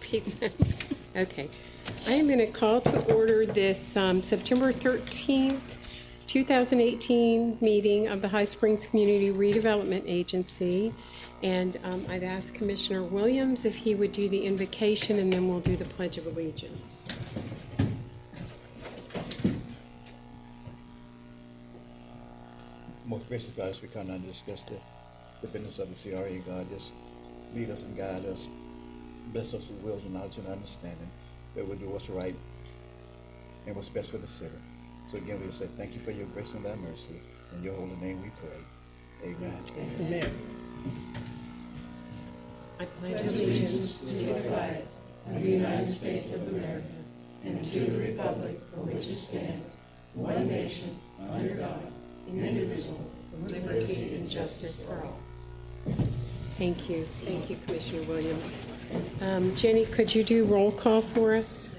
Pizza. Okay. I am going to call to order this September 13th, 2018 meeting of the High Springs Community Redevelopment Agency. And I'd ask Commissioner Williams if he would do the invocation, and then we'll do the Pledge of Allegiance. Most gracious God, as we come and discuss the business of the CRA, God, just lead us and guide us. Bless us with wills and knowledge and understanding that we'll do what's right and what's best for the city. So again, we say thank you for your grace and thy mercy. In your holy name we pray. Amen. Amen. I pledge allegiance to the flag of the United States of America and to the republic for which it stands, one nation, under God, indivisible, with liberty and justice for all. Thank you. Thank you, Commissioner Williams. Jenny, could you do roll call for us?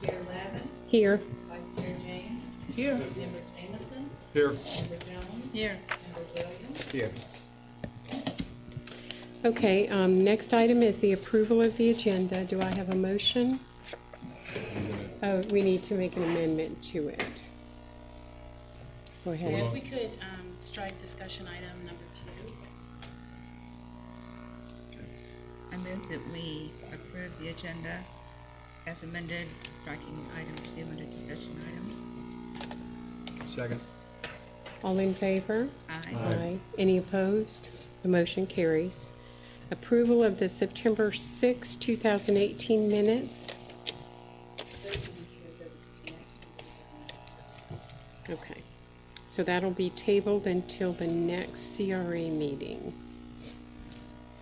Chair Lavin. Here. Vice Chair James. Here. Member Jameson. Here. Member Jones. Here. Member Williams. Here. Okay, next item is the approval of the agenda. Do I have a motion? Oh, we need to make an amendment to it. Go ahead. If we could strike discussion item number 2. I move that we approve the agenda as amended, striking item 2 under discussion items. Second. All in favor? Aye. Aye. Any opposed? The motion carries. Approval of the September 6, 2018 minutes. Okay. So that'll be tabled until the next CRA meeting.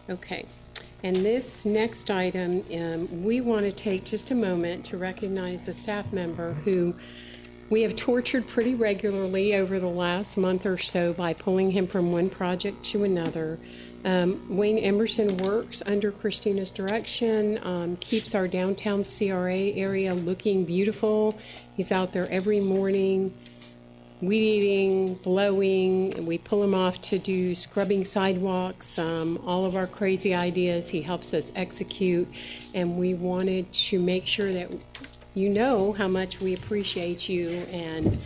Okay. And this next item, we want to take just a moment to recognize a staff member who we have tortured pretty regularly over the last month or so by pulling him from one project to another. Wayne Emerson works under Christina's direction, keeps our downtown CRA area looking beautiful. He's out there every morning, weed eating, blowing. We pull him off to do scrubbing sidewalks, all of our crazy ideas. He helps us execute, and we wanted to make sure that you know how much we appreciate you. And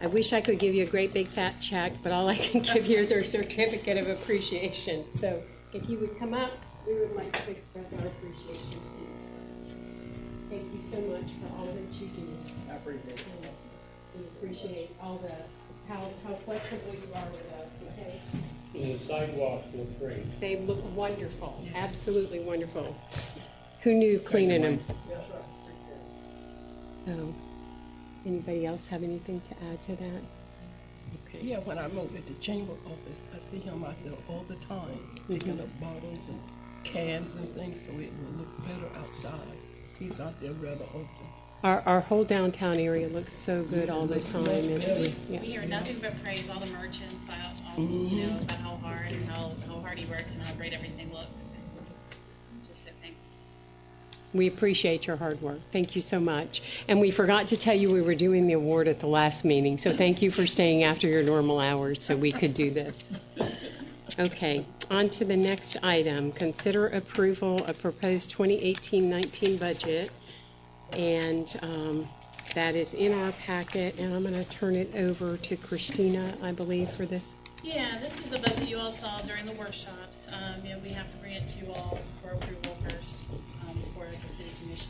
I wish I could give you a great big fat check, but all I can give you is our certificate of appreciation. So if you would come up, we would like to express our appreciation to you. Thank you so much for all that you do. I appreciate it. We appreciate all how flexible you are with us, okay? The sidewalks look great. They look wonderful, absolutely wonderful. Who knew cleaning them? Oh. Anybody else have anything to add to that? Okay. Yeah, when I'm over at the chamber office, I see him out there all the time, picking up bottles and cans and things so it will look better outside. He's out there rather often. Our whole downtown area looks so good all the time. We hear nothing but praise, all the merchants, you know, about how hard and how hard he works and how great everything looks. Just so thankful. We appreciate your hard work. Thank you so much. And we forgot to tell you we were doing the award at the last meeting, so thank you for staying after your normal hours so we could do this. Okay, on to the next item. Consider approval of proposed 2018-19 budget. And that is in our packet, and I'm going to turn it over to Christina, I believe, for this. Yeah, this is the budget you all saw during the workshops. You know, we have to bring it to you all for approval first before the city commission.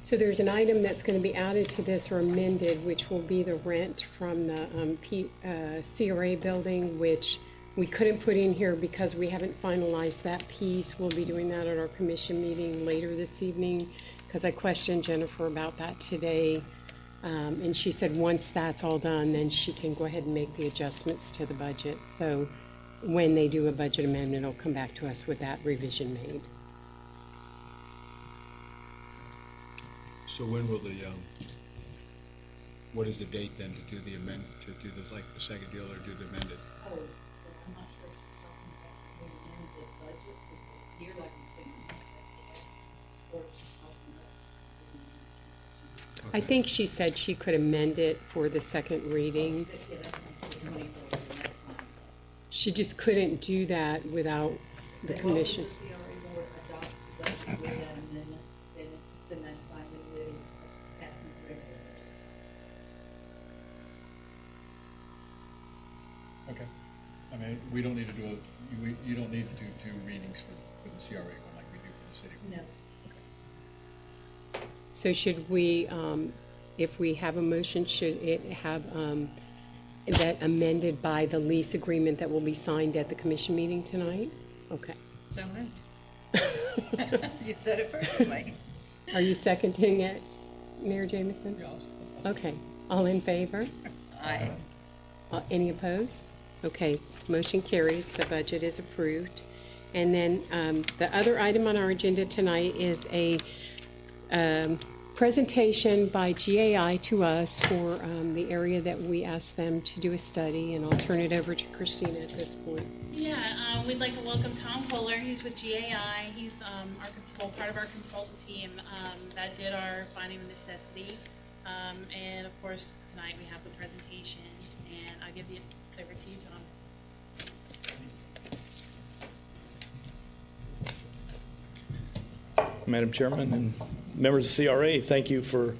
So there's an item that's going to be added to this or amended, which will be the rent from the CRA building, which we couldn't put in here because we haven't finalized that piece. We'll be doing that at our commission meeting later this evening because I questioned Jennifer about that today. And she said once that's all done, then she can go ahead and make the adjustments to the budget. So when they do a budget amendment, it'll come back to us with that revision made. So when will what is the date then to do the amendment, to do this like the second deal or do the amended? Oh, I'm not sure if she's talking about the amended budget for the year, like I'm saying, or if she's talking about. I think she said she could amend it for the second reading. She just couldn't do that without the commission. The CRA board adopts the Okay. I mean, we don't need to do you don't need to do 2 readings for the CRA one like we do for the city one. No. So should we, if we have a motion, should it have that amended by the lease agreement that will be signed at the commission meeting tonight? Okay. So moved. You said it perfectly. Are you seconding it, Mayor Jamison? Yeah, Okay. All in favor? Aye. Any opposed? Okay, motion carries. The budget is approved. And then the other item on our agenda tonight is a presentation by GAI to us for the area that we asked them to do a study, and I'll turn it over to Christina at this point. Yeah, we'd like to welcome Tom Fuller. He's with GAI. He's part of our consultant team that did our finding of necessity. And of course, tonight we have the presentation, and I'll give it over to you, Tom. Madam Chairman and members of CRA, thank you for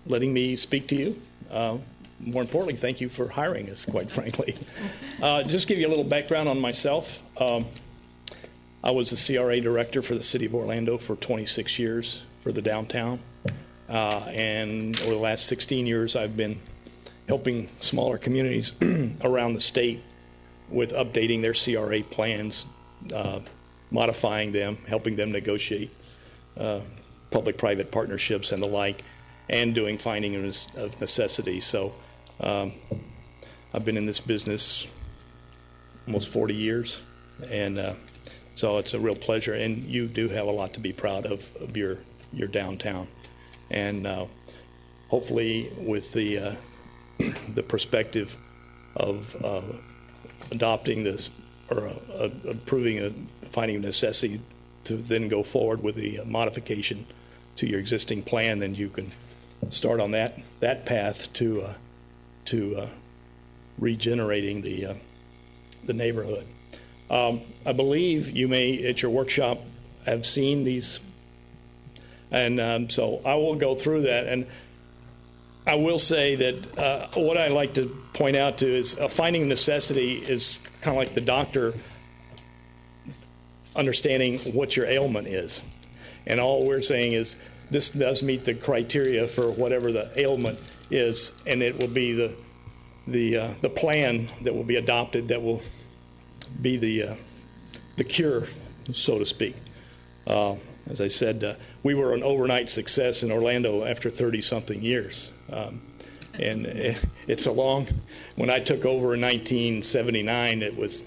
letting me speak to you. More importantly, thank you for hiring us, quite frankly. Just give you a little background on myself. I was the CRA director for the City of Orlando for 26 years for the downtown. And over the last 16 years, I've been helping smaller communities around the state with updating their CRA plans, modifying them, helping them negotiate public-private partnerships and the like, and doing finding of necessity. So I've been in this business almost 40 years, and so it's a real pleasure. And you do have a lot to be proud of your downtown. And hopefully with the perspective of adopting this or approving a finding of necessity to then go forward with the modification to your existing plan, then you can start on that path to regenerating the neighborhood. I believe you may at your workshop have seen these, and so I will go through that. And I will say that what I like to point out to is a finding of necessity is kind of like the doctor understanding what your ailment is. And all we're saying is this does meet the criteria for whatever the ailment is, and it will be the plan that will be adopted that will be the cure, so to speak. As I said, we were an overnight success in Orlando after 30-something years. And it's a long, when I took over in 1979, it was,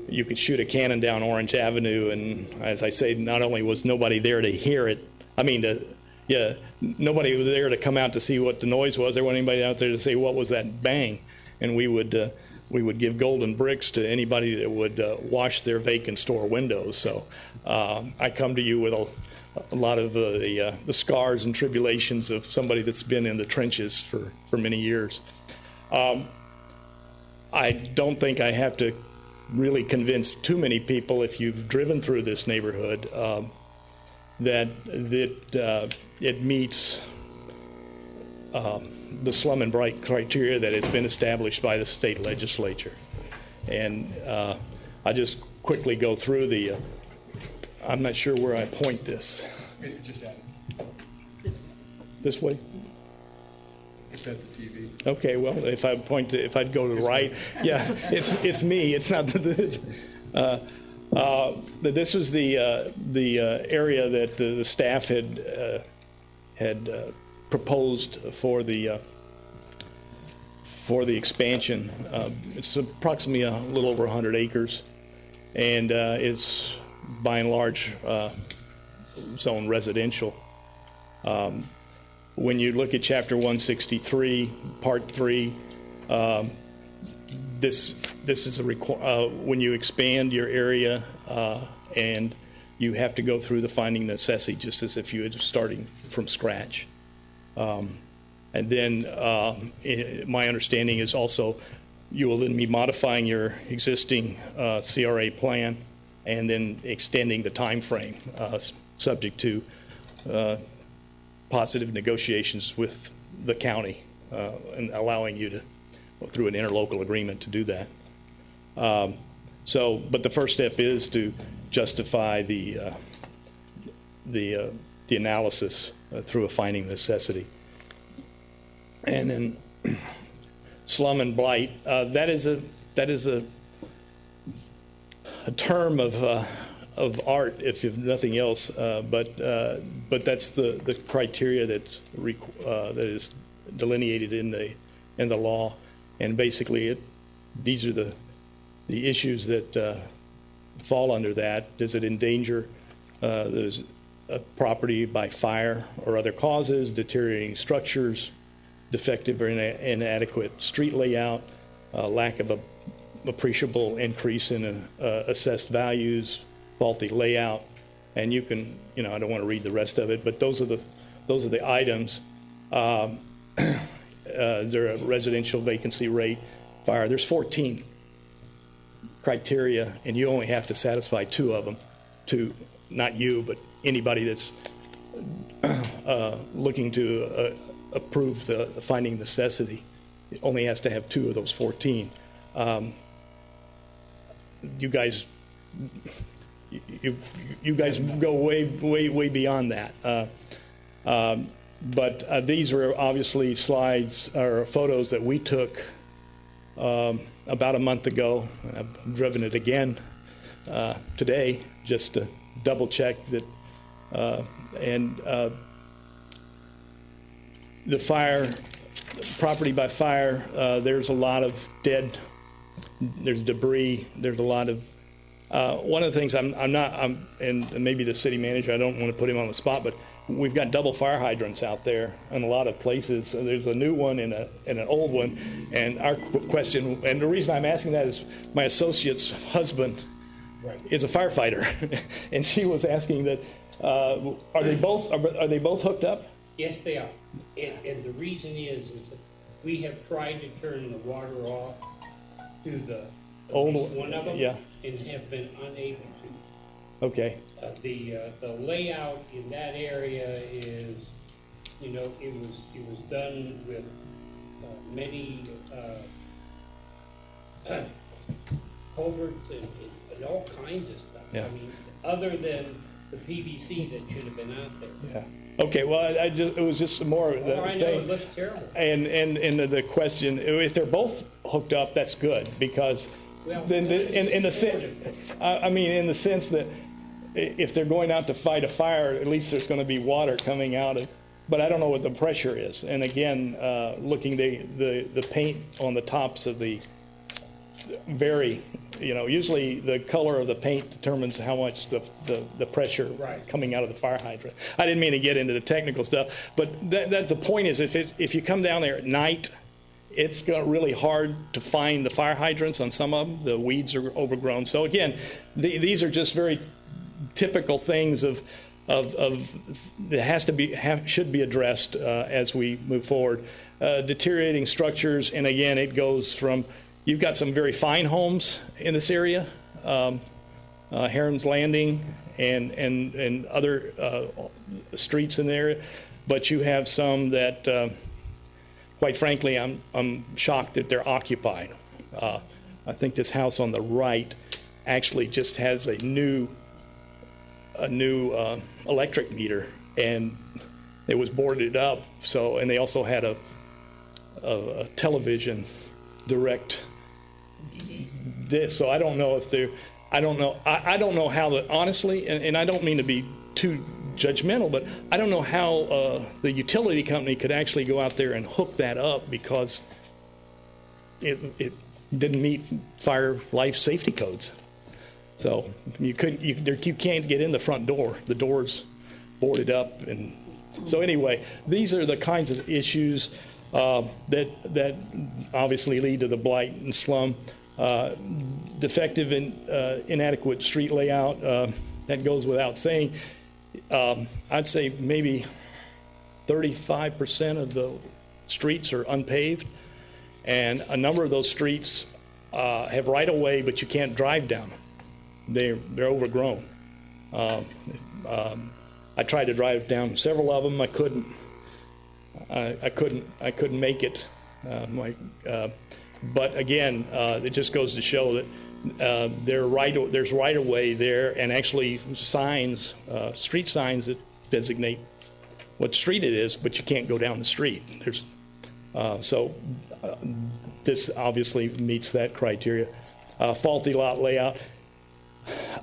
you could shoot a cannon down Orange Avenue, and as I say, not only was nobody there to hear it, nobody was there to come out to see what the noise was. There wasn't anybody out there to say what was that bang. And we would give golden bricks to anybody that would wash their vacant store windows. So I come to you with a lot of the scars and tribulations of somebody that's been in the trenches for many years. I don't think I have to really convince too many people, if you've driven through this neighborhood, that it meets the slum and blight criteria that has been established by the state legislature. And I just quickly go through I'm not sure where I point this. Just at This way? Just at the TV. Okay, well, if I'd go to the right, yeah, it's me. It's not this was the area that the staff had proposed for the expansion. It's approximately a little over 100 acres, and it's by and large zone residential. When you look at Chapter 163, Part 3, this is when you expand your area, and you have to go through the finding necessity just as if you were starting from scratch. And then my understanding is also you will then be modifying your existing CRA plan and then extending the time frame subject to positive negotiations with the county and allowing you to through an interlocal agreement to do that. But the first step is to justify the analysis through a finding of necessity. And then slum and blight, that is a term of art, if nothing else, but that's the criteria that is delineated in the law, and basically these are the issues that fall under that. Does it endanger there's a property by fire or other causes, deteriorating structures, defective or inadequate street layout, lack of appreciable increase in assessed values, faulty layout, and you can, I don't want to read the rest of it, but those are the items. Is there a residential vacancy rate, fire? There's 14 criteria, and you only have to satisfy 2 of them. Not you, but anybody that's looking to approve the finding necessity. It only has to have 2 of those 14. You guys go way beyond that. But these were obviously slides or photos that we took about a month ago. I've driven it again today just to double check that. The fire, property by fire, there's a lot of there's debris, there's a lot of, one of the things and maybe the city manager, I don't want to put him on the spot, but we've got double fire hydrants out there in a lot of places. So there's a new one and an old one, and our question, and the reason I'm asking that is my associate's husband is a firefighter, and she was asking that, are they both hooked up? Yes, they are. And the reason is that we have tried to turn the water off to at least one of them, and have been unable to. Okay. The layout in that area is, it was done with many culverts and all kinds of stuff. Yeah. I mean, other than the PVC that should have been out there. Yeah. Okay. Well, it was just more of the I know, thing. it looks terrible. And the question, if they're both hooked up, that's good, because then in the sense that if they're going out to fight a fire, at least there's going to be water coming out of. But I don't know what the pressure is. And again, looking the paint on the tops of the usually the color of the paint determines how much the pressure coming out of the fire hydrant. I didn't mean to get into the technical stuff, but the point is, if you come down there at night, it's really hard to find the fire hydrants on some of them. The weeds are overgrown. So again, these are just very typical things that should be addressed as we move forward. Deteriorating structures, and again, it goes from, you've got some very fine homes in this area, Heron's Landing and other streets in the area, but you have some that, quite frankly, I'm shocked that they're occupied. I think this house on the right actually just has a new electric meter, and it was boarded up. So, and they also had a television direct. So I don't know if they're. I don't know how honestly, and I don't mean to be too judgmental, but I don't know how the utility company could actually go out there and hook that up, because it didn't meet fire life safety codes. So you can't get in the front door. The door's boarded up, and so anyway, these are the kinds of issues that obviously lead to the blight and slum. Defective and inadequate street layout, that goes without saying. I'd say maybe 35% of the streets are unpaved, and a number of those streets have right-of-way, but you can't drive down them. They're overgrown. I tried to drive down several of them. I couldn't make it. But again, it just goes to show that there's right-of-way there, and actually signs, street signs that designate what street it is, but you can't go down the street. This obviously meets that criteria. Faulty lot layout.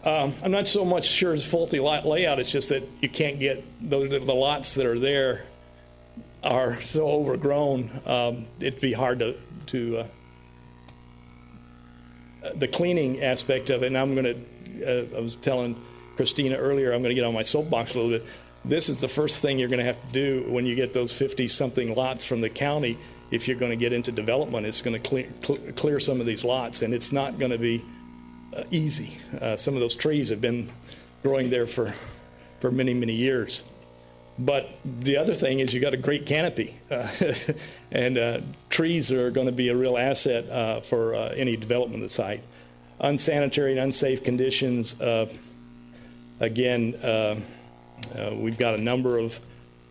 I'm not so much sure it's faulty lot layout. It's just that you can't get the lots that are there are so overgrown. It'd be hard to the cleaning aspect of it. And I was telling Christina earlier, I'm going to get on my soapbox a little bit. This is the first thing you're going to have to do when you get those 50-something lots from the county. If you're going to get into development, it's going to clear some of these lots, and it's not going to be easy. Some of those trees have been growing there for many, many years. But the other thing is you got a great canopy, and trees are going to be a real asset for any development of the site. Unsanitary and unsafe conditions. Again, we've got a number of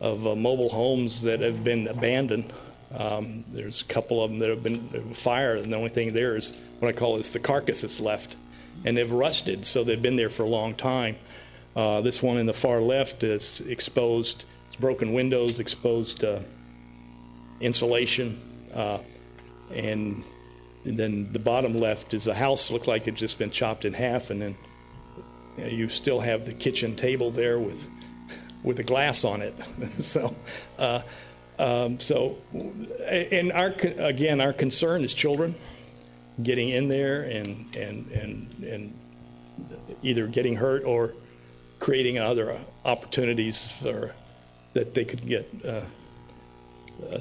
mobile homes that have been abandoned. There's a couple of them that have been fired, and the only thing there is what I call is the carcass that's left, and they've rusted, so they've been there for a long time. This one in the far left is exposed. It's broken windows, exposed insulation, and then the bottom left is a house. Looked like it's just been chopped in half, and then you still have the kitchen table there with a glass on it. And our concern is children getting in there and either getting hurt or creating other opportunities that they could get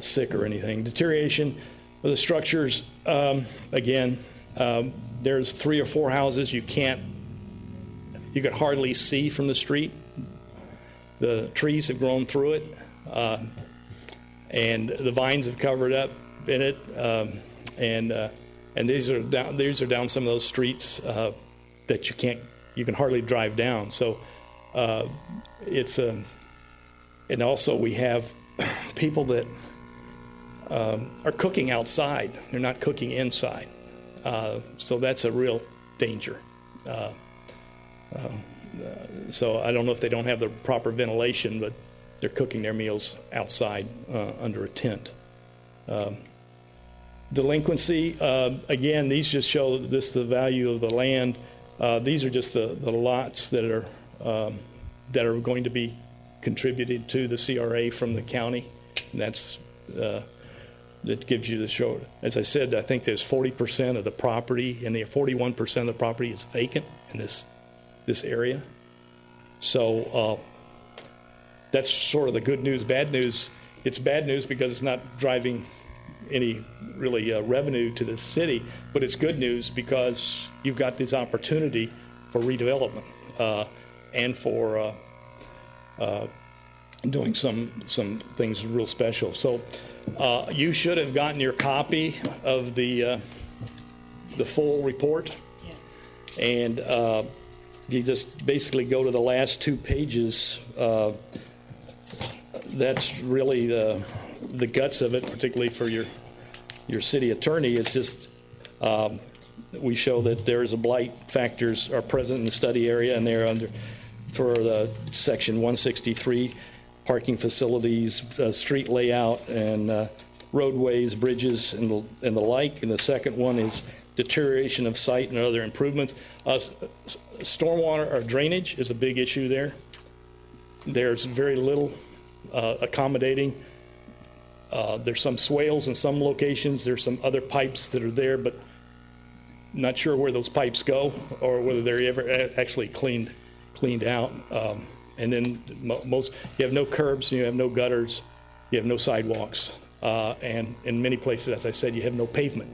sick or anything. Deterioration of the structures. There's 3 or 4 houses you could hardly see from the street. The trees have grown through it, and the vines have covered up in it, and these are down some of those streets that you can hardly drive down. So and also we have people that are cooking outside. They're not cooking inside, so that's a real danger. So I don't know if they don't have the proper ventilation, but they're cooking their meals outside under a tent. Delinquency, again, these just show the value of the land. These are just the lots that are going to be contributed to the CRA from the county. And that gives you the show. As I said, I think there's 40% of the property, and the 41% of the property is vacant in this area. So that's sort of the good news. Bad news, it's bad news because it's not driving any really revenue to the city, but it's good news because you've got this opportunity for redevelopment and for doing some things real special. So you should have gotten your copy of the full report. Yeah. And you just basically go to the last 2 pages. That's really the guts of it, particularly for your city attorney. It's just we show that there is a blight factors are present in the study area, and they're under for the section 163, parking facilities, street layout, and roadways, bridges, and the like. And the second one is deterioration of site and other improvements. Stormwater or drainage is a big issue there. There's very little accommodating. There's some swales in some locations. There's some other pipes that are there, but not sure where those pipes go or whether they're ever actually cleaned out. And then you have no curbs, you have no gutters, you have no sidewalks, and in many places, as I said, you have no pavement.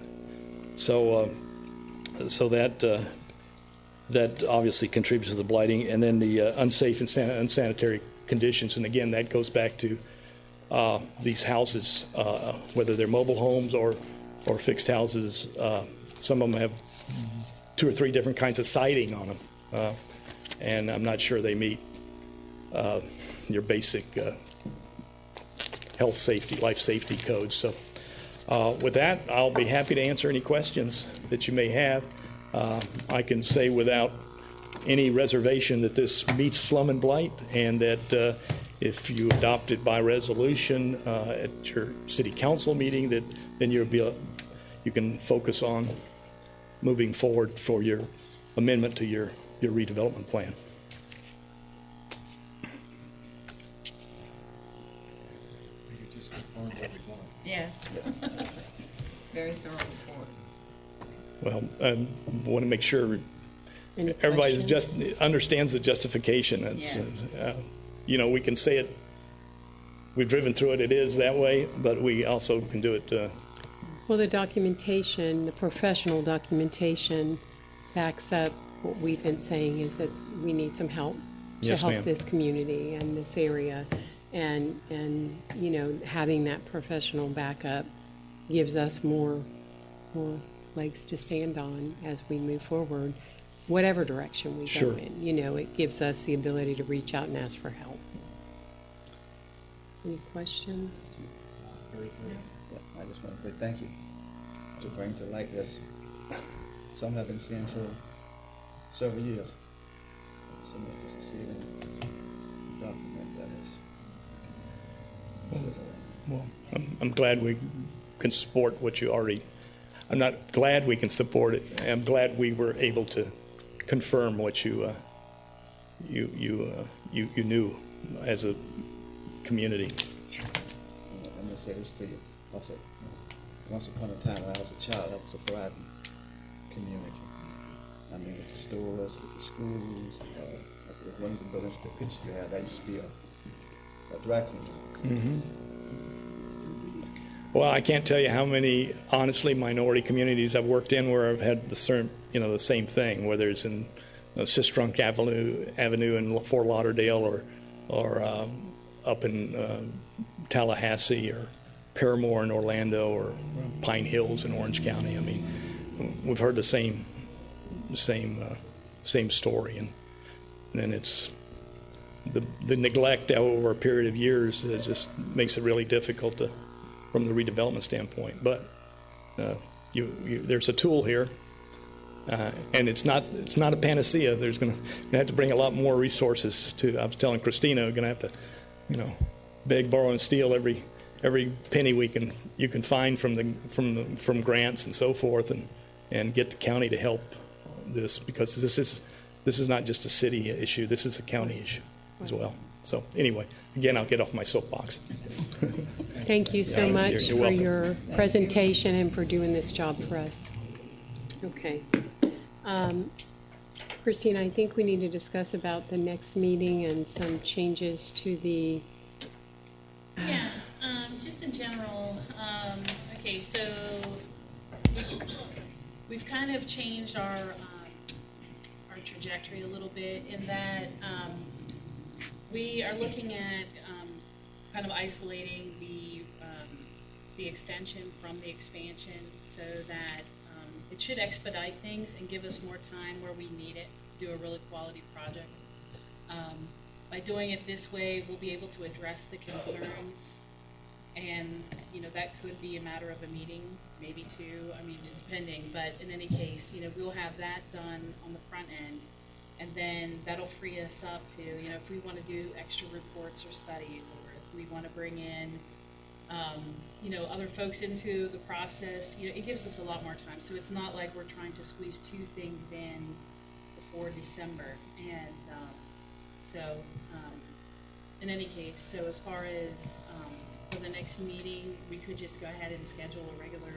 So that obviously contributes to the blighting, and then the unsafe and unsanitary conditions. And again, that goes back to these houses, whether they're mobile homes or fixed houses. Some of them have 2 or 3 different kinds of siding on them, and I'm not sure they meet your basic health safety, life safety codes. So With that, I'll be happy to answer any questions that you may have. I can say without any reservation that this meets slum and blight, and that if you adopt it by resolution at your city council meeting, that then you can focus on moving forward for your amendment to your redevelopment plan. You just confirmed what we thought. Yes. Very thorough report. Well, I want to make sure Any everybody questions? just understands the justification. It's, Yes. we can say it, we've driven through it, it is that way, but we also can do it. Well, the documentation, the professional documentation backs up what we've been saying is that we need some help to Yes, help ma'am. this community and this area. And having that professional backup gives us more legs to stand on as we move forward, whatever direction we Sure. go in. It gives us the ability to reach out and ask for help. Any questions? Very thorough. Yeah, I just want to say thank you to bring to light this. Some have been seeing for several years. Some of us see it and document that is. Well, I'm glad we can support what you already. I'm not glad we can support it. I'm glad we were able to confirm what you knew as a community. Let me say this to you. Also, once upon a time when I was a child, I was a thriving community. I mean, with the stores, with the schools, one of the buildings, the picture you had, that used to be a dry cleaner. Mm-hmm. Well, I can't tell you how many, honestly, minority communities I've worked in where I've had the same thing, whether it's in Sistrunk Avenue in Fort Lauderdale or up in Tallahassee or Paramore in Orlando or Pine Hills in Orange County. I mean, we've heard the same story, and then it's the neglect over a period of years just makes it really difficult from the redevelopment standpoint. But there's a tool here, and it's not a panacea. There's going to have to bring a lot more resources to. I was telling Christina, we're going to have to, beg, borrow, and steal every penny you can find from grants and so forth, and get the county to help this, because this is not just a city issue. This is a county issue as well. So anyway, again, I'll get off my soapbox. Thank you so much you're for welcome. your presentation and for doing this job for us. Okay. Christine, I think we need to discuss about the next meeting and some changes to the... Yeah, just in general, okay, so we've kind of changed our trajectory a little bit in that we are looking at kind of isolating the extension from the expansion so that it should expedite things and give us more time where we need it to do a really quality project. By doing it this way, we'll be able to address the concerns, and that could be a matter of a meeting, maybe two. I mean, depending. But in any case, we'll have that done on the front end, and then that'll free us up to, if we want to do extra reports or studies, or if we want to bring in, other folks into the process. It gives us a lot more time. So it's not like we're trying to squeeze two things in before December, and in any case, so as far as for the next meeting, we could just go ahead and schedule a regular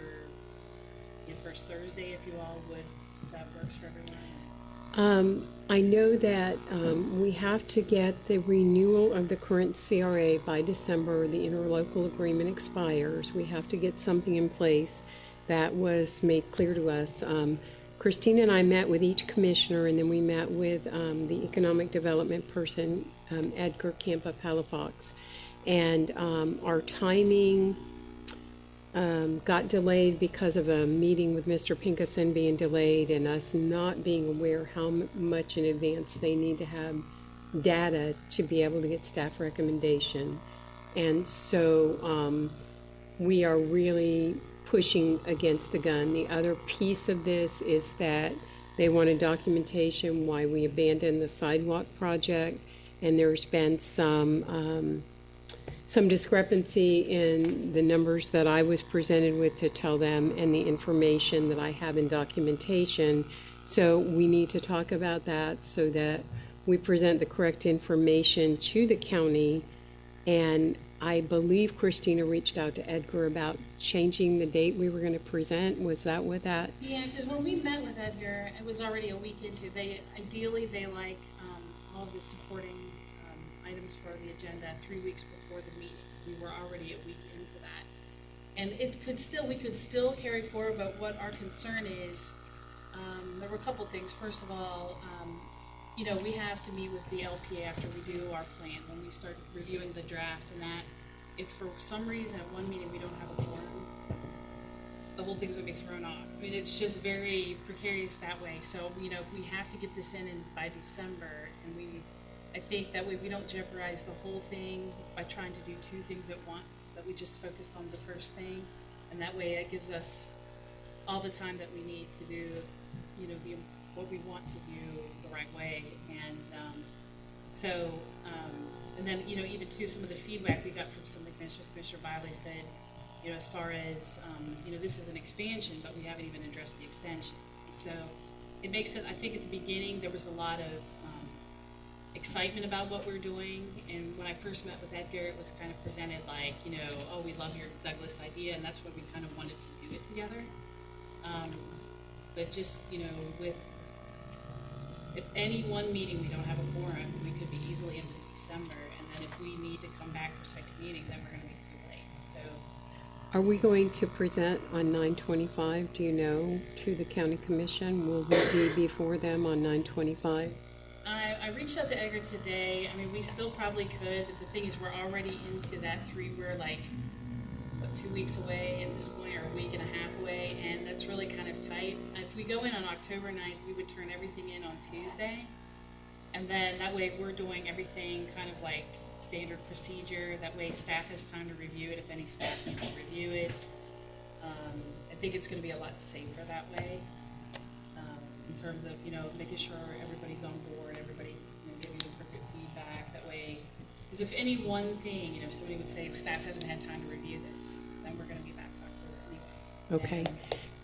first Thursday, if you all would, if that works for everyone. I know that we have to get the renewal of the current CRA by December. The interlocal agreement expires. We have to get something in place. That was made clear to us. Christina and I met with each commissioner, and then we met with the economic development person, Edgar Camp of Halifax. And our timing got delayed because of a meeting with Mr. Pinkeson being delayed and us not being aware how much in advance they need to have data to be able to get staff recommendation. And so we are really pushing against the gun. The other piece of this is that they wanted documentation why we abandoned the sidewalk project, and there's been some discrepancy in the numbers that I was presented with to tell them and the information that I have in documentation. So we need to talk about that so that we present the correct information to the county. And I believe Christina reached out to Edgar about changing the date we were going to present. Was that what that? Yeah, because when we met with Edgar, it was already a week into. They like all of the supporting items for the agenda 3 weeks before the meeting. We were already a week into that, and we could still carry forward. But what our concern is, there were a couple things. First of all, we have to meet with the LPA after we do our plan when we start reviewing the draft, and that if for some reason at one meeting we don't have a quorum, the whole thing's going to be thrown off. I mean, it's just very precarious that way. So, we have to get this in by December, and I think that way we don't jeopardize the whole thing by trying to do two things at once, that we just focus on the first thing, and that way it gives us all the time that we need to do, what we want to do the right way. And and then, even too, some of the feedback we got from some of the commissioners, Commissioner Biley said, as far as, this is an expansion, but we haven't even addressed the extension. So it makes it, I think at the beginning there was a lot of excitement about what we're doing, and when I first met with Edgar, it was kind of presented like, oh, we love your Douglas idea, and that's why we kind of wanted to do it together. But just, if any one meeting we don't have a quorum, we could be easily into December, and then if we need to come back for a second meeting, then we're going to be too late. So, Are we going to present on 9/25, do you know, to the county commission? Will we be before them on 9/25? I reached out to Edgar today. I mean, we still probably could. The thing is, we're already into that we're like, 2 weeks away at this point, or a week and a half away, and that's really kind of tight. If we go in on October 9th, we would turn everything in on Tuesday, and then that way we're doing everything kind of like standard procedure. That way staff has time to review it if any staff needs to review it. I think it's going to be a lot safer that way, in terms of, making sure everybody's on board, everybody's giving the perfect feedback. That way, because if any one thing, if somebody would say staff hasn't had time to review this, then we're going to be back in October anyway. Okay.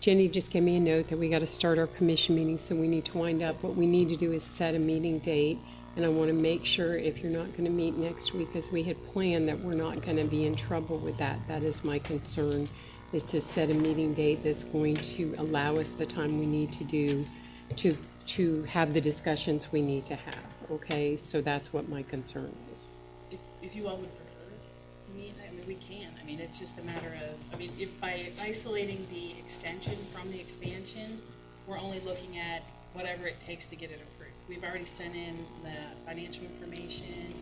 Jenny just gave me a note that we got to start our commission meeting, so we need to wind up. What we need to do is set a meeting date, and I want to make sure if you're not going to meet next week as we had planned, that we're not going to be in trouble with that. That is my concern, is to set a meeting date that's going to allow us the time we need to do to have the discussions we need to have. Okay, so that's what my concern is. If you all would prefer to meet, I mean, we can. I mean, it's just a matter of, if by isolating the extension from the expansion, we're only looking at whatever it takes to get it approved. We've already sent in the financial information,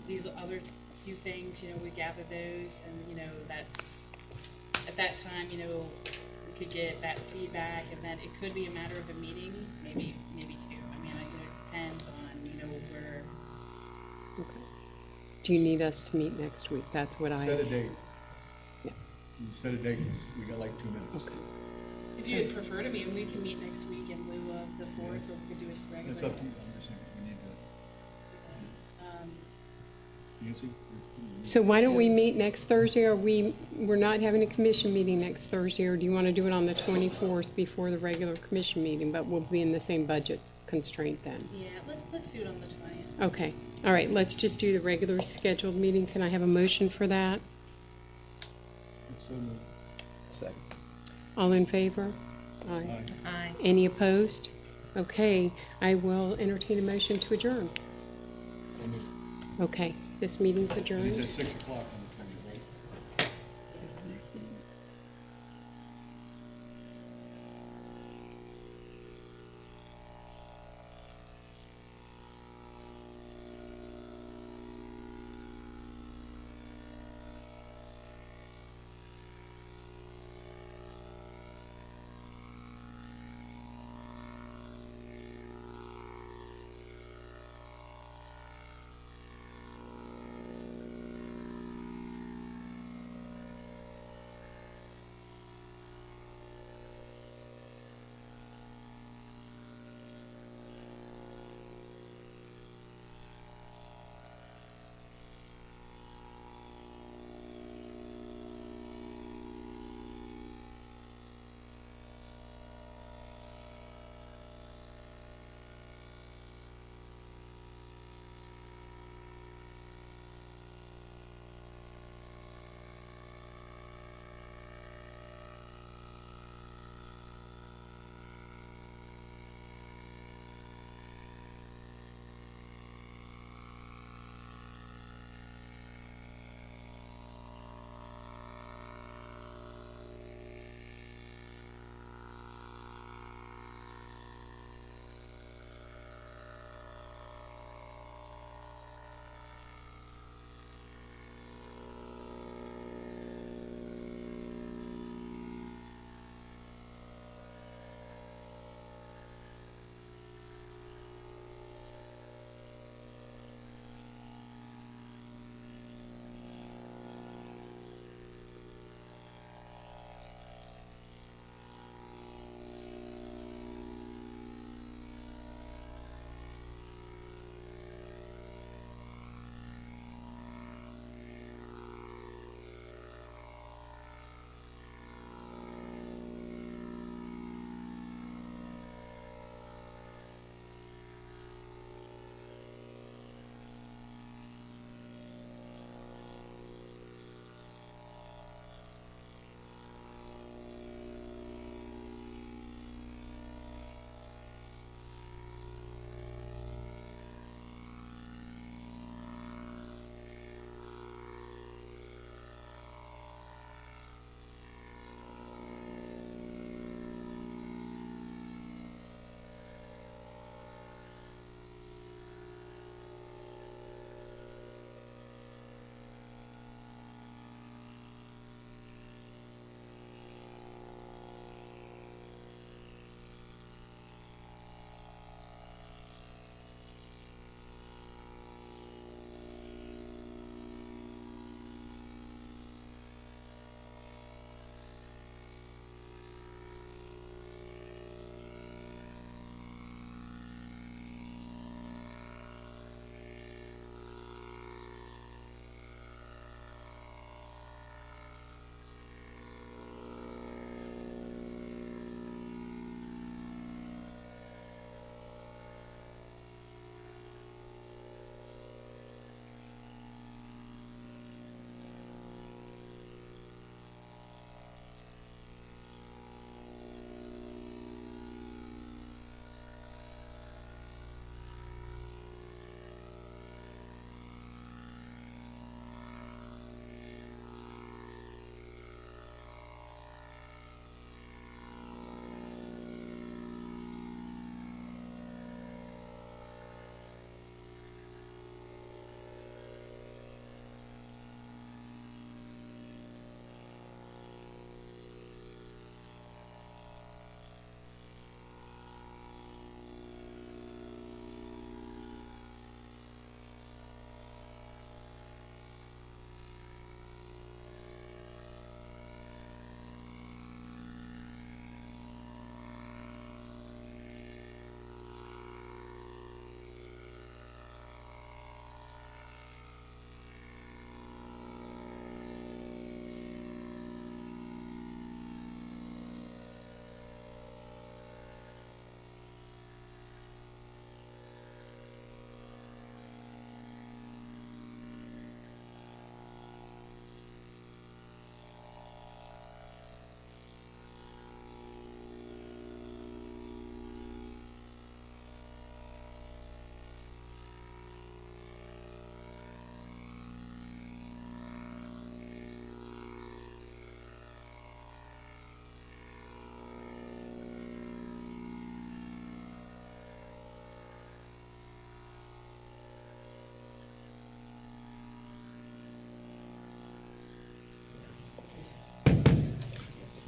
these other few things, we gather those, and, that's, at that time, we could get that feedback, and then it could be a matter of a meeting, maybe two. I mean, it depends on, where. Okay. Do you need us to meet next week? That's what I... Set a date. Yeah. You set a date, we got like 2 minutes. Okay. If you would prefer to meet, we can meet next week in lieu of the 4th, or we could do a regular. It's up to you, I'm just saying, we need to. Nancy? So why don't we meet next Thursday? We're not having a commission meeting next Thursday, or do you want to do it on the 24th before the regular commission meeting, but we'll be in the same budget constraint then? Yeah, let's do it on the 20th. Okay. All right, let's just do the regular scheduled meeting. Can I have a motion for that? Second. All in favor? Aye. Aye. Any opposed? Okay, I will entertain a motion to adjourn. Okay, this meeting's adjourned. It's at 6 o'clock on the 20th, right?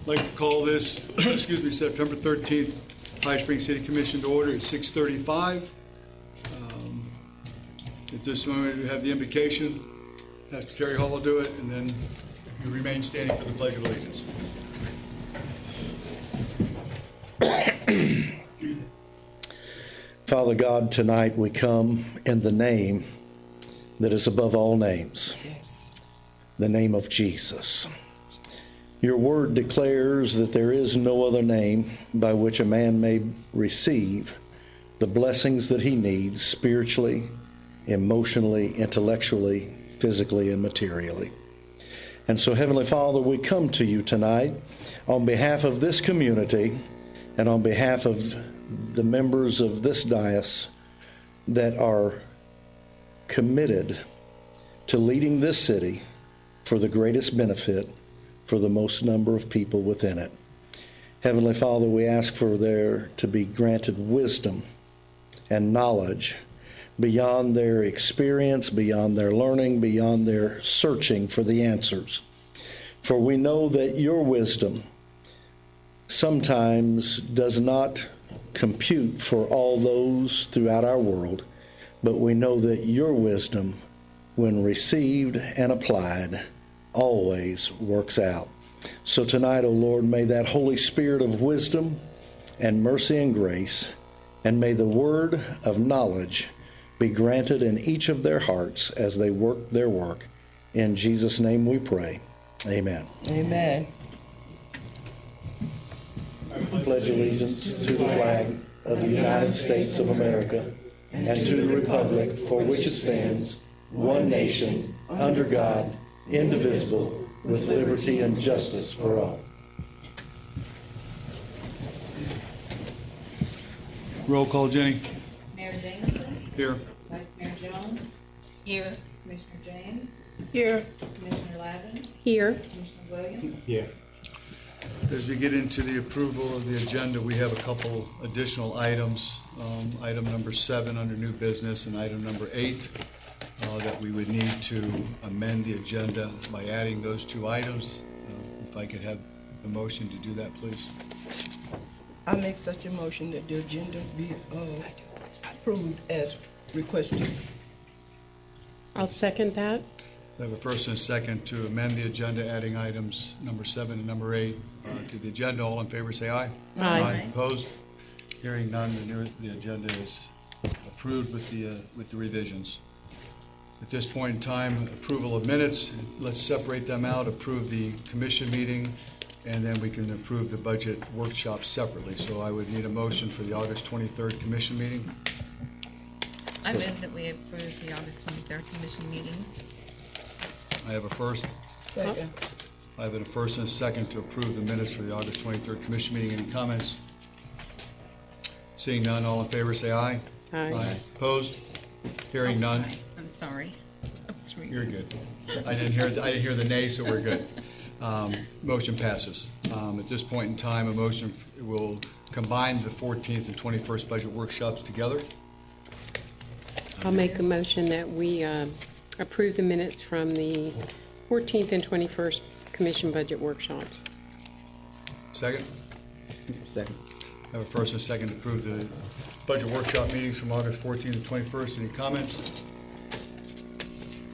I'd like to call this, September 13th High Springs City Commission to order at 6:35. At this moment, we have the invocation. Pastor Terry Hall will do it, and then you remain standing for the Pledge of Allegiance. Father God, tonight we come in the name that is above all names, Yes. the name of Jesus. Your word declares that there is no other name by which a man may receive the blessings that he needs spiritually, emotionally, intellectually, physically, and materially. And so, Heavenly Father, we come to you tonight on behalf of this community and on behalf of the members of this dais that are committed to leading this city for the greatest benefit for the most number of people within it. Heavenly Father, we ask for there to be granted wisdom and knowledge beyond their experience, beyond their learning, beyond their searching for the answers. For we know that your wisdom sometimes does not compute for all those throughout our world, but we know that your wisdom, when received and applied, always works out. So tonight, O Lord, may that Holy Spirit of wisdom and mercy and grace, and may the word of knowledge be granted in each of their hearts as they work their work. In Jesus' name we pray. Amen. Amen. I pledge allegiance to the flag of the United States of America and to the republic for which it stands, one nation, under God, indivisible, with liberty and justice for all. Roll call, Jenny. Mayor Jameson, Here. Vice Mayor Jones, Here. Commissioner James, Here. Commissioner Lavin, Here. Commissioner Williams. Yeah. As we get into the approval of the agenda, we have a couple additional items. Item number 7 under new business and item number 8 that we would need to amend the agenda by adding those 2 items. If I could have a motion to do that, please. I make such a motion that the agenda be approved as requested. I'll second that. I have a first and a second to amend the agenda, adding items number 7 and number 8 to the agenda. All in favor, say aye. Aye. Opposed? Hearing none, the agenda is approved with the revisions. At this point in time, approval of minutes. Let's separate them out, approve the commission meeting, and then we can approve the budget workshop separately. So I would need a motion for the August 23rd commission meeting. I move that we approve the August 23rd commission meeting. I have a first. Second. I have a first and a second to approve the minutes for the August 23rd commission meeting. Any comments? Seeing none, all in favor say aye. Aye. Opposed? Hearing none. I'm sorry. That's reading. You're good. I didn't hear the nay, so we're good. Motion passes. At this point in time, a motion will combine the 14th and 21st budget workshops together. I'll make a motion that we approve the minutes from the 14th and 21st Commission Budget Workshops. Second? Second. I have a first and a second to approve the budget workshop meetings from August 14th and 21st. Any comments?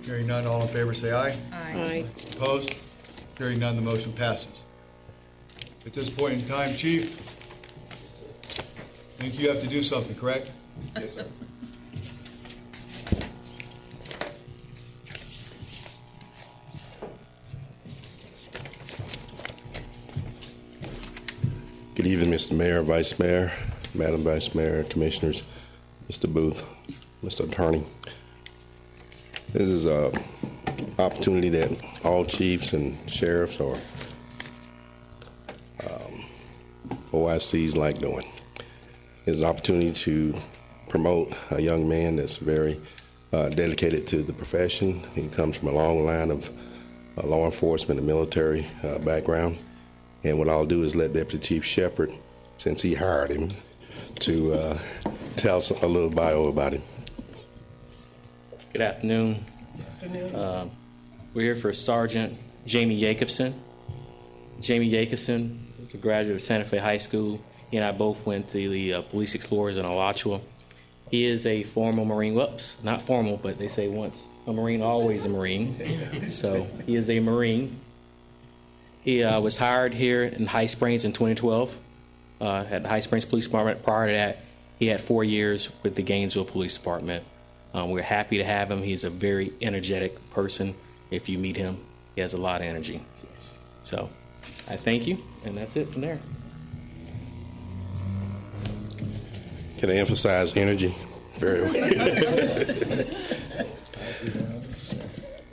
Hearing none, all in favor say aye. Aye. Opposed? Hearing none, the motion passes. At this point in time, Chief, I think you have to do something, correct? Yes, sir. Good evening, Mr. Mayor, Vice Mayor, Madam Vice Mayor, Commissioners, Mr. Booth, Mr. Attorney. This is an opportunity that all chiefs and sheriffs or OICs like doing. It's an opportunity to promote a young man that's very dedicated to the profession. He comes from a long line of law enforcement and military background. And what I'll do is let Deputy Chief Shepard, since he hired him, to tell us a little bio about him. Good afternoon. We're here for Sergeant Jamie Jacobson. Jamie Jacobson He's a graduate of Santa Fe High School. He and I both went to the Police Explorers in Alachua. He is a former Marine. Whoops, not formal, but they say once a Marine, always a Marine. So he is a Marine. He was hired here in High Springs in 2012 at the High Springs Police Department. Prior to that, he had 4 years with the Gainesville Police Department. We're happy to have him. He's a very energetic person. If you meet him, he has a lot of energy. So I thank you, and that's it from there. Can I emphasize energy? Very well.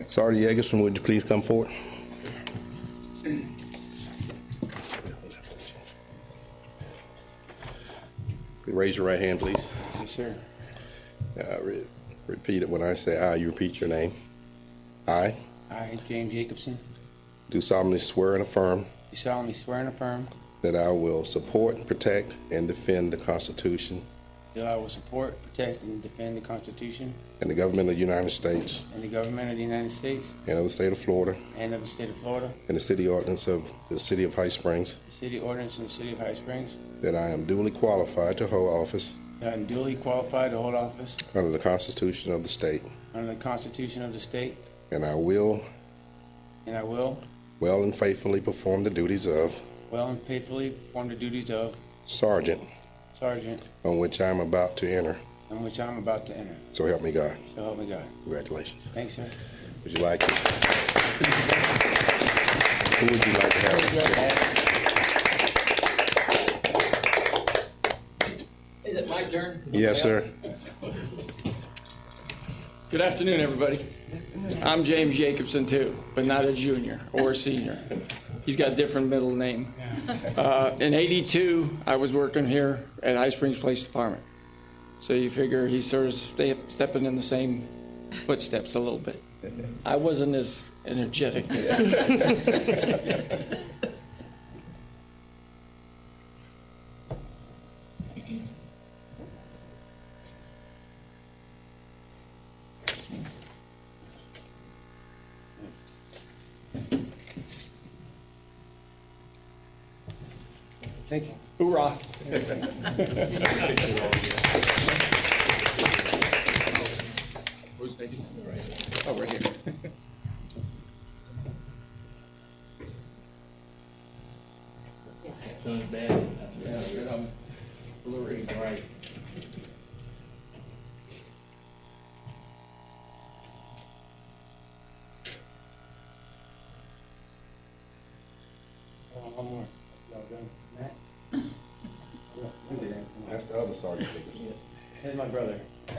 Sergeant Jacobson, would you please come forward? Raise your right hand, please. Yes, sir. Repeat it when I say I, you repeat your name. I James Jacobson, do solemnly swear and affirm do solemnly swear and affirm that I will support, protect, and defend the Constitution that I will support, protect, and defend the Constitution and the government of the United States and the government of the United States and of the state of Florida and of the state of Florida, and the city ordinance of the city of High Springs, the city ordinance in the city of High Springs, that I am duly qualified to hold office that I am duly qualified to hold office under the Constitution of the state, under the Constitution of the state, and I will well and faithfully perform the duties of faithfully perform the duties of sergeant on which I am about to enter. So help me God. So help me God. Congratulations. Thanks, sir. Would you like to? Who would you like to have? Is it my turn? Yes, sir. Good afternoon, everybody. I'm James Jacobson, too, but not a junior or a senior. He's got a different middle name. In '82, I was working here at High Springs Police Department. So you figure he's sort of stepping in the same footsteps a little bit. I wasn't as energetic. Thank you. Hoorah. Who's taking it? Oh, right here. Sun's bad. That's good. I'm blurry bright. One more. Y'all done? Matt? That's the other sergeant. That's my brother. I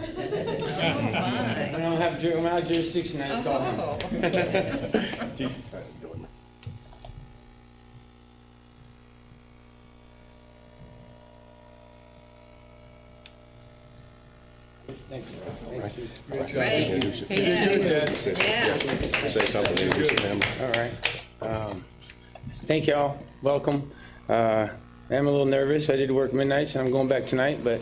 don't have jurisdiction, I just call him. Thank you. Thank you. Great job. Say something. All right. Thank y'all. Welcome. I'm a little nervous. I did work midnights, and I'm going back tonight, but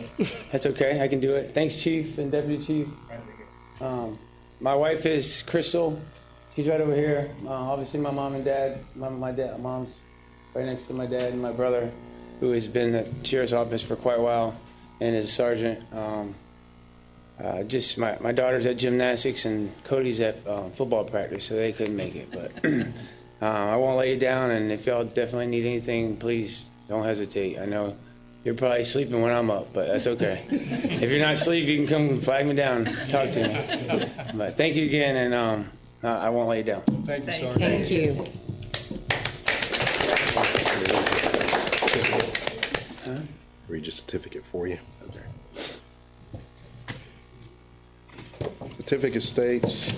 that's okay. I can do it. Thanks, Chief and Deputy Chief. My wife is Crystal. She's right over here. Obviously, my mom and dad. Mom's right next to my dad and my brother, who has been at the sheriff's office for quite a while and is a sergeant. Just my daughter's at gymnastics and Cody's at football practice, so they couldn't make it. But I won't let you down, and if y'all definitely need anything, please don't hesitate. I know you're probably sleeping when I'm up, but that's okay. If you're not asleep, you can come flag me down, talk to me. But thank you again, and I won't let you down. Thank you, Sergeant. Thank you. Read your certificate for you. Okay. Certificate states,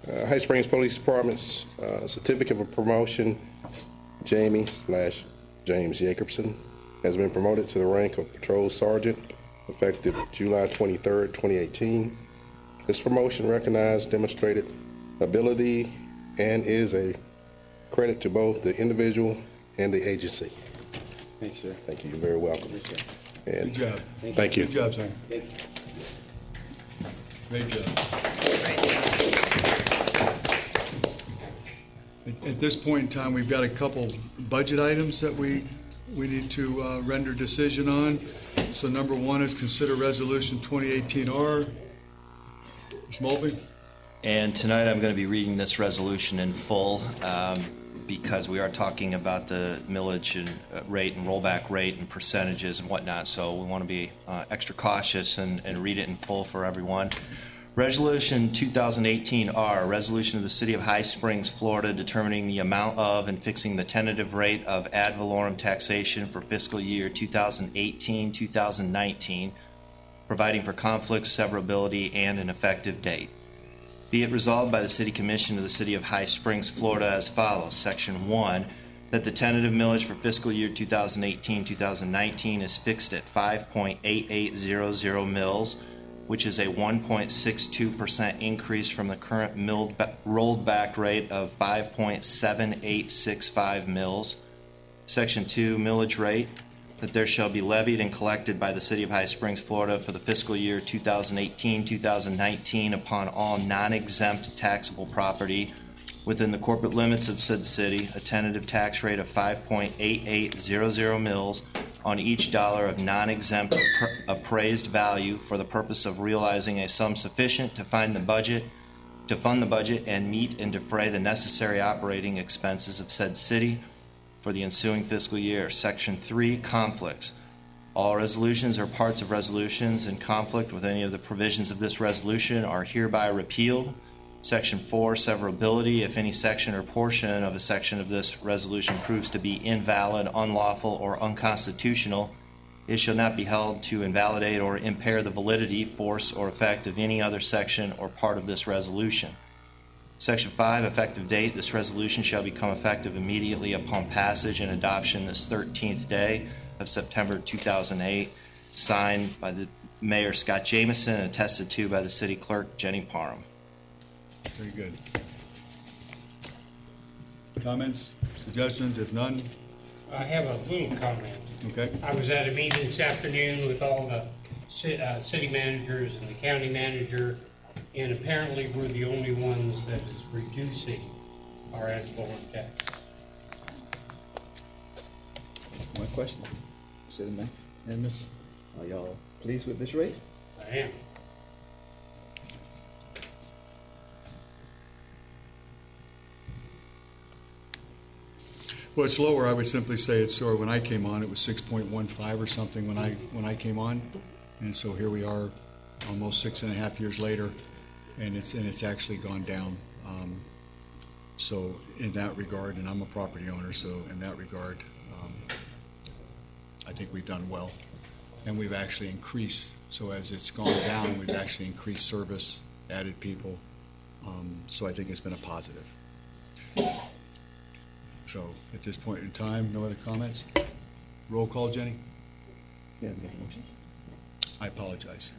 High Springs Police Department's certificate of promotion, Jamie/James Jacobson, has been promoted to the rank of Patrol Sergeant effective July 23rd, 2018. This promotion recognized demonstrated ability and is a credit to both the individual and the agency. Thanks, sir. Thank you. You're very welcome. Yes, sir. And Good job. Thank you. Good job, sir. Thank you. Great job. At this point in time, we've got a couple budget items that we need to render decision on. So number one is consider Resolution 2018R. Mr. Mulvey? And tonight I'm going to be reading this resolution in full because we are talking about the millage and rate and rollback rate and percentages and whatnot. So we want to be extra cautious and read it in full for everyone. Resolution 2018R, resolution of the City of High Springs, Florida, determining the amount of and fixing the tentative rate of ad valorem taxation for fiscal year 2018-2019, providing for conflict, severability, and an effective date. Be it resolved by the City Commission of the City of High Springs, Florida as follows. Section 1, that the tentative millage for fiscal year 2018-2019 is fixed at 5.8800 mils, which is a 1.62% increase from the current rolled back rate of 5.7865 mils. Section 2, millage rate, that there shall be levied and collected by the City of High Springs, Florida for the fiscal year 2018-2019 upon all non-exempt taxable property within the corporate limits of said city, a tentative tax rate of 5.8800 mils on each dollar of non-exempt appraised value for the purpose of realizing a sum sufficient to fund the budget and meet and defray the necessary operating expenses of said city for the ensuing fiscal year. Section 3, conflicts. All resolutions or parts of resolutions in conflict with any of the provisions of this resolution are hereby repealed. Section 4, severability. If any section or portion of a section of this resolution proves to be invalid, unlawful, or unconstitutional, it shall not be held to invalidate or impair the validity, force, or effect of any other section or part of this resolution. Section 5, effective date. This resolution shall become effective immediately upon passage and adoption this 13th day of September 2008, signed by the Mayor Scott Jamieson and attested to by the City Clerk Jenny Parham. Very good. Comments, suggestions? If none? I have a little comment. Okay. I was at a meeting this afternoon with all the city managers and the county manager, and apparently we're the only ones that is reducing our ad valorem tax. One question, City Man and Ms. Are y'all pleased with this rate? I am. Well, it's lower. I would simply say it's lower. When I came on, it was 6.15 or something when I came on, and so here we are, almost 6.5 years later, and it's actually gone down. So in that regard, and I'm a property owner, so in that regard, I think we've done well, and we've actually increased. So as it's gone down, we've actually increased service, added people. So I think it's been a positive. So at this point in time, no other comments? Roll call, Jenny? Yeah, make a motion. I apologize.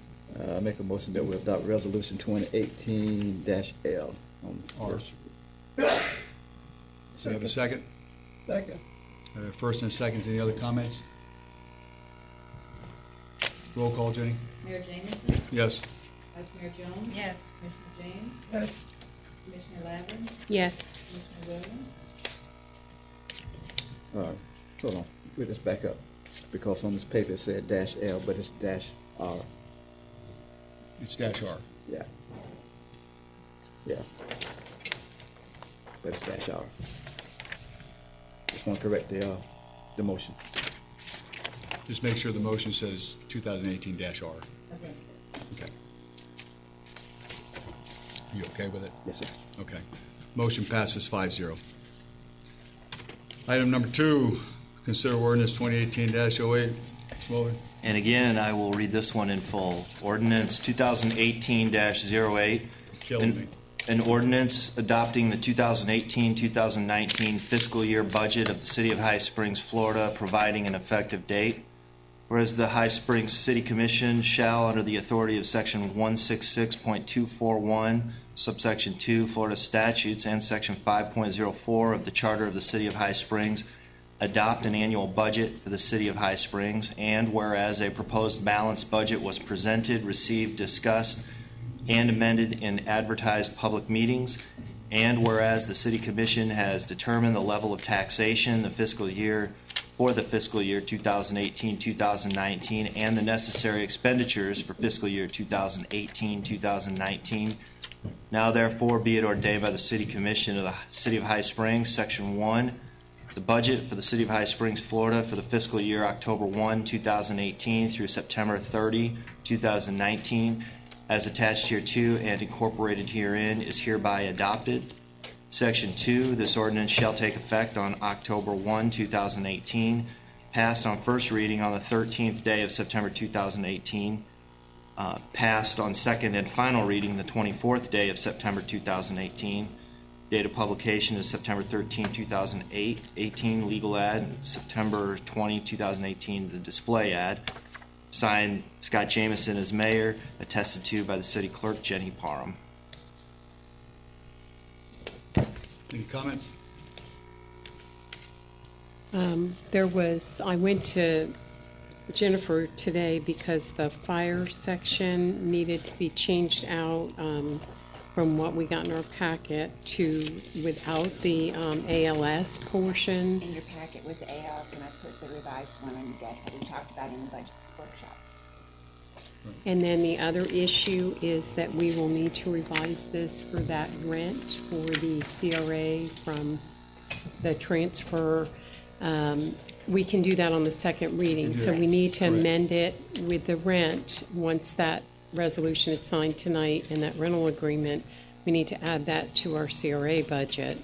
Make a motion that we adopt Resolution 2018-L on first. Do you have a second? Second. First and seconds, any other comments? Roll call, Jenny? Mayor Jamieson? Yes. Vice Mayor Jones? Yes. Commissioner James? Yes. Commissioner Lavin? Yes. Commissioner Williams? Hold on, we'll just back up, because on this paper it said -L, but it's -R. It's -R. Yeah. Yeah. But it's -R. Just want to correct the motion. Just make sure the motion says 2018-R. Okay. Okay. You okay with it? Yes, sir. Okay. Motion passes 5-0. Item number 2, consider ordinance 2018-08. Mr. Mulvey? And again, I will read this one in full. Ordinance 2018-08. Killing me. An ordinance adopting the 2018-2019 fiscal year budget of the City of High Springs, Florida, providing an effective date. Whereas the High Springs City Commission shall, under the authority of Section 166.241, subsection 2, Florida statutes, and Section 5.04 of the Charter of the City of High Springs, adopt an annual budget for the City of High Springs, and whereas a proposed balanced budget was presented, received, discussed, and amended in advertised public meetings, And whereas the City Commission has determined the level of taxation for the fiscal year 2018-2019 and the necessary expenditures for fiscal year 2018-2019, now therefore be it ordained by the City Commission of the City of High Springs, Section 1, the budget for the City of High Springs, Florida for the fiscal year October 1, 2018 through September 30, 2019, as attached hereto and incorporated herein, is hereby adopted. Section 2, this ordinance shall take effect on October 1, 2018, passed on first reading on the 13th day of September 2018, passed on second and final reading the 24th day of September 2018. Date of publication is September 13, 2018, legal ad, September 20, 2018, the display ad. Signed, Scott Jameson as mayor, attested to by the city clerk, Jenny Parham. Any comments? I went to Jennifer today because the fire section needed to be changed out from what we got in our packet to without the ALS portion. In your packet was ALS, and I put the revised one on your desk that we talked about in the budget workshop. And then the other issue is that we will need to revise this for that rent for the CRA from the transfer. We can do that on the second reading. So we need to amend it with the rent. Once that resolution is signed tonight and that rental agreement, we need to add that to our CRA budget.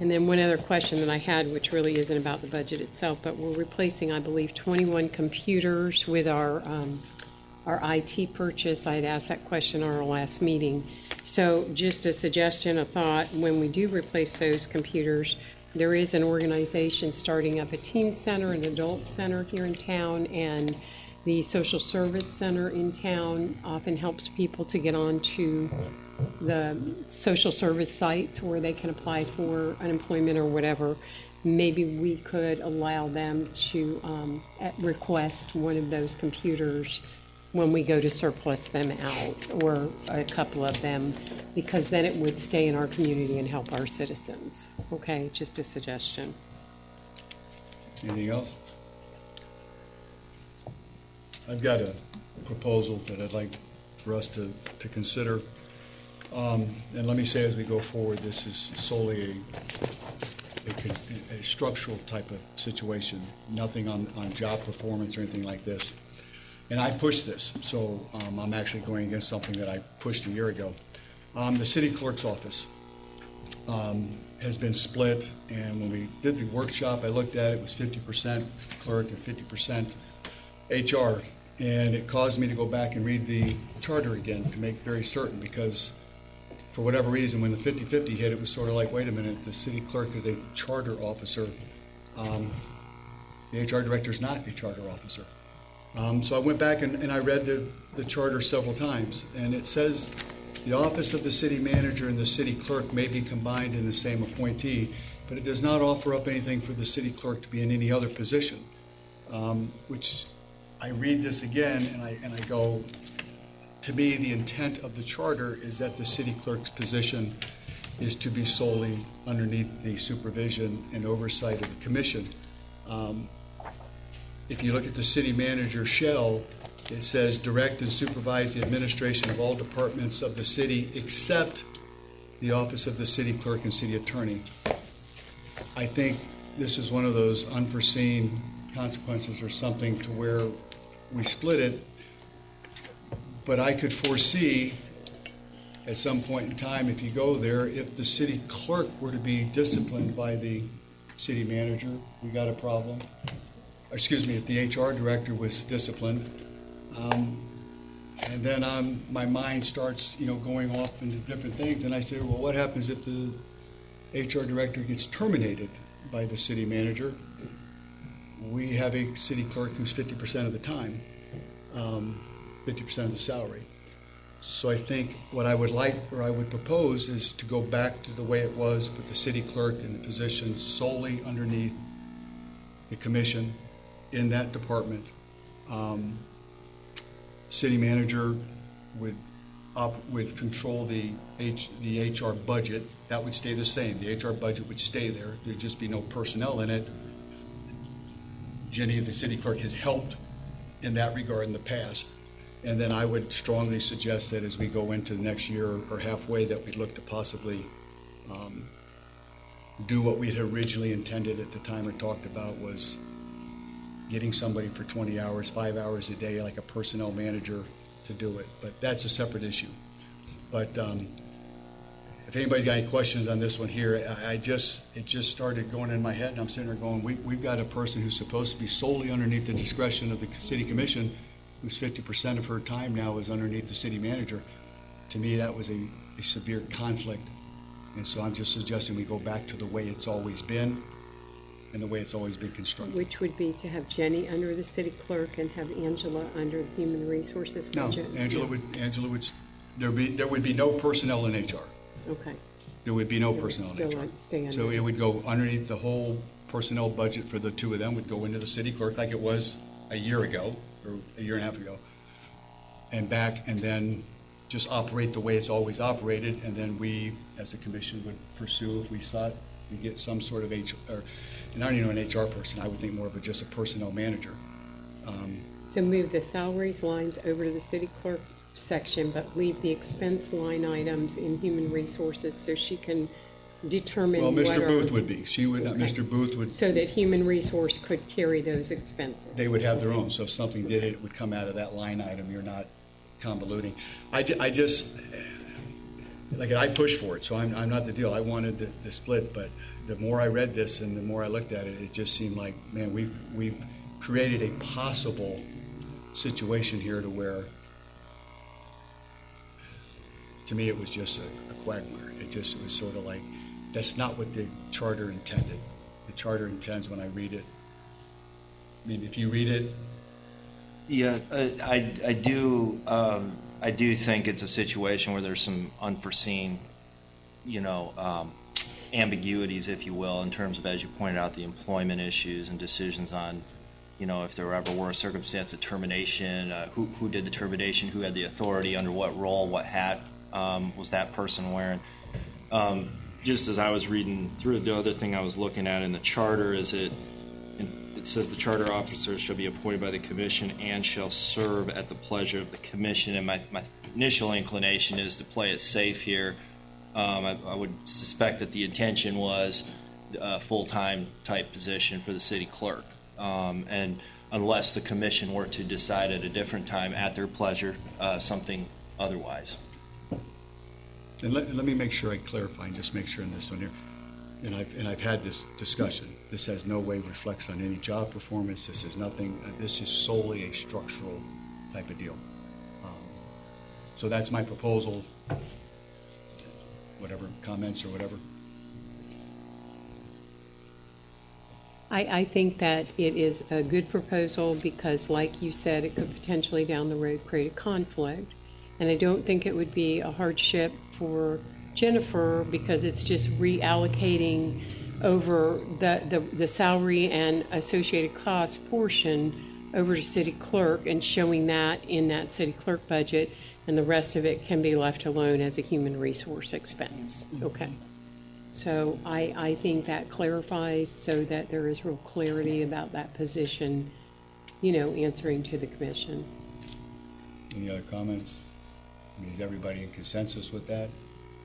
And then one other question that I had, which really isn't about the budget itself, but we're replacing, I believe, 21 computers with our IT purchase. I had asked that question in our last meeting. So just a suggestion, a thought, when we do replace those computers, there is an organization starting up a teen center, an adult center here in town, and the social service center in town often helps people to get onto the social service sites where they can apply for unemployment or whatever. Maybe we could allow them to request one of those computers when we go to surplus them out, or a couple of them, because then it would stay in our community and help our citizens. Okay, just a suggestion. Anything else? I've got a proposal that I'd like for us to consider. And let me say as we go forward, this is solely a structural type of situation, nothing on job performance or anything like this. And I pushed this, so I'm actually going against something that I pushed a year ago. The city clerk's office has been split, and when we did the workshop, I looked at it, it was 50% clerk and 50% HR. And it caused me to go back and read the charter again to make very certain, because for whatever reason, when the 50-50 hit, it was sort of like, wait a minute, the city clerk is a charter officer. The HR director is not a charter officer. So I went back and I read the charter several times, and it says the office of the city manager and the city clerk may be combined in the same appointee, but it does not offer up anything for the city clerk to be in any other position, which I read this again and I go, to me, the intent of the charter is that the city clerk's position is to be solely underneath the supervision and oversight of the commission. If you look at the city manager shell, it says direct and supervise the administration of all departments of the city except the office of the city clerk and city attorney. I think this is one of those unforeseen consequences or something to where we split it, but I could foresee at some point in time, if you go there, if the city clerk were to be disciplined by the city manager, we got a problem. Excuse me, if the HR director was disciplined, and then my mind starts, going off into different things, and I say, well, what happens if the HR director gets terminated by the city manager? We have a city clerk who's 50% of the time, 50% of the salary. So I think what I would like, or I would propose, is to go back to the way it was, put the city clerk in the position solely underneath the commission in that department. City manager would would control the HR budget. That would stay the same. The HR budget would stay there. There'd just be no personnel in it. Jenny, the city clerk, has helped in that regard in the past. And then I would strongly suggest that as we go into the next year or halfway, that we look to possibly do what we had originally intended at the time or talked about, was getting somebody for 20 hours, 5 hours a day, like a personnel manager, to do it. But that's a separate issue. But if anybody's got any questions on this one here, it just started going in my head, and I'm sitting there going, we've got a person who's supposed to be solely underneath the discretion of the city commission, who's 50% of her time now is underneath the city manager. To me, that was a severe conflict. And so I'm just suggesting we go back to the way it's always been and the way it's always been constructed. Which would be to have Jenny under the city clerk and have Angela under the human resources budget? No, Angela would, there would be no personnel in HR. Okay. There would be no personnel in HR. Stay under. So it would go underneath the whole personnel budget for the two of them would go into the city clerk like it was a year ago or a year and a half ago, and back, and then just operate the way it's always operated, and then we, as the commission, would pursue if we sought to get some sort of HR, and I don't even know an HR person. I would think more of just a personnel manager. So move the salaries lines over to the city clerk section, but leave the expense line items in human resources so she can determine. Well, Mr. Booth would be. She would. Okay. Mr. Booth would. So that human resource could carry those expenses. They would have their own. So if something did it would come out of that line item. You're not convoluting. I just, like, I pushed for it, so I'm not the deal. I wanted the split, but the more I read this and the more I looked at it, it just seemed like, man, we've created a possible situation here to where, to me, it was just a quagmire. It was sort of like, that's not what the charter intended. The charter intends, when I read it, I mean, if you read it. Yeah, I do think it's a situation where there's some unforeseen, ambiguities, if you will, in terms of, as you pointed out, the employment issues and decisions on, if there ever were a circumstance of termination, who did the termination, who had the authority, under what role, what hat was that person wearing. Just as I was reading through, the other thing I was looking at in the charter is it says the charter officers shall be appointed by the commission and shall serve at the pleasure of the commission. And my initial inclination is to play it safe here. I would suspect that the intention was a full-time type position for the city clerk. And unless the commission were to decide at a different time at their pleasure, something otherwise. And let me make sure I clarify and just make sure in this one here. And I've had this discussion. This has no way reflects on any job performance. This is nothing. This is solely a structural type of deal. So that's my proposal. Whatever comments or whatever. I think that it is a good proposal because, like you said, it could potentially down the road create a conflict. And I don't think it would be a hardship for Jennifer because it's just reallocating over the salary and associated costs portion over to city clerk and showing that in that city clerk budget, and the rest of it can be left alone as a human resource expense. Okay. So I think that clarifies so that there is real clarity about that position, answering to the commission. Any other comments? I mean, is everybody in consensus with that?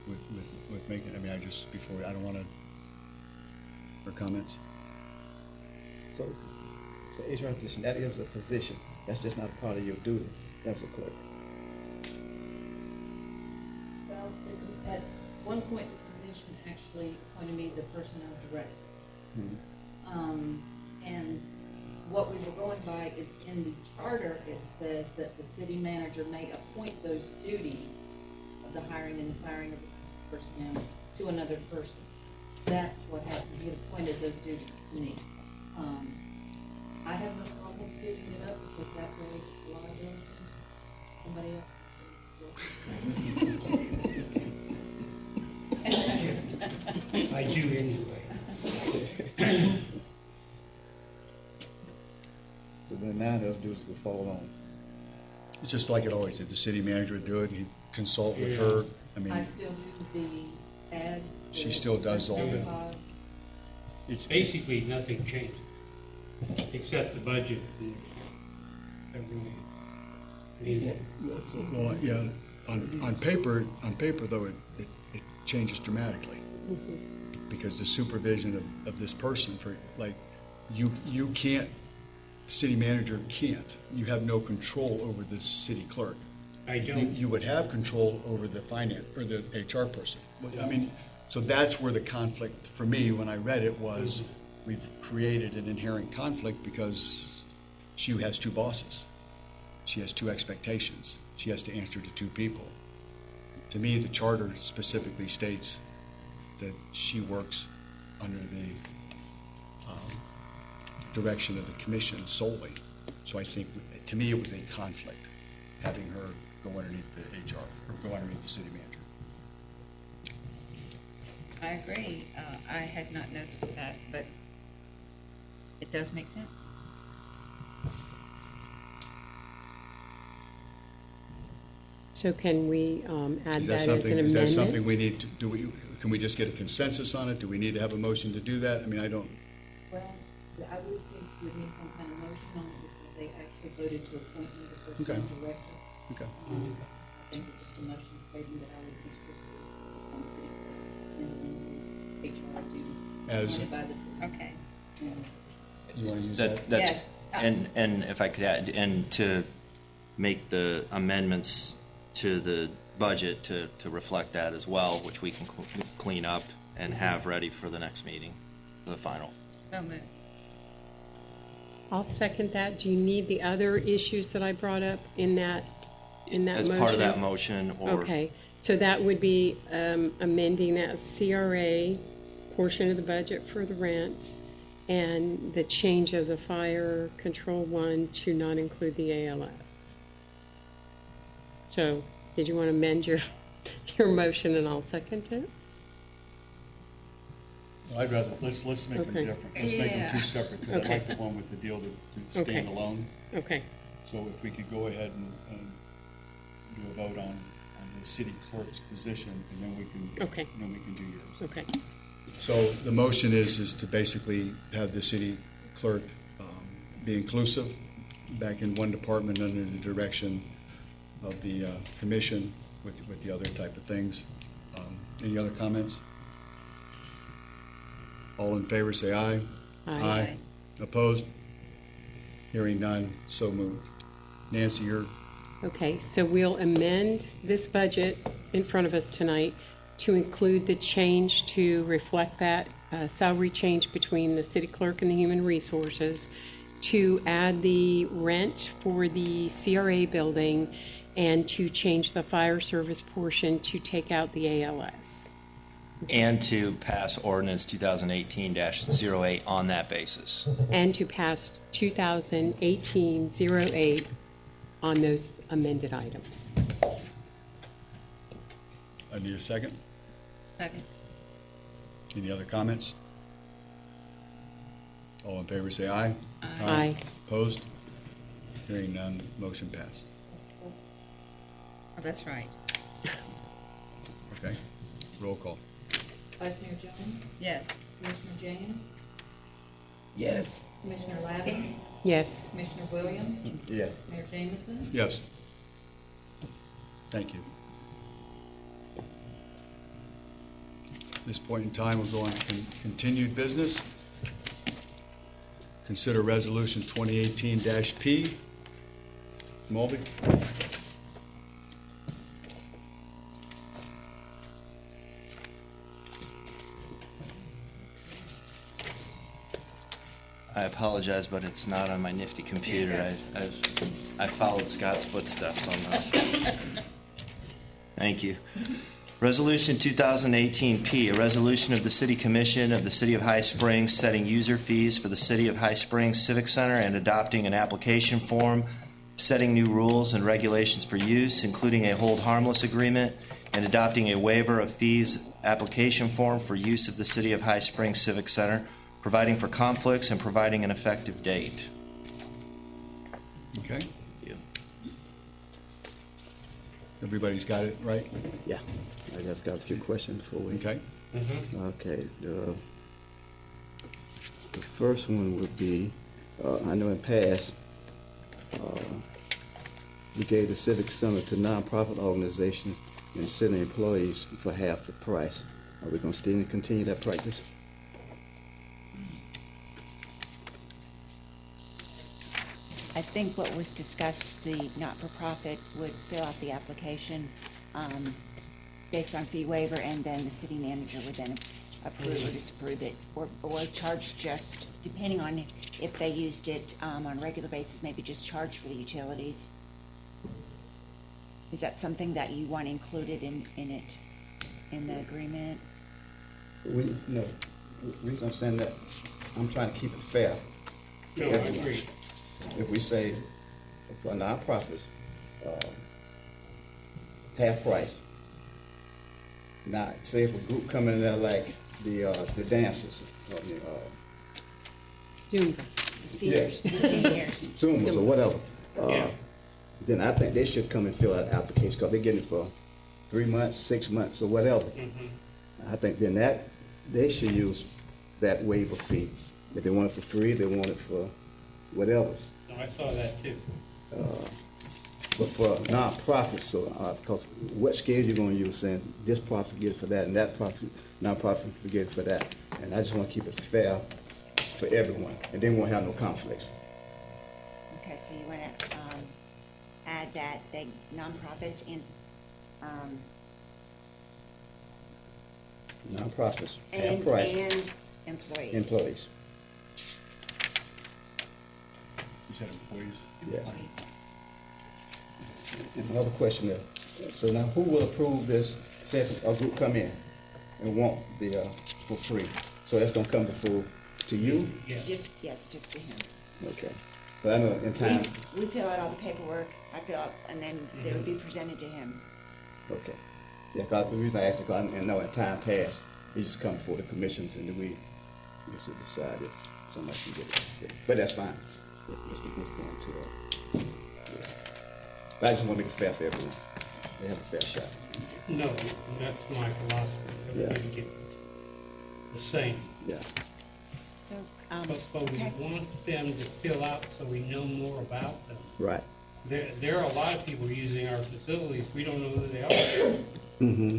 With making, I don't want to, for comments? So HR position, that is a position. That's just not a part of your duty. That's a clerk. Well, at one point, the commission actually appointed me the personnel director. Mm-hmm. And what we were going by is in the charter, it says that the city manager may appoint those duties of the hiring and the firing of the personnel to another person. That's what happened. He appointed those duties to me. I have no problem giving it up because that way it's a liability. Somebody else. I do anyway. So then 9 of those duties will fall on. It's just like it always did. The city manager would do it. consult with her. I mean, I still do the ads. she still does all the. It's basically nothing changed, except the budget and everything. I mean, Well, yeah, on paper though, it changes dramatically. Because the supervision of this person, for like, you can't, city manager can't, you have no control over the city clerk. I don't. You would have control over the finance, or the HR person. I mean, so that's where the conflict, for me, when I read it, was we've created an inherent conflict because she has two bosses. She has two expectations. She has to answer to two people. To me, the charter specifically states that she works under the direction of the commission solely. So I think, to me, it was a conflict, having her go underneath the HR, or go underneath the city manager. I agree. I had not noticed that, but it does make sense. So can we add Is that as an something? amendment? Is that something we need to do? Can we just get a consensus on it? Do we need to have a motion to do that? I mean, I don't. Well, I would think we would need some kind of motion on it because they actually voted to appoint me the first Okay. time director. Okay. I think it's just a motion stating that I would be on the city clerk and HR duties As- appointed by the city. Okay. You want to use That's, Yes. and if I could add, and to make the amendments to the budget to reflect that as well, which we can clean up and have ready for the next meeting, for the final. So moved. I'll second that. Do you need the other issues that I brought up in that motion? As part of that motion, or Okay, so that would be amending that CRA portion of the budget for the rent and the change of the fire control one to not include the ALS. So, did you want to amend your motion and I'll second it? Well, I'd rather, let's make them Okay. different. Let's make them two separate, because I Okay. like the one with the deal to Okay. stand alone. Okay. So if we could go ahead and do a vote on the city clerk's position, and then we can. Okay. Then we can do yours. Okay. So the motion is to basically have the city clerk be inclusive, back in one department under the direction of the commission with the other type of things. Any other comments? All in favor, say aye. Aye. Opposed? Hearing none, so moved. Nancy, you're, Okay, so we'll amend this budget in front of us tonight to include the change to reflect that salary change between the city clerk and the human resources, to add the rent for the CRA building, and to change the fire service portion to take out the ALS. and to pass ordinance 2018-08 on that basis. And to pass 2018-08 on those amended items. I need a second. Second. Any other comments? All in favor, say aye. Aye. Opposed? Hearing none, motion passed. Oh, that's right. Okay, roll call. Vice Mayor Jones, Yes. Commissioner James, Yes. Commissioner Lavin, Yes. Commissioner Williams, Yes. Mayor Jameson. Yes. Thank you. At this point in time, we'll go on to continued business. Consider Resolution 2018-P. Mulvey? I apologize, but it's not on my nifty computer. I followed Scott's footsteps on this. Thank you. Resolution 2018-P, a resolution of the City Commission of the City of High Springs setting user fees for the City of High Springs Civic Center and adopting an application form, setting new rules and regulations for use, including a hold harmless agreement, and adopting a waiver of fees application form for use of the City of High Springs Civic Center, providing for conflicts and providing an effective date. Okay. Everybody's got it, right? Yeah, I just got a few questions before we. Okay. Okay, the first one would be, I know in past, we gave the Civic Center to nonprofit organizations and city employees for half the price. Are we going to still continue that practice? I think what was discussed, the not-for-profit would fill out the application based on fee waiver, and then the city manager would then approve or disapprove it, or charge just, depending on if they used it on a regular basis, maybe just charge for the utilities. Is that something that you want included in the agreement? No, the reason I'm saying that, I'm trying to keep it fair. No, I agree. If we say for nonprofits, half price. Now, say if a group come in there like the dancers, Zumba. Seniors, seniors, Zumbas or whatever. Then I think they should come and fill out an application because they're getting it for 3 months, 6 months, or whatever. I think then that they should use that waiver fee. If they want it for free, they want it for whatever. No, I saw that too. But for nonprofits, so because what scale you're going to use, saying this profit get it for that, and that profit, nonprofit get it for that, and I just want to keep it fair for everyone, and then we won't have no conflicts. Okay, so you want to add that the nonprofits and Nonprofits, half price. And employees. Employees. You said employees? Yeah. And another question there. So now who will approve this, says a group come in and want the, for free? So that's gonna come before, to you? Just to him. Okay. But I know in time. We fill out all the paperwork, I fill out, and then they would be presented to him. Okay. Yeah, because the reason I asked, because I know in time past, it just come before the commissions and then we used to decide if somebody can get it. But that's fine. Let's move on to yeah. But I just want to make it fair for everyone. They have a fair shot. No, that's my philosophy. Everybody gets the same. Yeah. So, but we want them to fill out so we know more about them. Right. There are a lot of people using our facilities. We don't know who they are. Mm-hmm.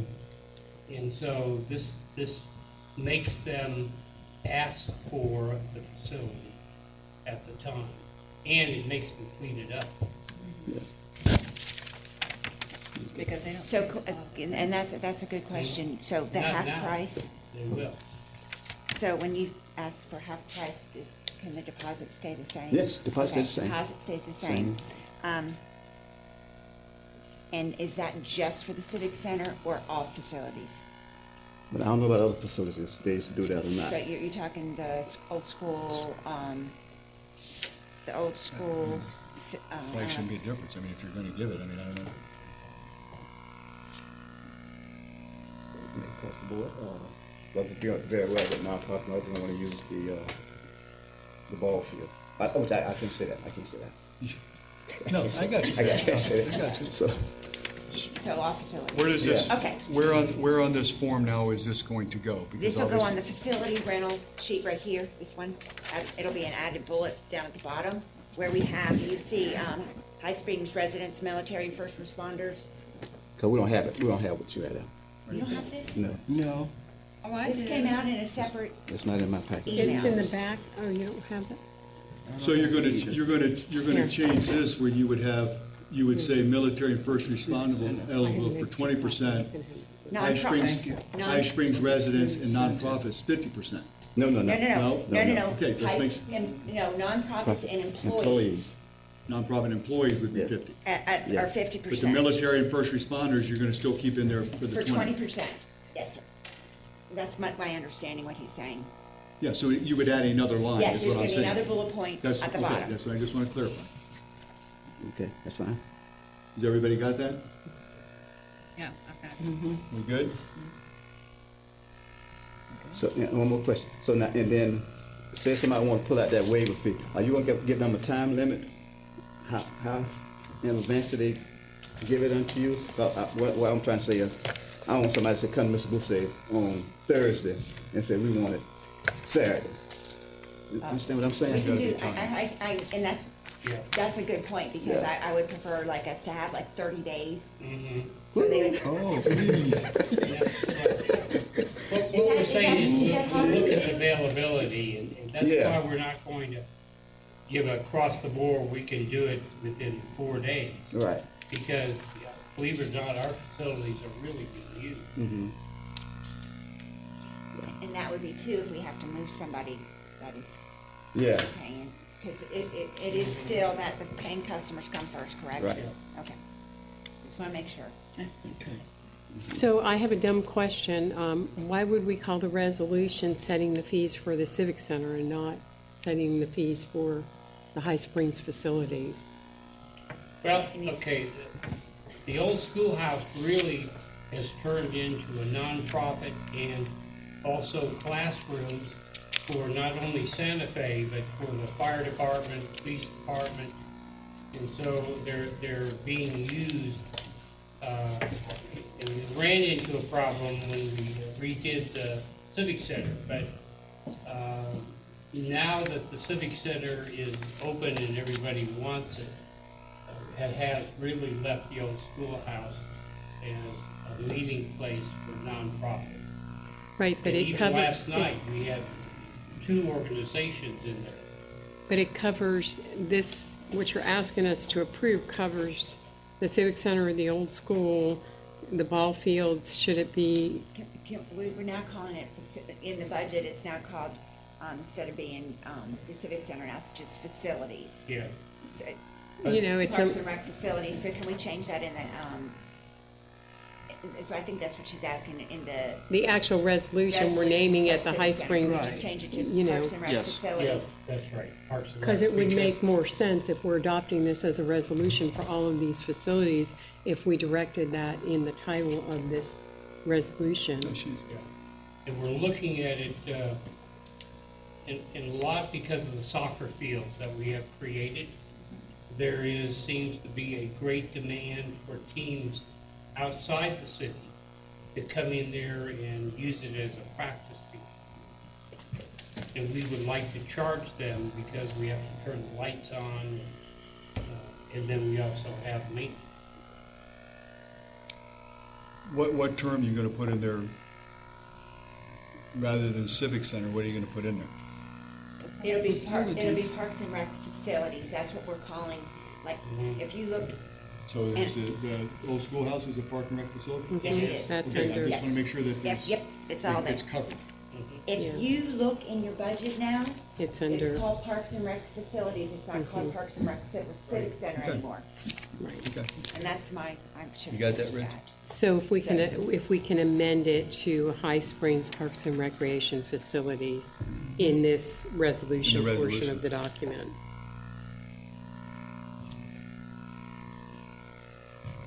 And so this makes them ask for the facility at the time, and it makes them clean it up. Yeah. Because they don't. So, and that's a good question. So the Not half now. price. They will. So when you ask for half price, can the deposit stay the same? Yes, deposit stays the same. Deposit stays the same. And is that just for the Civic Center or all facilities? But I don't know about other facilities, if they used to do that or not. So you're talking the old school, Probably shouldn't be a difference. I mean, if you're going to give it, I mean, I don't know. Make across the board. Well, it's very well that nonprofit others don't want to use the ball field. I can say that. I can say that. No, I got you. I can't say that. I got you. So all facilities. Where does this? Okay. Where on this form now is this going to go? This will go on the facility rental sheet right here. This one, it'll be an added bullet down at the bottom where we have. You see, High Springs residents, military, first responders. Because we don't have it. We don't have what you had out. You don't have this? No. No. Oh, I This do. came out in a separate. It's not in my package. It's in the back. Oh, you don't have it? So you're going to change this where you would say military and first responders eligible for 20%. High Springs residents and nonprofits 50%. No. No. Okay, just make. Nonprofits and employees. Nonprofit employees would be 50. Are 50%. But the military and first responders, you're going to still keep in there for the 20. 20%. Yes, sir. That's my understanding, what he's saying. Yeah, so you would add another line, Yes, is what I'm there's saying. going to be another bullet point at the bottom. Okay, that's what I just want to clarify. Okay, that's fine. Has everybody got that? Yeah, I've got it. We good? So one more question. So now and then, say somebody want to pull out that waiver fee. Are you going to give them a time limit? How in advance do they give it unto you. What I'm trying to say is, I don't want somebody to come to Mr. Boucher on Thursday and say, we want it Saturday. You understand what I'm saying? We can do, and that's a good point, because Yeah. I would prefer like us to have like 30 days. Mhm. So they would. Oh, please. What we're saying is we look at availability, and that's Yeah. why we're not going to give across the board, we can do it within 4 days. Right. Because, believe it or not, our facilities are really being used. Mm-hmm. And that would be too if we have to move somebody that is Yeah. paying, because it is still that the paying customers come first, correct? Right. Okay. Just want to make sure. So I have a dumb question. Why would we call the resolution setting the fees for the Civic Center and not setting the fees for the High Springs facilities? Well, okay, the old schoolhouse really has turned into a nonprofit and also classrooms for not only Santa Fe, but for the fire department, police department. And so they're being used, and we ran into a problem when we redid the Civic Center. But now that the Civic Center is open and everybody wants it, has really left the old schoolhouse as a meeting place for nonprofits. Right, but And it even covers. last night, we had 2 organizations in there. But it covers this, what you're asking us to approve covers the Civic Center, the old school, the ball fields. Should it be? We're now calling it, in the budget, it's now called, instead of being the Civic Center, now it's just facilities. Yeah. So, You know, it's Parks a- and Rec facilities, so can we change that in the, so I think that's what she's asking in The actual resolution, we're naming it the High Springs, Just change it to you know. Parks and Rec facilities. Yes, that's right. Parks and Because Rec. it would make more sense if we're adopting this as a resolution for all of these facilities, if we directed that in the title of this resolution. Yeah. And we're looking at it in a lot because of the soccer fields that we have created. There seems to be a great demand for teams outside the city to come in there and use it as a practice field. And we would like to charge them because we have to turn the lights on, and then we also have maintenance. What term are you going to put in there rather than Civic Center? What are you going to put in there? It'll be Parks and Rec facilities, that's what we're calling, like, if you look. So is the old schoolhouse is a park and rec facility? Yes, it is. That's Okay, I under- just want to make sure that there's. Yep, it's all there. It's covered. If you look in your budget now, It's under. it's called Parks and Rec facilities, it's not called Parks and Rec Civic Center Okay. anymore. Okay. And that's I should. You got that, Rich? So if we can amend it to High Springs Parks and Recreation Facilities in this resolution In the portion resolution. of the document.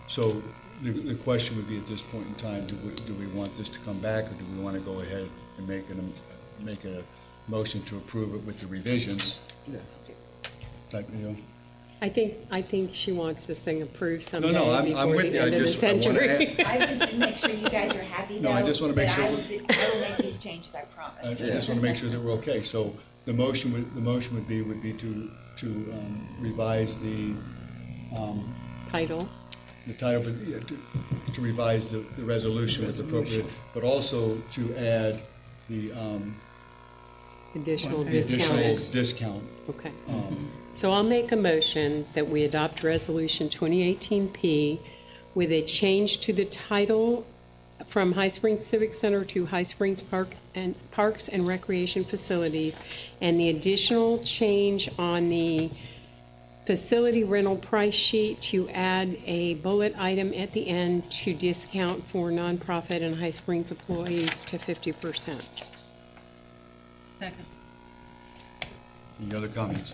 So the question would be at this point in time, do we want this to come back, or do we want to go ahead and make a motion to approve it with the revisions? Yeah. Type, you know? I think she wants this thing approved someday No, I'm before with the you. I end of the just- I wanna century. I would just make sure you guys are happy though. No, I just wanna make but sure I we- will make these changes, I I promise. just want to make sure that we're okay. So the motion would be to revise the Title. the title, but yeah, to revise the resolution as appropriate, but also to add the Additional additional discounts. discount. Okay. So I'll make a motion that we adopt Resolution 2018P with a change to the title from High Springs Civic Center to High Springs Parks and Recreation Facilities, and the additional change on the facility rental price sheet to add a bullet item at the end to discount for nonprofit and High Springs employees to 50%. Second. Any other comments?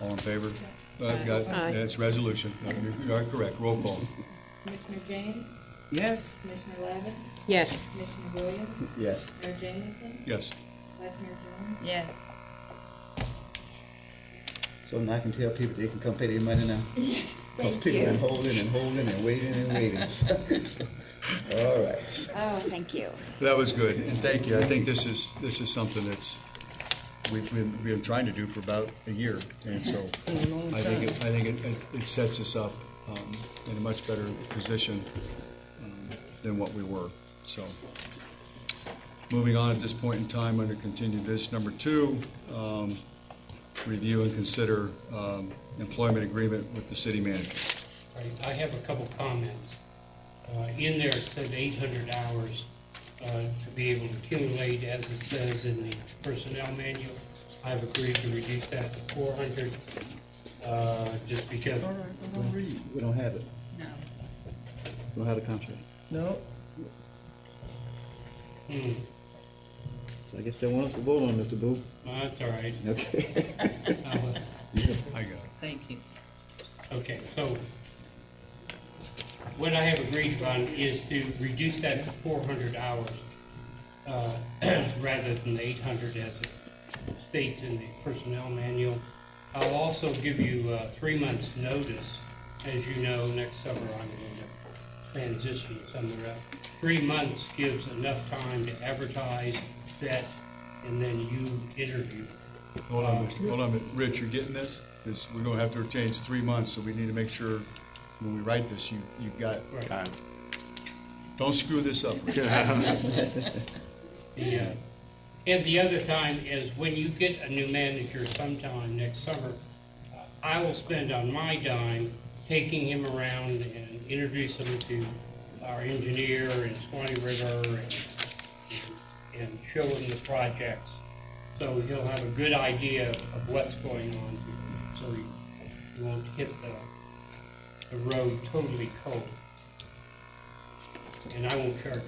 All in favor? Aye. It's resolution. You are correct. Roll call. Commissioner James? Yes. Commissioner Lavin? Yes. Commissioner Williams? Yes. Mayor Jamison? Yes. Vice Mayor Jones? Yes. So now I can tell people they can come pay their money now? Yes, Because thank people you. been holding and holding and waiting and waiting. All right. Oh, thank you. That was good, and thank you. I think this is something that's, we've been trying to do for about a year, and so I think it sets us up in a much better position than what we were. So, moving on at this point in time, under continued business number 2, review and consider employment agreement with the city manager. Right, I have a couple comments. In there, it said 800 hours to be able to accumulate, as it says in the personnel manual. I've agreed to reduce that to 400, just because. We don't have it. No. We don't have the contract. No. So I guess they want us to vote on it, Mr. Booth. That's all right. Okay. I got it. Thank you. Okay, so what I have agreed upon is to reduce that to 400 hours rather than the 800 as it states in the personnel manual. I'll also give you 3 months' notice. As you know, next summer I'm going to transition somewhere else. 3 months gives enough time to advertise, vet, and then you interview. Hold on, Rich, you're getting this? Because we're going to have to change 3 months, so we need to make sure when we write this, you've got time. Don't screw this up. And the other time is when you get a new manager sometime next summer, I will spend on my dime taking him around and introduce him to our engineer in Swanee River and show him the projects. So he'll have a good idea of what's going on here. So he won't hit the road totally cold. And I won't charge him.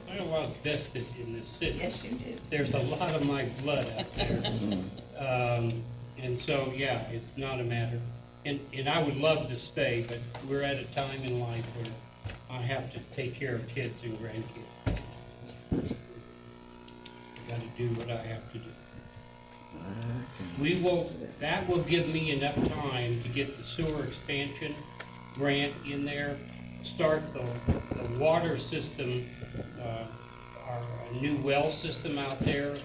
I have a lot vested in this city. Yes, you do. There's a lot of my blood out there. And so, yeah, it's not a matter. And I would love to stay, but we're at a time in life where I have to take care of kids and grandkids. I got to do what I have to do. That will give me enough time to get the sewer expansion grant in there, start the water system, our new well system out there.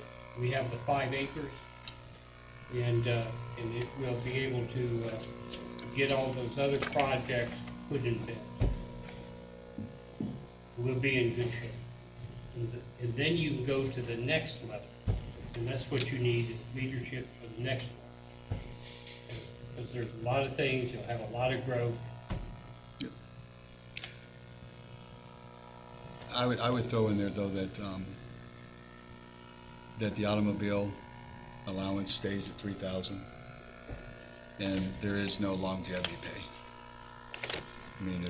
We have the 5 acres, and it will be able to get all those other projects put in bed. We'll be in good shape. And then you can go to the next level, and that's what you need, is leadership for the next level. Because there's a lot of things, you'll have a lot of growth. I would throw in there, though, that the automobile allowance stays at $3,000, and there is no longevity pay. I mean,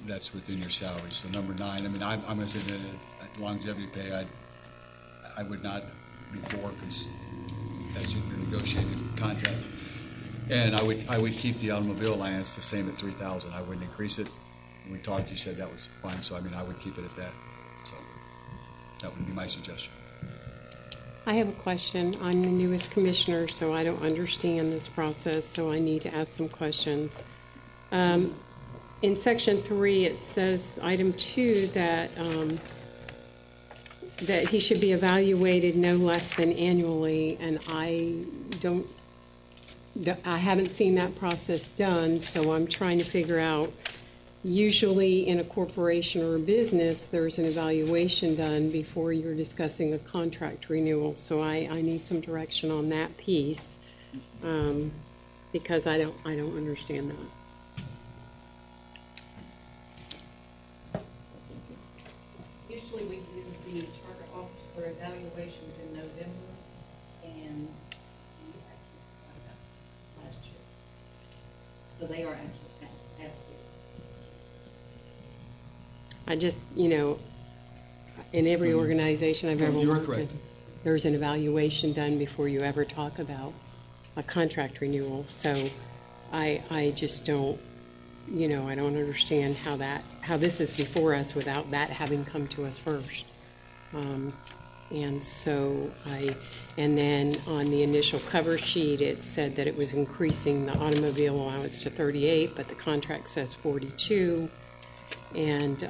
that's within your salary. So number 9, I mean, I'm going to say that longevity pay, I would not be for, because that's your negotiated contract. And I would keep the automobile allowance the same at $3,000. I wouldn't increase it. When we talked, you said that was fine, so I mean, I would keep it at that. So that would be my suggestion. I have a question. I'm the newest commissioner, so I don't understand this process, so I need to ask some questions. In section 3, it says, item 2, that he should be evaluated no less than annually, and I haven't seen that process done, so I'm trying to figure out. Usually in a corporation or a business, there's an evaluation done before you're discussing a contract renewal. So I need some direction on that piece, because I don't understand that. Usually we do the charter officer evaluations in November, and you actually found out last year. So they are actually past due. I just, in every organization I've ever worked in, there's an evaluation done before you ever talk about a contract renewal. So I just don't, I don't understand how this is before us without that having come to us first. And so and then on the initial cover sheet, it said that it was increasing the automobile allowance to 38, but the contract says 42. And,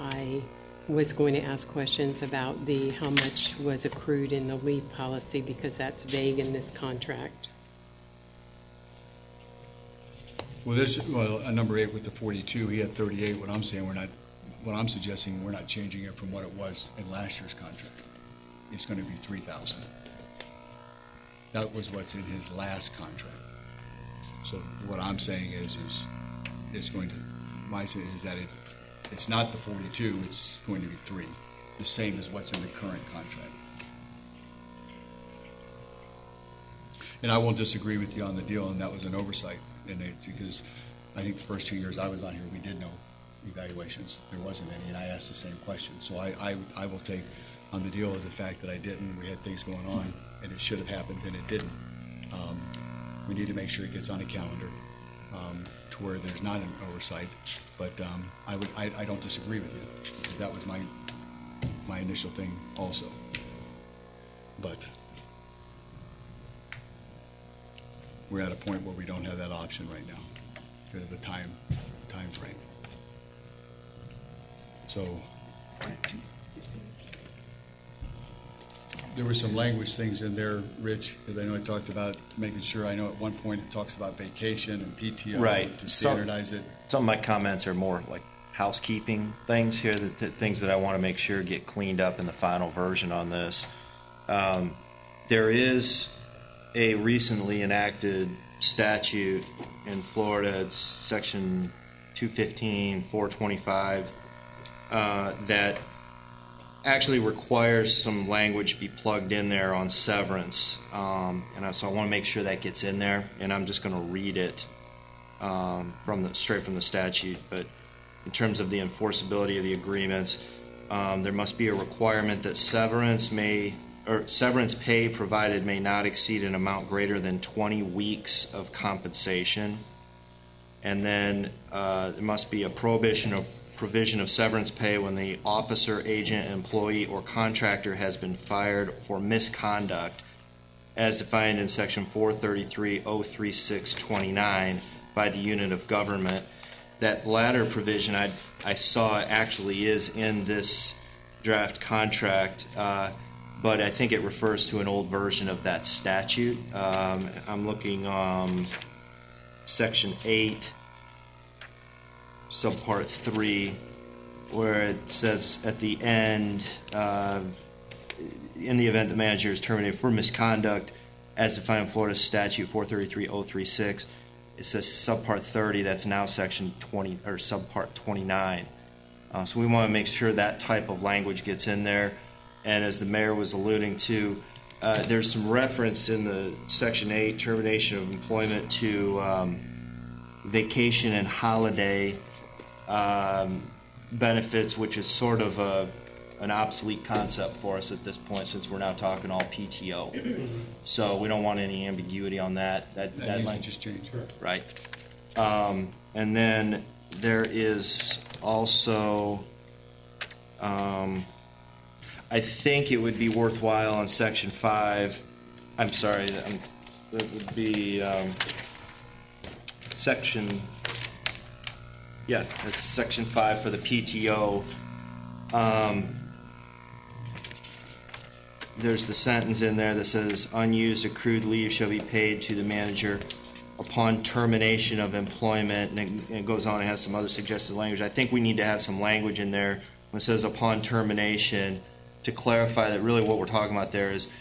I was going to ask questions about how much was accrued in the leave policy, because that's vague in this contract. Well, number 8 with the 42, he had 38. What I'm suggesting, we're not changing it from what it was in last year's contract. It's going to be 3,000. That was what's in his last contract. So what I'm saying is it's going to, my say is that it's not the 42, it's going to be 3, the same as what's in the current contract. And I won't disagree with you on the deal, and that was an oversight. And it's because I think the first 2 years I was on here, we did no evaluations. There wasn't any, and I asked the same question. So I will take on the deal as the fact that I didn't. We had things going on, and it should have happened, and it didn't. We need to make sure it gets on a calendar to where there's not an oversight. But I don't disagree with you, because that was my initial thing also. But we're at a point where we don't have that option right now because of the time frame. So there were some language things in there, Rich, because I know I talked about making sure. I know at one point it talks about vacation and PTO, right, to standardize it. Some of my comments are more like housekeeping things here, things that I want to make sure get cleaned up in the final version on this. There is a recently enacted statute in Florida, it's section 215, 425, that actually requires some language be plugged in there on severance. So I want to make sure that gets in there, and I'm just going to read it straight from the statute. But in terms of the enforceability of the agreements, there must be a requirement that severance pay provided may not exceed an amount greater than 20 weeks of compensation. And then there must be a prohibition of provision of severance pay when the officer, agent, employee, or contractor has been fired for misconduct as defined in section 433.03629 by the unit of government. That latter provision I saw actually is in this draft contract, but I think it refers to an old version of that statute. I'm looking section 8, subpart 3, where it says at the end, in the event the manager is terminated for misconduct as defined in Florida statute 433.036, it says subpart 30, that's now section 20 or subpart 29. So we want to make sure that type of language gets in there. And as the mayor was alluding to, there's some reference in the section 8 termination of employment to vacation and holiday benefits, which is sort of an obsolete concept for us at this point, since we're now talking all PTO. So we don't want any ambiguity on that. That needs to just change. Right. And then there is also, I think it would be worthwhile on section 5. I'm sorry, that would be section. Yeah, that's section 5 for the PTO. There's the sentence in there that says unused accrued leave shall be paid to the manager upon termination of employment, and it goes on and has some other suggested language. I think we need to have some language in there when it says upon termination to clarify that really what we're talking about there is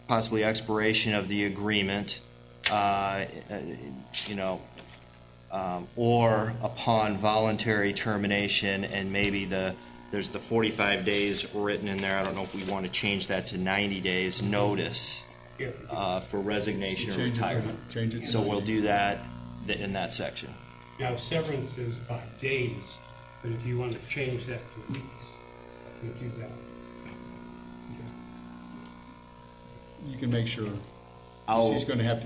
possibly expiration of the agreement, or upon voluntary termination, and maybe there's the 45 days written in there. I don't know if we want to change that to 90 days notice for resignation or retirement. Change it. So we'll do that in that section. Now, severance is by days, but if you want to change that to weeks, we'll do that. You can make sure. He's going to have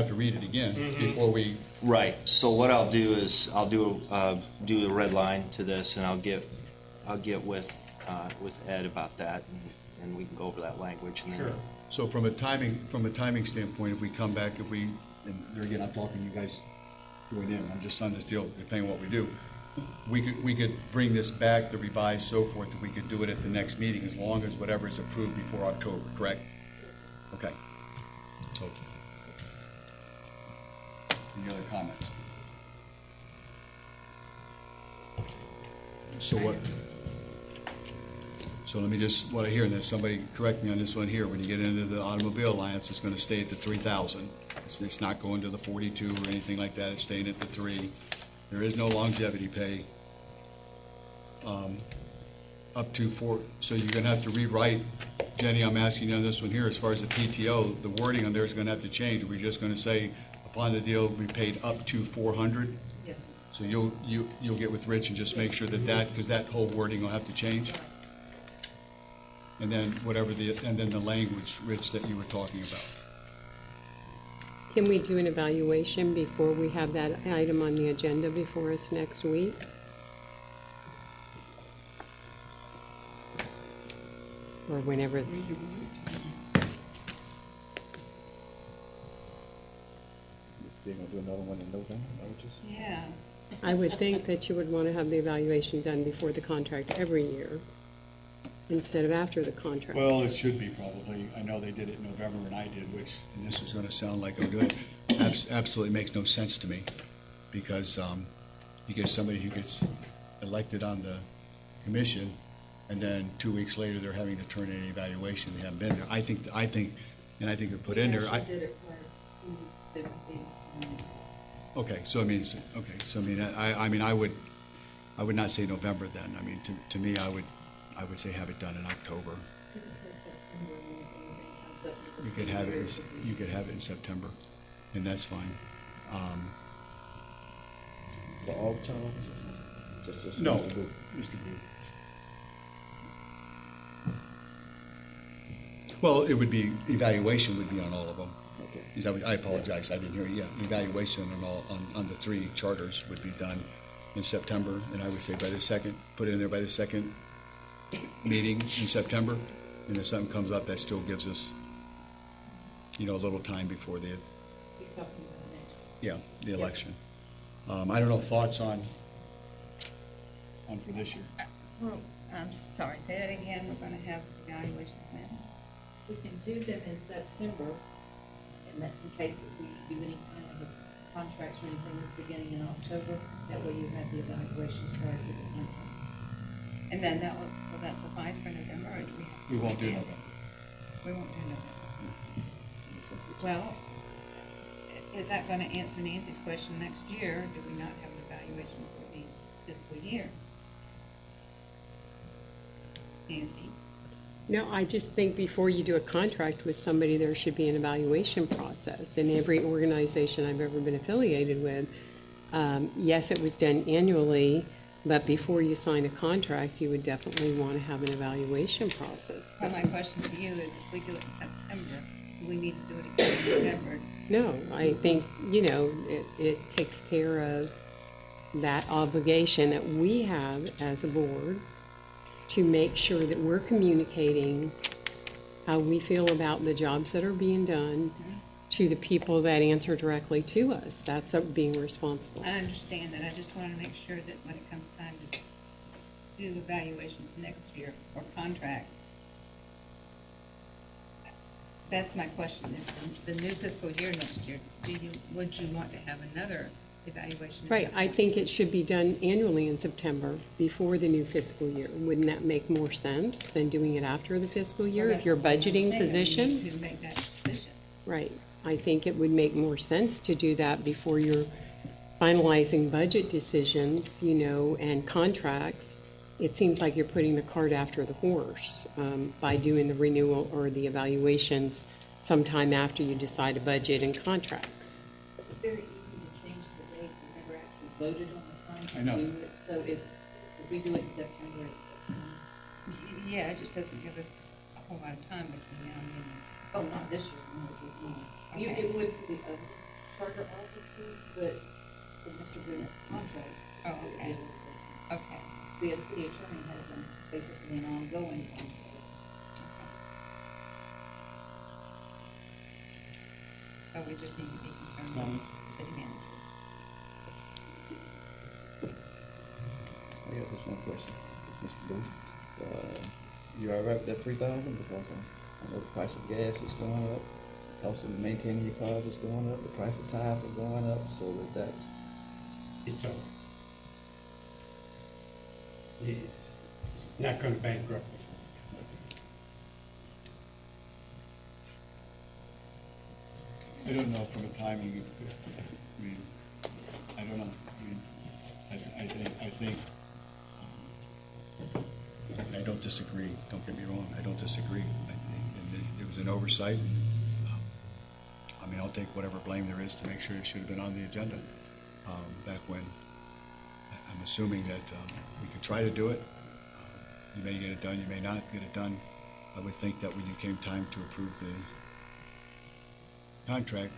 to read it again before we. Right. So what I'll do is I'll do a red line to this, and I'll get with with Ed about that, and we can go over that language. And then So from a timing standpoint, if we come back, and there again, I'm talking you guys join in, I'm just on this deal, depending on what we do. We could bring this back, the revised, so forth, and we could do it at the next meeting, as long as whatever is approved before October, correct? Okay. So, any other comments? So let me just, what I hear, and then somebody correct me on this one here, when you get into the Automobile Alliance, it's gonna stay at the 3,000. It's not going to the 42 or anything like that, it's staying at the 3. There is no longevity pay. Up to 4, so you're gonna have to rewrite, Jenny, I'm asking you on this one here, as far as the PTO, the wording on there is gonna have to change. We're just gonna say, upon the deal, we paid up to 400? Yes. So you'll get with Rich and just make sure that, because that whole wording will have to change? And then and then the language, Rich, that you were talking about. Can we do an evaluation before we have that item on the agenda before us next week? Or whenever. They're gonna do another one in November, Yeah. I would think that you would want to have the evaluation done before the contract every year, instead of after the contract. Well, it should be probably. I know they did it in November and I did, and this is going to sound like I'm doing it. Absolutely makes no sense to me, because you get somebody who gets elected on the commission, and then 2 weeks later they're having to turn in an evaluation. They haven't been there. I think they're put in there. We actually did it prior to the vacancies. Okay, so I mean, I would not say November then. I mean, to me, I would say have it done in October. You could have it in September, and that's fine. For all town offices? Just No, Mr. Booth. Mr. Booth. Well, it would be, evaluation would be on all of them. Okay. Is that what, I apologize, I didn't hear you. Yeah, evaluation on the 3 charters would be done in September, and I would say put it in there by the second meeting in September, and if something comes up, that still gives us, a little time before the election. I don't know, thoughts on for this year? Well, I'm sorry, say that again. We're going to have evaluations when? We can do them in September, and that in case that we do any kind of contracts or anything that's beginning in October, that way you have the evaluations prior to the contract. And then will that suffice for November, or do we have to? We won't do November. We won't do November. Well, is that going to answer Nancy's question next year? Do we not have an evaluation for the fiscal year? Nancy? No, I just think before you do a contract with somebody, there should be an evaluation process. In every organization I've ever been affiliated with, yes, it was done annually, but before you sign a contract, you would definitely want to have an evaluation process. Well, my question to you is, if we do it in September, do we need to do it again in November? No, I think, it takes care of that obligation that we have as a board to make sure that we're communicating how we feel about the jobs that are being done to the people that answer directly to us. That's being responsible. I understand that. I just want to make sure that when it comes time to do evaluations next year or contracts, that's my question, is the new fiscal year next year, would you want to have another evaluation? Right, I think it should be done annually in September before the new fiscal year. Wouldn't that make more sense than doing it after the fiscal year if you're budgeting positions? To make that decision. Right, I think it would make more sense to do that before you're finalizing budget decisions, and contracts. It seems like you're putting the cart after the horse by doing the renewal or the evaluations sometime after you decide a budget and contracts. It's very easy to change the date. We never actually voted on the time to do it, so if we do it in September, it's September. Yeah, it just doesn't give us a whole lot of time between now and then. Oh, not this year, no, it would not. Okay. It would for the charter officer, but for Mr. Booth's contract. Oh, okay. Okay. the city attorney has basically an ongoing conflict. But we just need to be concerned Comments? with the city manager. I have just one question, Mr. Booth. You all right with that 3,000? Because I know the price of gas is going up, the cost of maintaining your cars is going up, the price of tires are going up, so if that's. It's all. It's not gonna bankrupt me. I don't know from a timing, I mean, I don't know. I mean, I think, I don't disagree, don't get me wrong, I don't disagree. There was an oversight. I mean, I'll take whatever blame there is to make sure it should have been on the agenda back when. I'm assuming that we could try to do it. You may get it done, you may not get it done. I would think that when it came time to approve the contract,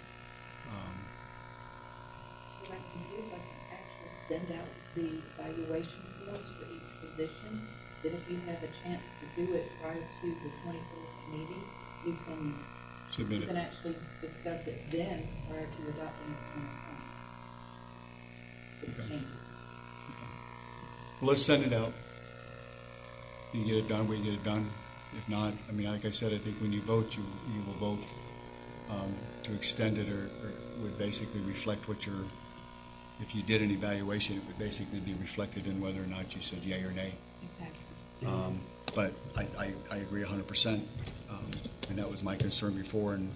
What I can do is I can actually send out the evaluation forms for each position. Then if you have a chance to do it prior to the 21st meeting, you can submit you it. can actually discuss it then prior to adopting the Okay. changes. Well, let's send it out. You get it done, we get it done. If not, I mean, like I said, I think when you vote, you will vote to extend it or would basically reflect what your, if you did an evaluation, it would basically be reflected in whether or not you said yea or nay. Exactly. But I agree 100%, and that was my concern before, and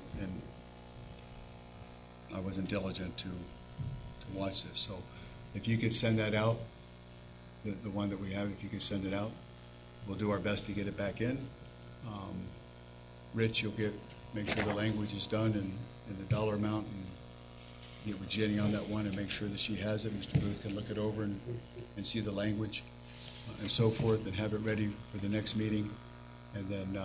I wasn't diligent to watch this. So if you could send that out, the one that we have, if you could send it out, we'll do our best to get it back in. Rich, you'll make sure the language is done and the dollar amount, and get with Jenny on that one and make sure that she has it. Mr. Booth can look it over and see the language and so forth, and have it ready for the next meeting. And then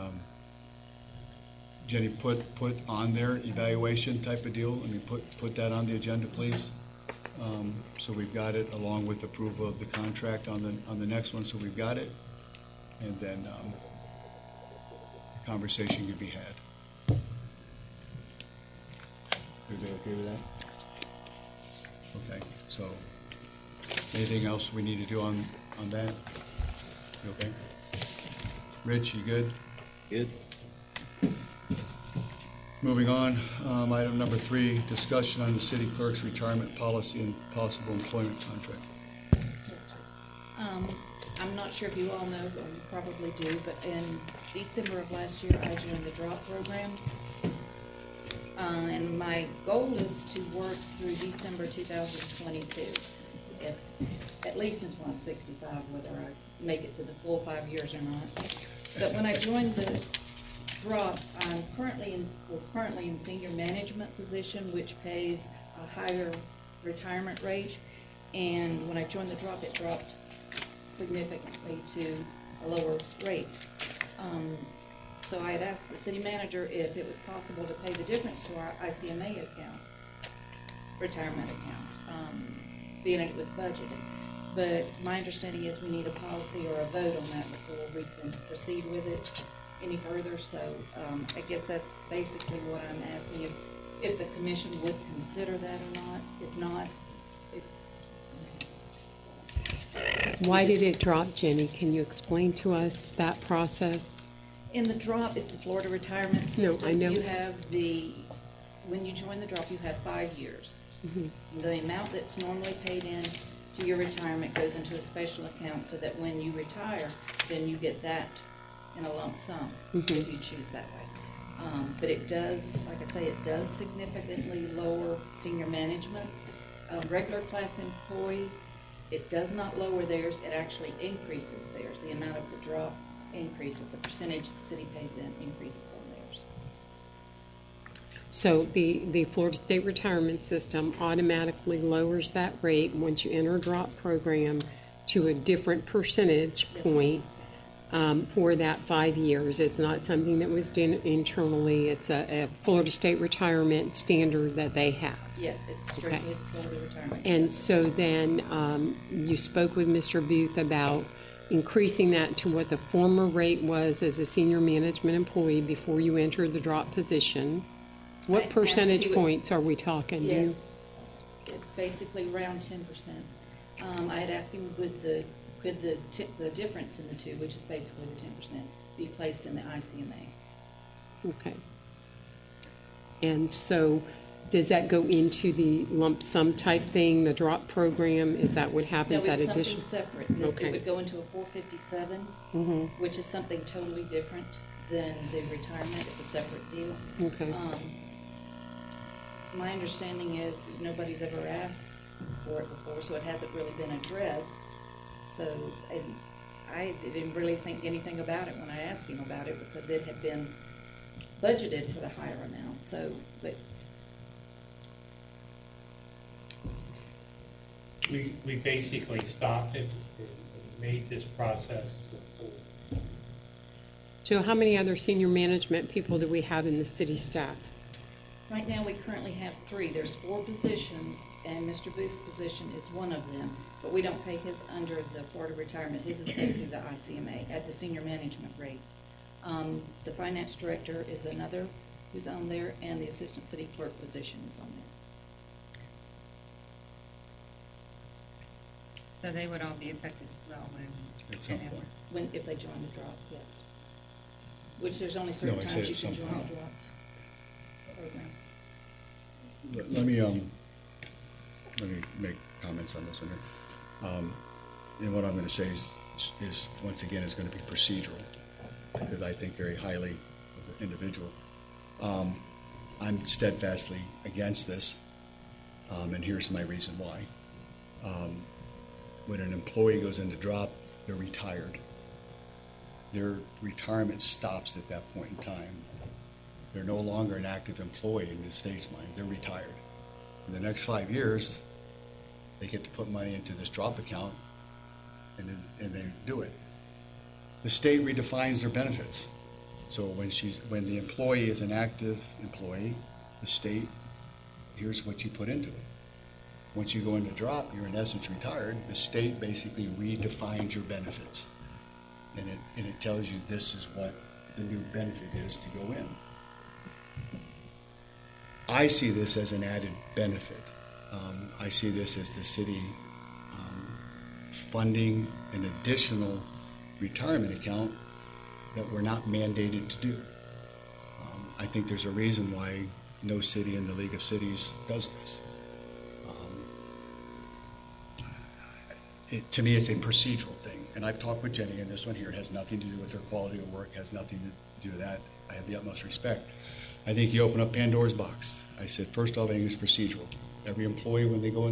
Jenny, put on their evaluation type of deal. I mean, put that on the agenda, please. So we've got it, along with approval of the contract on the next one. So we've got it, and then the conversation can be had. Everybody okay with that? Okay. So anything else we need to do on that? You okay? Rich, you good? Good. Moving on, item number 3, discussion on the city clerk's retirement policy and possible employment contract. Yes, sir. I'm not sure if you all know, or you probably do, but in December of last year, I joined the DROP program. And my goal is to work through December 2022, at least until I'm 65, whether I make it to the full 5 years or not. But when I joined the DROP, I'm was currently in senior management position, which pays a higher retirement rate. And when I joined the DROP, it dropped significantly to a lower rate. So I had asked the city manager if it was possible to pay the difference to our ICMA account, retirement account, being it was budgeted. But my understanding is we need a policy or a vote on that before we can proceed with it any further. So I guess that's basically what I'm asking, if the commission would consider that or not. If not, it's... Why did it drop, Jenny? Can you explain to us that process? In the DROP, it's the Florida retirement system. No, I know. You have when you join the DROP, you have 5 years. Mm-hmm. The amount that's normally paid in to your retirement goes into a special account so that when you retire, then you get that in a lump sum, if you choose that way. But it does, like I say, it does significantly lower senior management's. Regular class employees, it does not lower theirs, it actually increases theirs. The amount of the DROP increases, the percentage the city pays in increases on theirs. So the Florida State Retirement System automatically lowers that rate once you enter a DROP program to a different percentage point for that 5 years. It's not something that was done internally. It's a Florida State retirement standard that they have. Yes, it's strictly Florida retirement. And so then you spoke with Mr. Booth about increasing that to what the former rate was as a senior management employee before you entered the drop position. What percentage points are we talking? Yes, basically around 10%. I had asked him could the difference in the two, which is basically the 10%, be placed in the ICMA. Okay. And so does that go into the lump sum type thing, the drop program? Is that what happens? No, at it's addition? something separate. Okay. It would go into a 457, which is something totally different than the retirement. It's a separate deal. Okay. My understanding is nobody's ever asked for it before, so it hasn't really been addressed. So, and I didn't really think anything about it when I asked him about it because it had been budgeted for the higher amount. So, but we basically stopped it and made this process. So how many other senior management people do we have in the city staff? right now we currently have 3. There's 4 positions, and Mr. Booth's position is one of them, but we don't pay his under the Florida retirement. His is paid through the ICMA at the senior management rate. The finance director is another who's on there, and the assistant city clerk position is on there. So they would all be affected as well when if they join the drop, yes. Which there's only certain times you can join the drop program. Let me make comments on this one here. And what I'm going to say is once again is going to be procedural, because I think very highly of the individual. I'm steadfastly against this, and here's my reason why. When an employee goes into drop, they're retired. Their retirement stops at that point in time. They're no longer an active employee in the state's mind. They're retired. In the next 5 years, they get to put money into this drop account, and they do it. The state redefines their benefits. So when the employee is an active employee, the state, here's what you put into it. Once you go into drop, you're in essence retired. The state basically redefines your benefits, and it tells you this is what the new benefit is to go in. I see this as an added benefit. I see this as the city funding an additional retirement account that we're not mandated to do. I think there's a reason why no city in the League of Cities does this. To me, it's a procedural thing, and I've talked with Jenny, and this one here has nothing to do with her quality of work, has nothing to do with that. I have the utmost respect. I think you open up Pandora's box. I said, first off, I think it's procedural. Every employee, when they go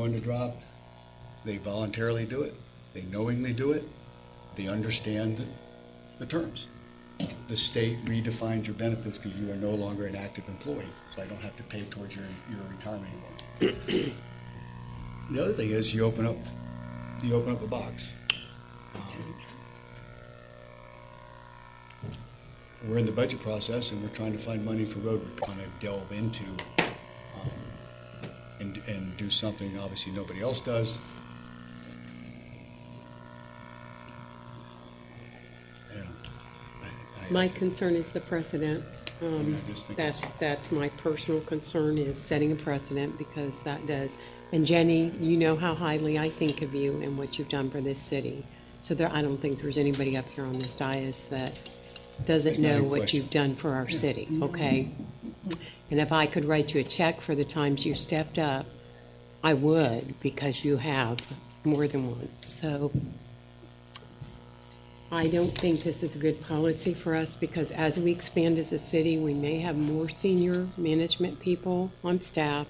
into drop, they voluntarily do it. They knowingly do it. They understand the terms. The state redefines your benefits because you are no longer an active employee, so I don't have to pay towards your retirement anymore. The other thing is you open up a box. We're in the budget process and we're trying to find money for road. We're trying to delve into and do something obviously nobody else does. My concern is the precedent. That's my personal concern, is setting a precedent, because that does. And Jenny, you know how highly I think of you and what you've done for this city. So I don't think there's anybody up here on this dais that doesn't know what you've done for our city, okay? And if I could write you a check for the times you stepped up, I would, because you have more than once. So I don't think this is a good policy for us, because as we expand as a city, we may have more senior management people on staff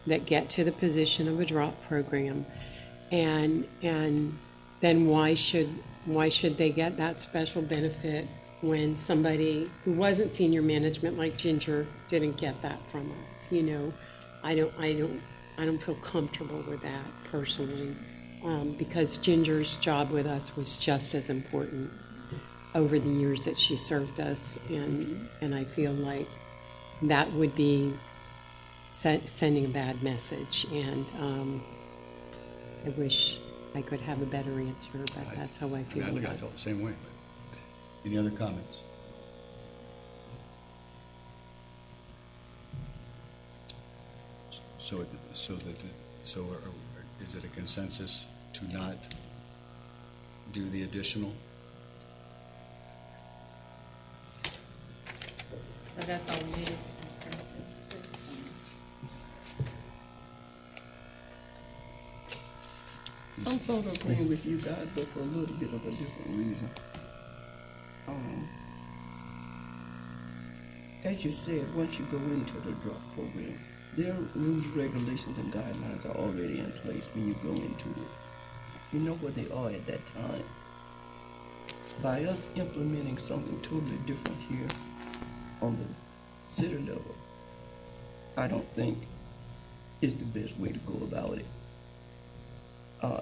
that get to the position of a drop program, and then why should they get that special benefit when somebody who wasn't senior management like Ginger didn't get that from us? You know, I don't feel comfortable with that personally, because Ginger's job with us was just as important over the years that she served us, and I feel like that would be sending a bad message, and I wish I could have a better answer, but that's how I feel I about it. felt the same way. Any other comments? So is it a consensus to not do the additional? So that's all we need is consensus. I'm sort of agreeing with you guys, but for a little bit of a different reason. As you said, once you go into the drug program, their rules, regulations, and guidelines are already in place when you go into it. You know where they are at that time. By us implementing something totally different here on the city level, I don't think is the best way to go about it.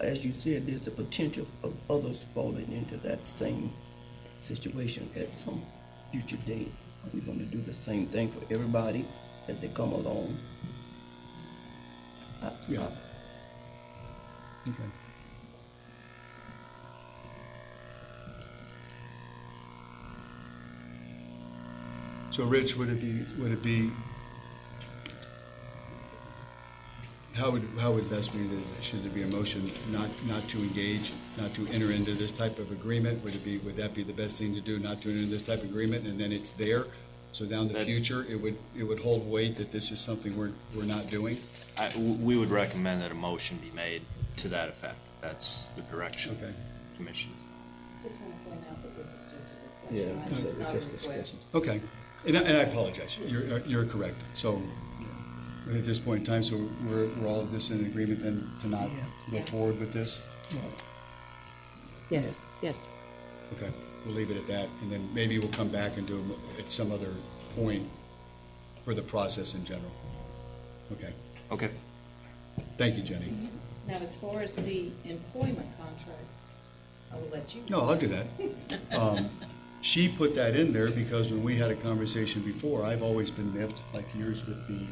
As you said, there's the potential of others falling into that same situation at some future date. Are we going to do the same thing for everybody as they come along? Yeah. Okay. So, Rich, would it be how would best be that should there be a motion not to engage, not to enter into this type of agreement? Would that be the best thing to do, not to enter into this type of agreement, and then it's there? So down the future, it would hold weight that this is something we're not doing? We would recommend that a motion be made to that effect. That's the direction of the commission. Just want to point out that this is just a discussion. Yeah, item. It's not a just request. discussion. Okay, and I apologize. You're correct. So at this point in time, so we're all just in agreement then to not go forward with this? Yes, yes. Okay, we'll leave it at that, and then maybe we'll come back and do them at some other point for the process in general. Okay. Okay. Thank you, Jenny. Now, as far as the employment contract, I will let you. No, I'll do that. She put that in there because when we had a conversation before, I've always been miffed, like yours with the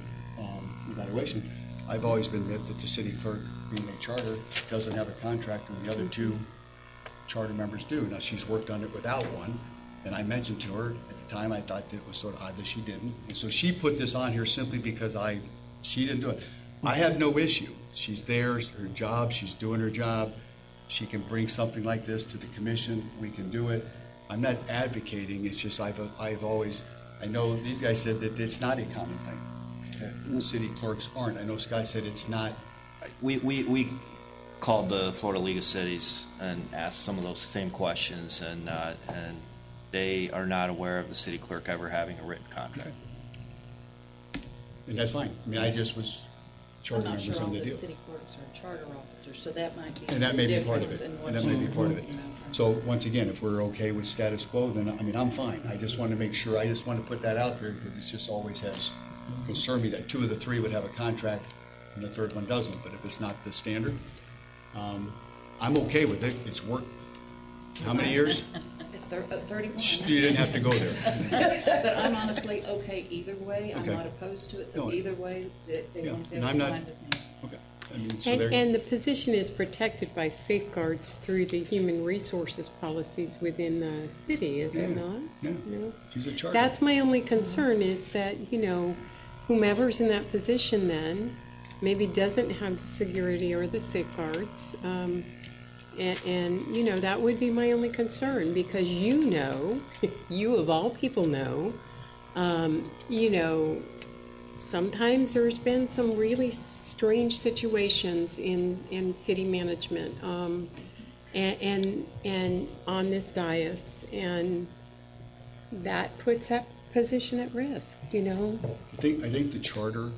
evaluation, I've always been miffed that the city clerk, being a charter, doesn't have a contract when the other two charter members do. Now, she's worked on it without one, and I mentioned to her at the time, I thought it was sort of odd that she didn't. And so she put this on here simply because she didn't do it. I have no issue. She's there, her job, she's doing her job. She can bring something like this to the commission. We can do it. I'm not advocating. It's just I've always, I know these guys said that it's not a common thing. That city clerks aren't. I know Scott said it's not. We called the Florida League of Cities and asked some of those same questions, and they are not aware of the city clerk ever having a written contract. Okay. And that's fine. I mean, I just was charter I'm not members sure all on the the deal. city clerks are charter officers, so that might be And that may the be part of difference it. in what And that may be part of it. you know. So once again, if we're okay with status quo, then I mean, I'm fine. I just want to make sure, I just want to put that out there because it just always has concerned me that two of the three would have a contract and the third one doesn't. But if it's not the standard, I'm okay with it. It's worked how many years? 31. You didn't have to go there. But I'm honestly okay either way. I'm Okay. not opposed to it, so No. either way, they want And to I'm not- fine with me. Okay. I mean, so there. And the position is protected by safeguards through the human resources policies within the city, is it not? Yeah. No? She's a charter. That's my only concern is that, whomever's in that position then maybe doesn't have the security or the safeguards. And that would be my only concern because you of all people know, sometimes there's been some really strange situations in city management and on this dais, and that puts that position at risk, I think the charter,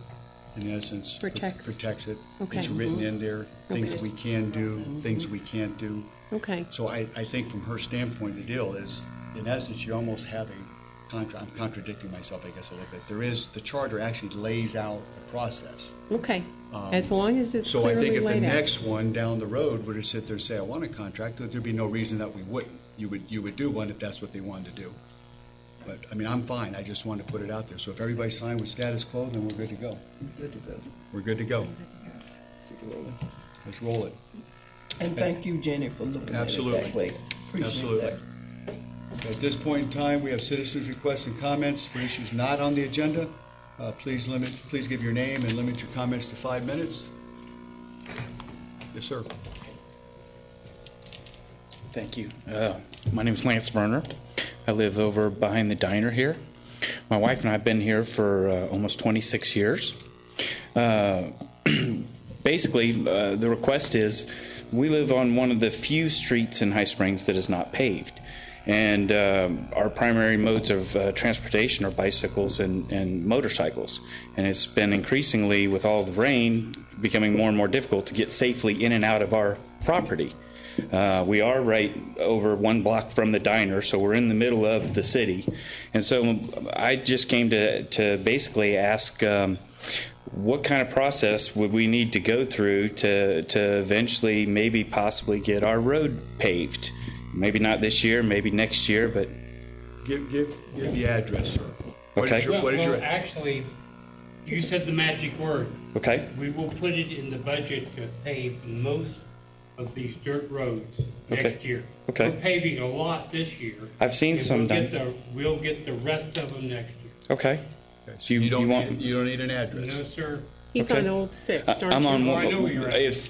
in essence, protects it. Okay. It's written in there, things Okay. we can do, things we can't do. Okay. So I think from her standpoint, the deal is, in essence, you almost have a contract. I'm contradicting myself, I guess, a little bit. The charter actually lays out the process. Okay. As long as it's So I clearly think if the laid out. next one down the road were to sit there and say, I want a contract, there'd be no reason that we wouldn't. You would do one if that's what they wanted to do. But, I mean, I'm fine. I just want to put it out there. So if everybody's fine with status quo, then we're good to go. Good to go. We're good to go. Keep rolling. Let's roll it. And thank you, Jenny, for looking at it that way. Appreciate Absolutely. that. At this point in time, we have citizens' requests and comments for issues not on the agenda. Please give your name and limit your comments to 5 minutes. Yes, sir. Thank you. My name is Lance Werner. I live over behind the diner here. My wife and I have been here for almost 26 years. Basically, the request is we live on one of the few streets in High Springs that is not paved. And our primary modes of transportation are bicycles and motorcycles. And it's been increasingly, with all the rain, becoming more and more difficult to get safely in and out of our property. We are right over 1 block from the diner, so we're in the middle of the city. And so I just came to basically ask what kind of process would we need to go through to eventually maybe possibly get our road paved. Maybe not this year, maybe next year, but... Give the address, sir. Okay. What is your... Actually, you said the magic word. Okay. We will put it in the budget to pave most of these dirt roads next year. Okay. We're paving a lot this year. I've seen some done. We'll get the rest of them next year. Okay. So you don't need an address? No, sir. He's on Old 6th, aren't I'm on. you? I know where you're at. It's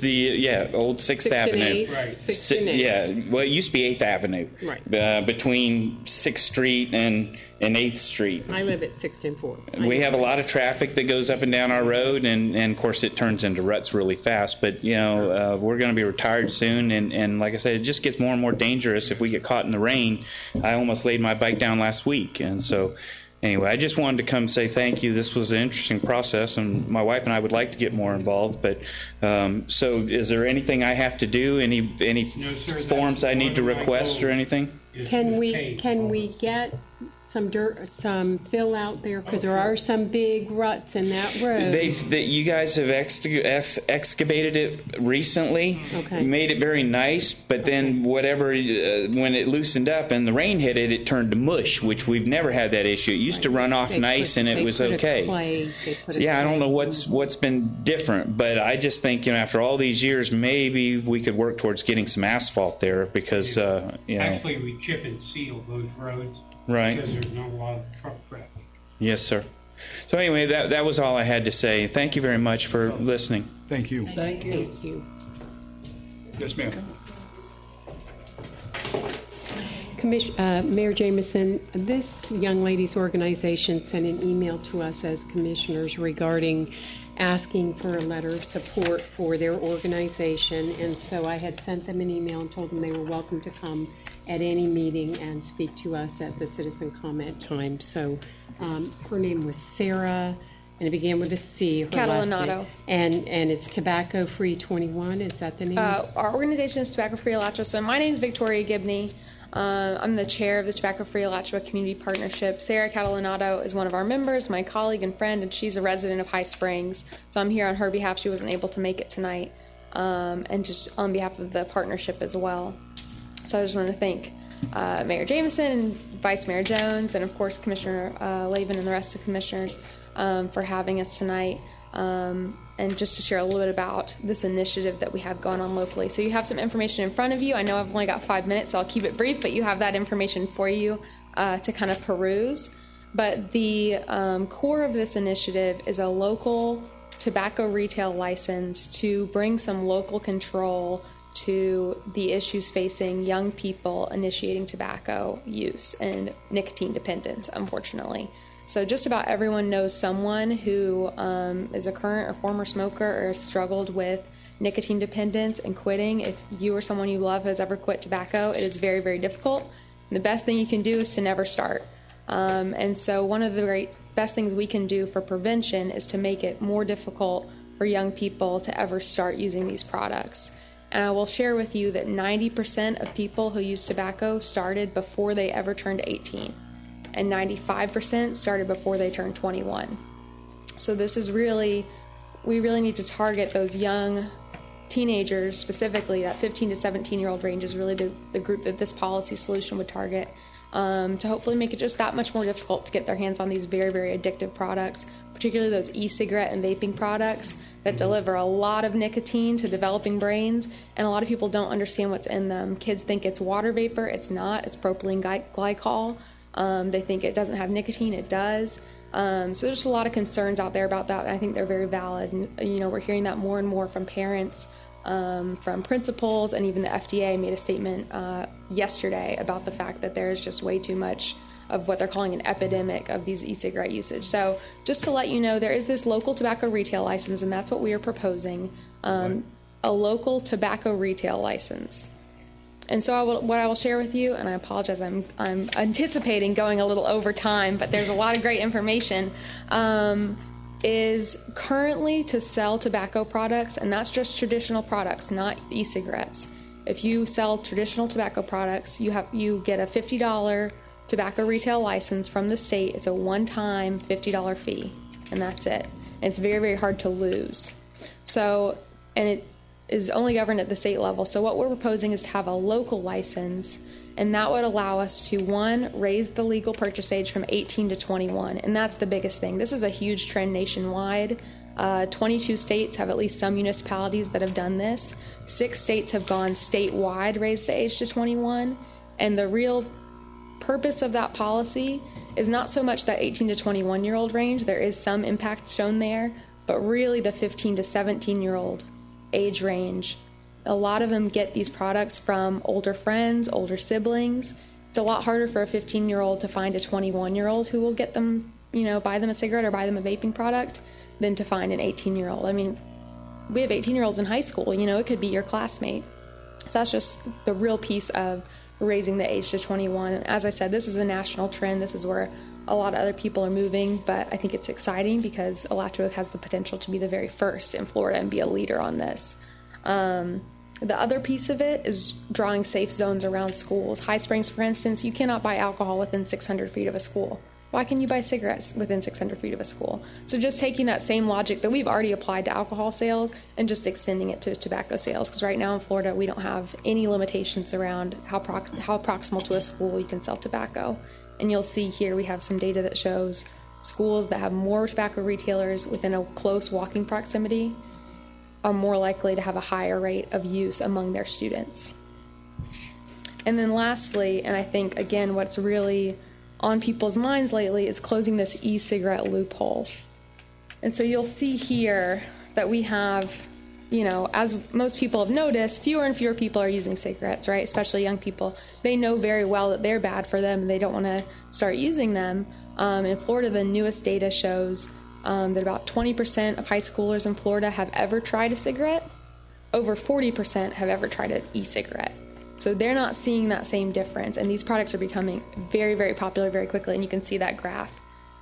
Old 6th Avenue. Right. 6th and 8th. Yeah. Well, it used to be 8th Avenue. Right. Between 6th Street and 8th Street. I live at 6th and 4th. We have a lot of traffic that goes up and down our road, and of course it turns into ruts really fast. But we're going to be retired soon, and like I said, it just gets more and more dangerous if we get caught in the rain. I almost laid my bike down last week, and so. Anyway, I just wanted to come say thank you. This was an interesting process, and my wife and I would like to get more involved. But so, is there anything I have to do? Any forms I need to request or anything? Can we get some dirt, some fill out there, because there are some big ruts in that road? You guys have excavated it recently. Okay. Made it very nice, but then whatever, when it loosened up and the rain hit it, it turned to mush, which we've never had that issue. It used to run off nice and it was okay. I don't know what's been different, but I just think after all these years, maybe we could work towards getting some asphalt there because Actually, we chip and seal those roads. Right. Because there's not a lot of truck traffic. Yes, sir. So anyway, that was all I had to say. Thank you very much for listening. Thank you. Thank you. Thank you. Yes, ma'am. Mayor Jameson, this young lady's organization sent an email to us as commissioners regarding asking for a letter of support for their organization, and so I had sent them an email and told them they were welcome to come at any meeting and speak to us at the citizen comment time. So her name was Sarah, and it began with a C. Catalanato. And it's Tobacco Free 21. Is that the name? Our organization is Tobacco Free Alachua. So my name is Victoria Gibney. I'm the chair of the Tobacco Free Alachua Community Partnership. Sarah Catalanato is one of our members, my colleague and friend, and she's a resident of High Springs. So I'm here on her behalf. She wasn't able to make it tonight, and just on behalf of the partnership as well. So I just want to thank Mayor Jameson, Vice Mayor Jones, and of course Commissioner Lavin and the rest of the commissioners for having us tonight, and just to share a little bit about this initiative that we have going on locally. So you have some information in front of you. I know I've only got 5 minutes, so I'll keep it brief, but you have that information for you to kind of peruse. But the core of this initiative is a local tobacco retail license to bring some local control to the issues facing young people initiating tobacco use and nicotine dependence, unfortunately. So just about everyone knows someone who is a current or former smoker or has struggled with nicotine dependence and quitting. If you or someone you love has ever quit tobacco, it is very, very difficult. And the best thing you can do is to never start. And so one of the best things we can do for prevention is to make it more difficult for young people to ever start using these products. And I will share with you that 90% of people who use tobacco started before they ever turned 18. And 95% started before they turned 21. So this is we really need to target those young teenagers specifically. That 15 to 17-year-old range is really the group that this policy solution would target, to hopefully make it just that much more difficult to get their hands on these very, very addictive products, particularly those e-cigarette and vaping products that deliver a lot of nicotine to developing brains, and a lot of people don't understand what's in them. Kids think it's water vapor. It's not. It's propylene glycol. They think it doesn't have nicotine. It does. So there's a lot of concerns out there about that, and I think they're very valid. And, we're hearing that more and more from parents, from principals, and even the FDA made a statement yesterday about the fact that there is just way too much of what they're calling an epidemic of these e-cigarette usage. So just to let you know, there is this local tobacco retail license, and that's what we are proposing, a local tobacco retail license. And so what I will share with you, and I apologize, I'm anticipating going a little over time, but there's a lot of great information, is currently to sell tobacco products, and that's just traditional products, not e-cigarettes. If you sell traditional tobacco products, you get a $50 tobacco retail license from the state. It's a one-time $50 fee, and that's it. And it's very, very hard to lose. So, and it is only governed at the state level. So what we're proposing is to have a local license, and that would allow us to, one, raise the legal purchase age from 18 to 21, and that's the biggest thing. This is a huge trend nationwide. 22 states have at least some municipalities that have done this. 6 states have gone statewide, raised the age to 21, and the real purpose of that policy is not so much that 18 to 21-year-old range. There is some impact shown there, but really the 15 to 17-year-old age range. A lot of them get these products from older friends, older siblings. It's a lot harder for a 15-year-old to find a 21-year-old who will get them, buy them a cigarette or buy them a vaping product than to find an 18-year-old. I mean, we have 18-year-olds in high school. It could be your classmate. So that's just the real piece of raising the age to 21. And as I said, this is a national trend. This is where a lot of other people are moving, but I think it's exciting because Alachua has the potential to be the very first in Florida and be a leader on this. The other piece of it is drawing safe zones around schools. High Springs, for instance, you cannot buy alcohol within 600 feet of a school. Why can you buy cigarettes within 600 feet of a school? So just taking that same logic that we've already applied to alcohol sales and just extending it to tobacco sales. Because right now in Florida, we don't have any limitations around how proximal to a school you can sell tobacco. And you'll see here we have some data that shows schools that have more tobacco retailers within a close walking proximity are more likely to have a higher rate of use among their students. And then lastly, and I think, again, what's really on people's minds lately is closing this e-cigarette loophole. And so you'll see here that we have, as most people have noticed, fewer and fewer people are using cigarettes, right? Especially young people. They know very well that they're bad for them and they don't want to start using them. In Florida, the newest data shows that about 20% of high schoolers in Florida have ever tried a cigarette. Over 40% have ever tried an e-cigarette. So they're not seeing that same difference, and these products are becoming very, very popular very quickly, and you can see that graph.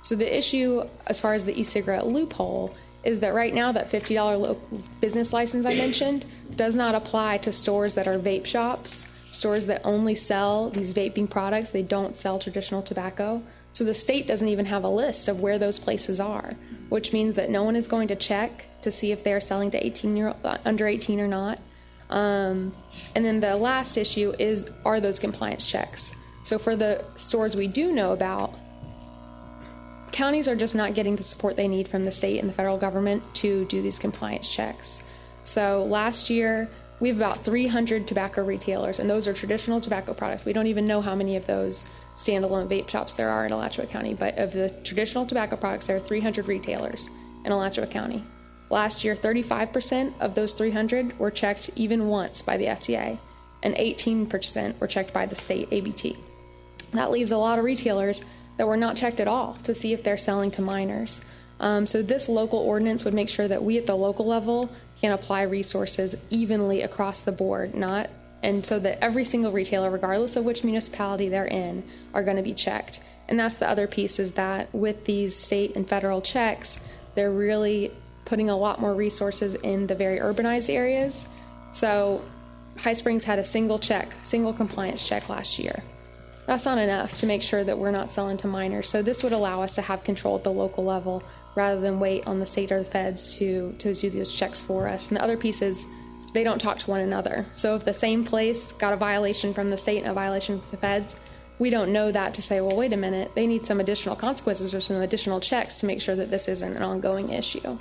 So the issue as far as the e-cigarette loophole is that right now that $50 business license I mentioned does not apply to stores that are vape shops, stores that only sell these vaping products. They don't sell traditional tobacco. So the state doesn't even have a list of where those places are, which means that no one is going to check to see if they're selling to under 18 or not. And then the last issue are those compliance checks. So for the stores we do know about, counties are just not getting the support they need from the state and the federal government to do these compliance checks. So last year, we have about 300 tobacco retailers, and those are traditional tobacco products. We don't even know how many of those standalone vape shops there are in Alachua County, but of the traditional tobacco products, there are 300 retailers in Alachua County. Last year, 35% of those 300 were checked even once by the FDA, and 18% were checked by the state ABT. That leaves a lot of retailers that were not checked at all to see if they're selling to minors. So this local ordinance would make sure that we at the local level can apply resources evenly across the board, and so that every single retailer, regardless of which municipality they're in, are going to be checked. And that's the other piece, is that with these state and federal checks, they're really putting a lot more resources in the very urbanized areas. So High Springs had a single compliance check last year. That's not enough to make sure that we're not selling to minors. So this would allow us to have control at the local level rather than wait on the state or the feds to do those checks for us. And the other piece is they don't talk to one another. So if the same place got a violation from the state and a violation from the feds, we don't know that to say, well, wait a minute, they need some additional consequences or some additional checks to make sure that this isn't an ongoing issue.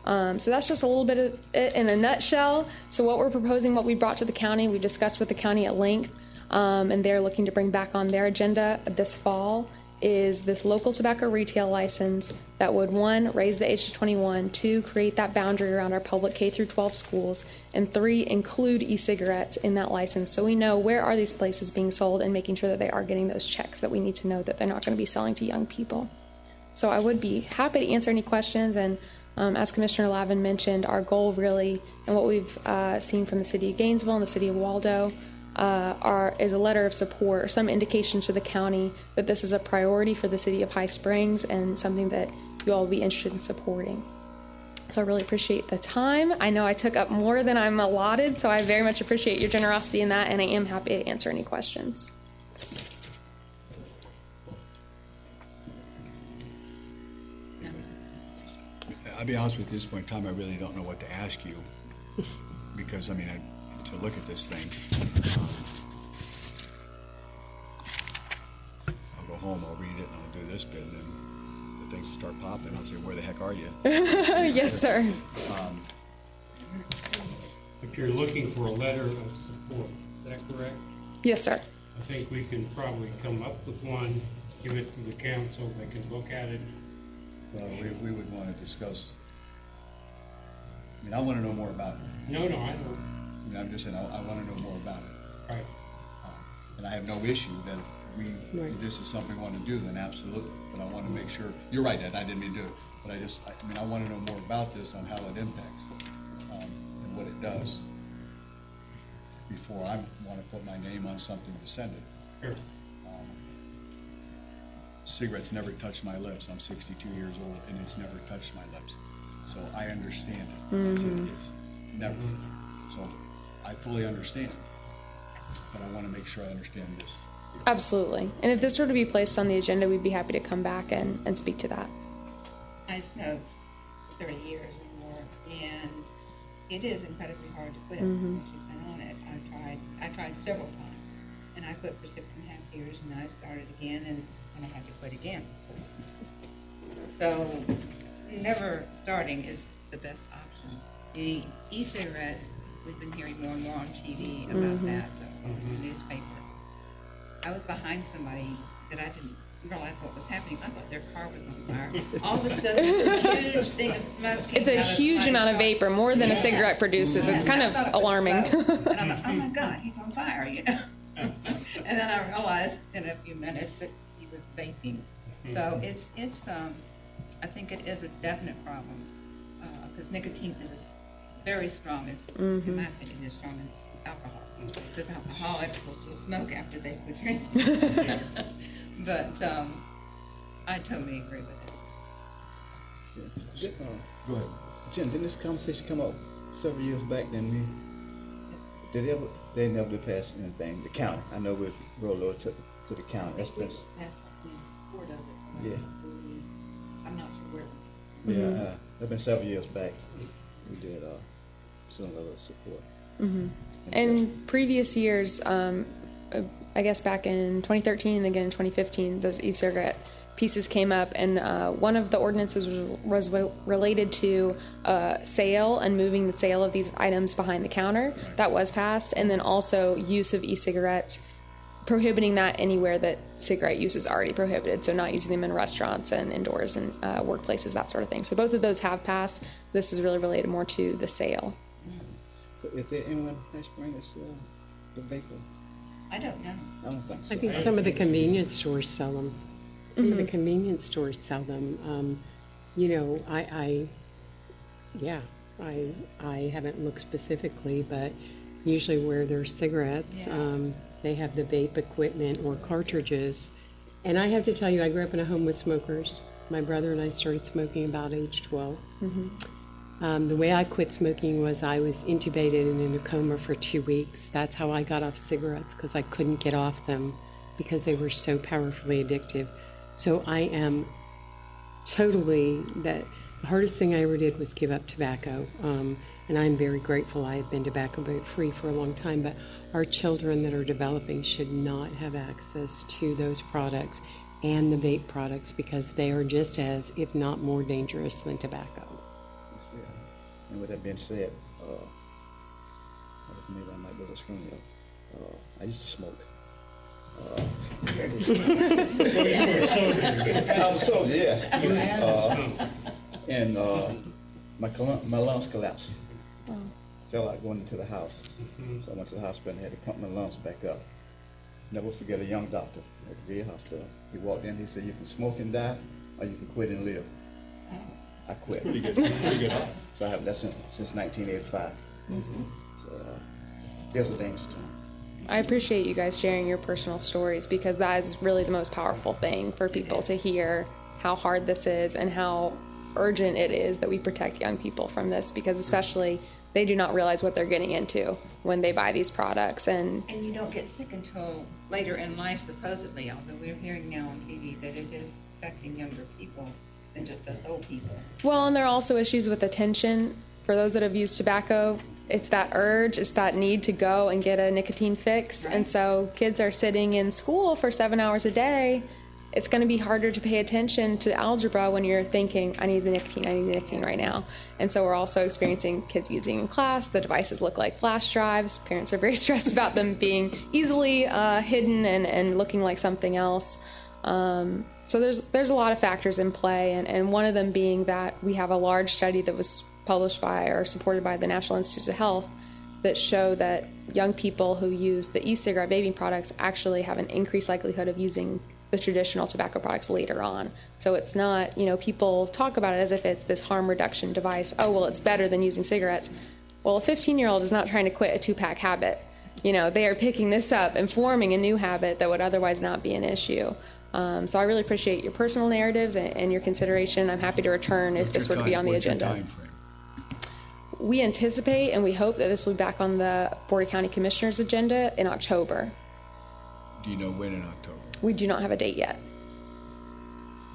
So that's just a little bit of it in a nutshell. So what we're proposing, what we brought to the county, we discussed with the county at length, and they're looking to bring back on their agenda this fall, is this local tobacco retail license that would, 1, raise the age to 21, 2, create that boundary around our public K through 12 schools, and 3, include e-cigarettes in that license so we know where are these places being sold and making sure that they are getting those checks that we need to know that they're not going to be selling to young people. So I would be happy to answer any questions, and as Commissioner Lavin mentioned, our goal really, and what we've seen from the City of Gainesville and the City of Waldo, is a letter of support or some indication to the county that this is a priority for the City of High Springs and something that you all will be interested in supporting. So I really appreciate the time. I know I took up more than I'm allotted, so I very much appreciate your generosity in that, and I am happy to answer any questions. I'll be honest with you, at this point in time, I really don't know what to ask you, because, I mean, to look at this thing, I'll go home, I'll read it, and I'll do this bit, and then the things will start popping, I'll say, where the heck are you? Yes, sir. If you're looking for a letter of support, is that correct? Yes, sir. I think we can probably come up with one, give it to the council, they can look at it. We would want to discuss, I mean, I want to know more about it. No, I know. I mean, I'm just saying, I want to know more about it. Right. And I have no issue that if this is something we want to do, then absolutely. But I want to make sure, you're right, Ed, I didn't mean to do it. But I want to know more about this, on how it impacts, and what it does, before I want to put my name on something to send it. Sure. Cigarettes never touched my lips. I'm 62 years old, and it's never touched my lips. So I understand it. Mm-hmm. It's never. So I fully understand. But I want to make sure I understand this. Absolutely. And if this were to be placed on the agenda, we'd be happy to come back and speak to that. I smoked 30 years or more, and it is incredibly hard to quit once you've been on it. I tried several times, and I quit for 6.5 years, and I started again, and I had to quit again. So never starting is the best option. The e-cigarettes, we've been hearing more and more on TV about that, in the newspaper. I was behind somebody that I didn't realize what was happening. I thought their car was on fire. All of a sudden, it's a huge thing of smoke. It's a huge amount of vapor, more than a cigarette produces. It's kind of alarming. And I'm like, oh my God, he's on fire, you know. And then I realized in a few minutes that he was vaping. So it's I think it is a definite problem, because nicotine is very strong, in my opinion, as strong as alcohol. Because alcoholics will still smoke after they quit drinking. But I totally agree with it. Go ahead. Jim, didn't this conversation come up several years back? Then they never did pass anything. The county, I know we rolled over to the county. That's been. Passed something in support of it. Yeah. I'm not sure where. Yeah, that's been several years back. We did some level of support. In previous years, I guess back in 2013 and again in 2015, those e-cigarette pieces came up, and one of the ordinances was related to sale and moving the sale of these items behind the counter. That was passed, and then also use of e-cigarettes, prohibiting that anywhere that cigarette use is already prohibited, so not using them in restaurants and indoors and workplaces, that sort of thing. So both of those have passed. This is really related more to the sale. So is there anyone in High Springs that's the vapor? I don't know. I don't think so. I think some of the convenience stores sell them. Some of the convenience stores sell them. You know, I haven't looked specifically, but usually where there's cigarettes, they have the vape equipment or cartridges. And I have to tell you, I grew up in a home with smokers. My brother and I started smoking about age 12. The way I quit smoking was I was intubated and in a coma for 2 weeks. That's how I got off cigarettes, because I couldn't get off them because they were so powerfully addictive. So I am totally that The hardest thing I ever did was give up tobacco. And I'm very grateful I have been tobacco-free for a long time, but our children that are developing should not have access to those products and the vape products because they are just as, if not more dangerous than tobacco. Yes, they are. And with that being said, maybe I might go to screen up. I used to smoke. I was sober, yes. And my lungs collapsed. Fell out going into the house. So I went to the hospital and had to pump my lungs back up. Never forget a young doctor at the VA hospital. He walked in, he said, you can smoke and die, or you can quit and live. I quit. Pretty good odds. So I have that since 1985. So there's a danger to him. I appreciate you guys sharing your personal stories because that is really the most powerful thing for people to hear how hard this is and how urgent it is that we protect young people from this because especially they do not realize what they're getting into when they buy these products. And you don't get sick until later in life, supposedly, although we're hearing now on TV that it is affecting younger people than just us old people. Well, and there are also issues with attention. For those that have used tobacco, it's that urge, it's that need to go and get a nicotine fix. Right. And so kids are sitting in school for 7 hours a day. It's going to be harder to pay attention to algebra when you're thinking, I need the nicotine right now. And so we're also experiencing kids using in class. The devices look like flash drives. Parents are very stressed about them being easily hidden and looking like something else. So there's a lot of factors in play, and one of them being that we have a large study that was published by or supported by the National Institutes of Health that show that young people who use the e-cigarette vaping products actually have an increased likelihood of using the traditional tobacco products later on. So it's not, people talk about it as if it's this harm reduction device. Oh, well, it's better than using cigarettes. Well, a 15-year-old is not trying to quit a 2-pack habit. They are picking this up and forming a new habit that would otherwise not be an issue. So I really appreciate your personal narratives and your consideration. I'm happy to return if this were to be on the agenda. We anticipate and we hope that this will be back on the Board of County Commissioners agenda in October. Do you know when in October? We do not have a date yet.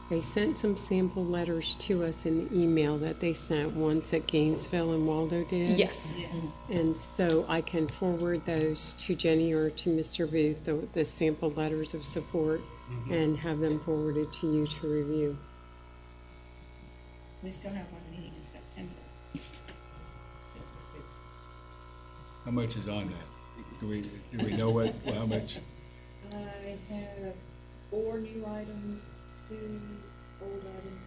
They sent some sample letters to us in the email that they sent once at Gainesville and Waldo did. Yes. And so I can forward those to Jenny or to Mr. Booth, the sample letters of support, and have them forwarded to you to review. We still have one meeting in September. How much is on that? Do we know how much? I have 4 new items, 2 old items,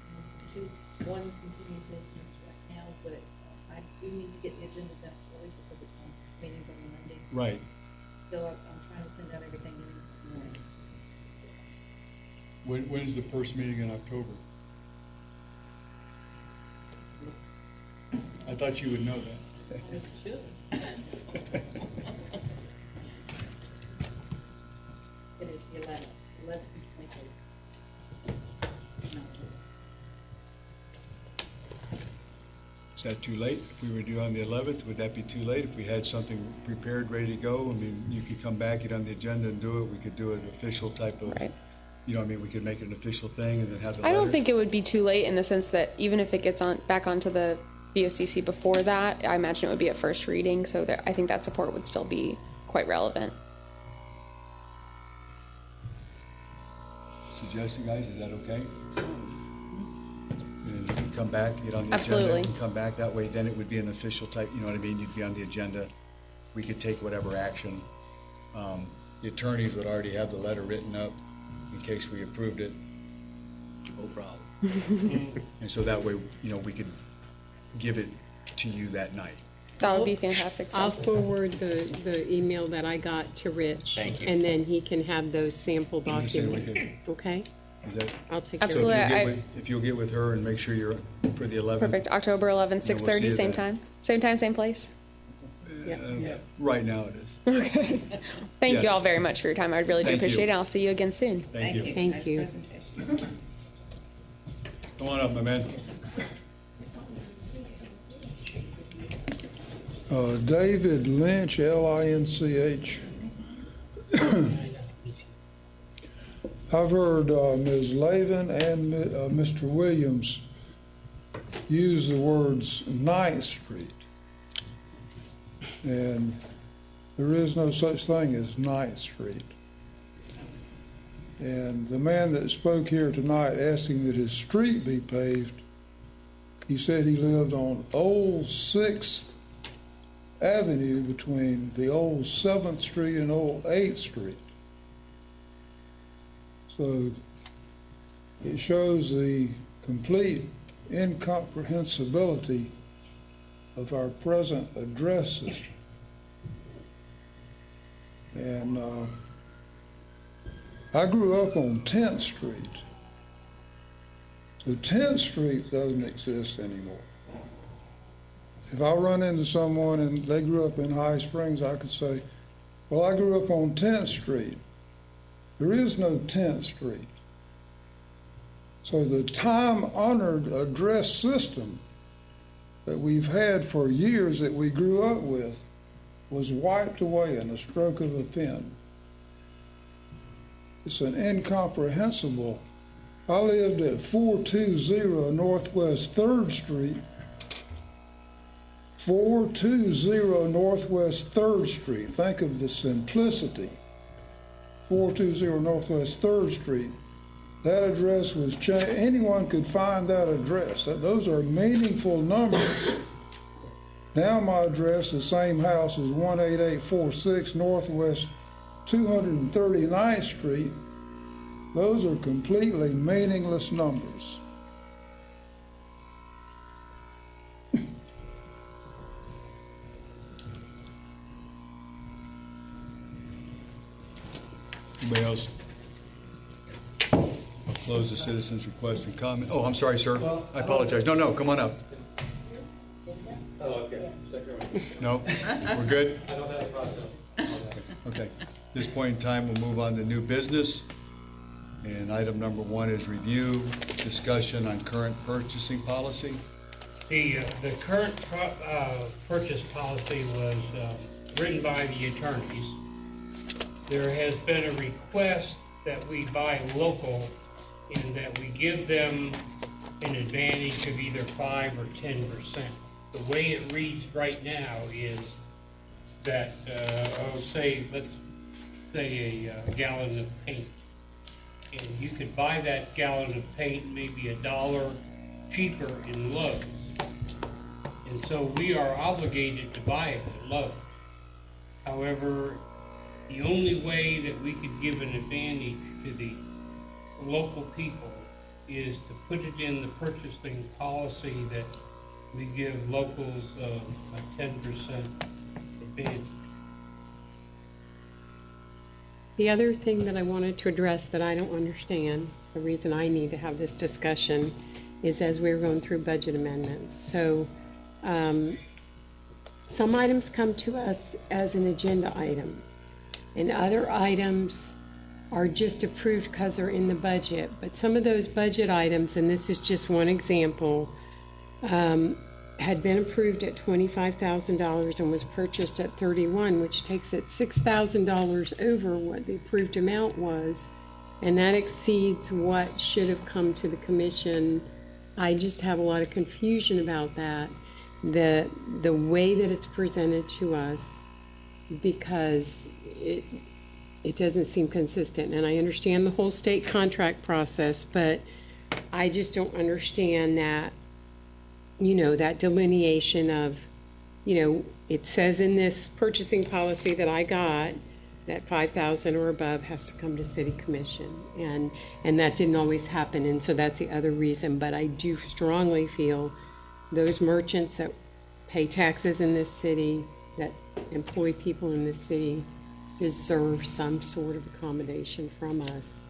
and 1 continued business right now, but I do need to get the agendas out early because it's on meetings on Monday. Right. So I'm trying to send out everything in this morning. When's the first meeting in October? I thought you would know that. I should. It is the 11th and 23rd. Is that too late? If we were due on the 11th, would that be too late? If we had something prepared, ready to go, I mean, you could come back, get on the agenda and do it. We could do an official type of, we could make it an official thing and then have the letter. I don't think it would be too late in the sense that even if it gets back onto the BOCC before that, I imagine it would be a first reading, so I think that support would still be quite relevant. Suggestion, guys, is that okay? And you can come back, get on the Absolutely. agenda, and come back. That way, then it would be an official type, you know what I mean? You'd be on the agenda. We could take whatever action. The attorneys would already have the letter written up in case we approved it. No problem. And so that way, we could give it to you that night. That would be fantastic. I'll forward the email that I got to Rich. Thank you. And then he can have those sample You understand what documents. Okay? Is that? I'll take Absolutely. care of it. If you'll get with her and make sure you're for the 11th. Perfect. October 11th, And we'll 6:30, see you same then. time? Same time, same place? Right now it is. Okay. Thank Yes. you all very much for your time. I really do Thank appreciate you. it. I'll see you again soon. Thank you. Thank Nice you. presentation. Come on up, my man. David Lynch, L-I-N-C-H. I've heard Ms. Lavin and Mr. Williams used the words 9th Street. And there is no such thing as 9th Street. And the man that spoke here tonight asking that his street be paved, he said he lived on Old 6th Avenue between the old 7th Street and old 8th Street. So it shows the complete incomprehensibility of our present address system. And I grew up on 10th Street. So 10th Street doesn't exist anymore. If I run into someone and they grew up in High Springs, I could say, well, I grew up on 10th Street. There is no 10th Street. So the time-honored address system that we've had for years that we grew up with was wiped away in a stroke of a pen. It's an incomprehensible. I lived at 420 Northwest 3rd Street. 420 Northwest 3rd Street. Think of the simplicity. 420 Northwest 3rd Street. That address was changed. Anyone could find that address. Those are meaningful numbers. Now my address, the same house, is 18846 Northwest 239th Street. Those are completely meaningless numbers. Anybody else? I'll close the citizens' request and comment. Oh, I'm sorry, sir. I apologize. No, come on up. Oh, okay. No? We're good? I don't have a process. Okay. At this point in time, we'll move on to new business. And item number 1 is review, discussion on current purchasing policy. The current purchase policy was written by the attorneys. There has been a request that we buy local and that we give them an advantage of either 5 or 10%. The way it reads right now is that, let's say a gallon of paint. And you could buy that gallon of paint maybe $1 cheaper in Lowe's. And so we are obligated to buy it at Lowe's. However, the only way that we could give an advantage to the local people is to put it in the purchasing policy that we give locals a 10% advantage. The other thing that I wanted to address that I don't understand, the reason I need to have this discussion, is as we were going through budget amendments. So some items come to us as an agenda item, and other items are just approved because they're in the budget. But some of those budget items, and this is just one example, had been approved at $25,000 and was purchased at $31,000, which takes it $6,000 over what the approved amount was, and that exceeds what should have come to the commission. I just have a lot of confusion about that, the way that it's presented to us, because it doesn't seem consistent. And I understand the whole state contract process, but I just don't understand that, that delineation of, it says in this purchasing policy that I got that $5,000 or above has to come to city commission, and that didn't always happen, and so that's the other reason. But I do strongly feel those merchants that pay taxes in this city, that employ people in this city, deserve some sort of accommodation from us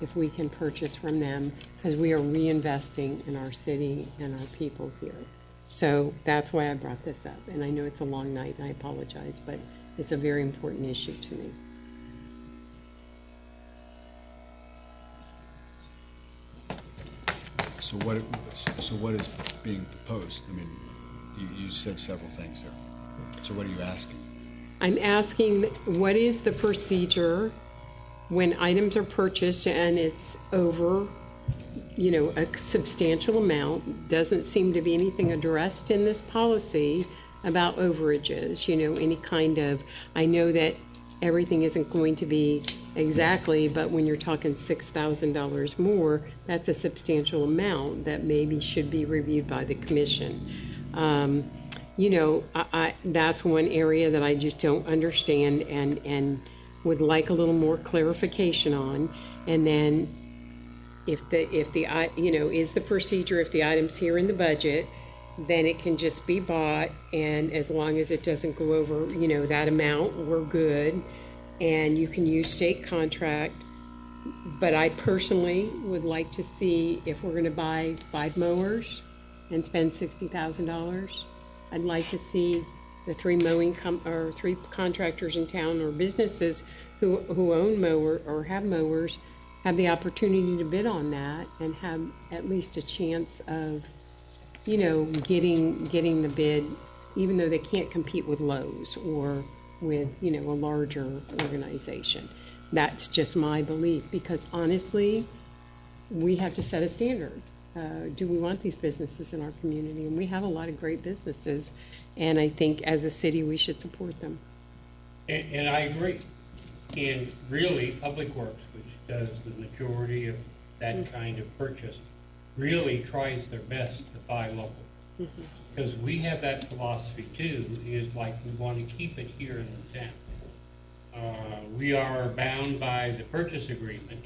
if we can purchase from them, because we are reinvesting in our city and our people here. So that's why I brought this up. And I know it's a long night, and I apologize, but it's a very important issue to me. So what is being proposed? I mean, you said several things there. So what are you asking? I'm asking, what is the procedure when items are purchased and it's over, a substantial amount. Doesn't seem to be anything addressed in this policy about overages, any kind of, I know that everything isn't going to be exactly, but when you're talking $6,000 more, that's a substantial amount that maybe should be reviewed by the commission. That's one area that I just don't understand and would like a little more clarification on. And then if the is the procedure, if the item's here in the budget, then it can just be bought, and as long as it doesn't go over, that amount, we're good, and you can use state contract. But I personally would like to see, if we're going to buy 5 mowers and spend $60,000, I'd like to see the 3 3 contractors in town or businesses who own mower or have mowers have the opportunity to bid on that and have at least a chance of getting the bid, even though they can't compete with Lowe's or with, a larger organization. That's just my belief, because honestly, we have to set a standard. Do we want these businesses in our community? And we have a lot of great businesses, and I think as a city, we should support them. And I agree. And really, Public Works, which does the majority of that kind of purchase, really tries their best to buy local. Because we have that philosophy too, is like we want to keep it here in the town. We are bound by the purchase agreement.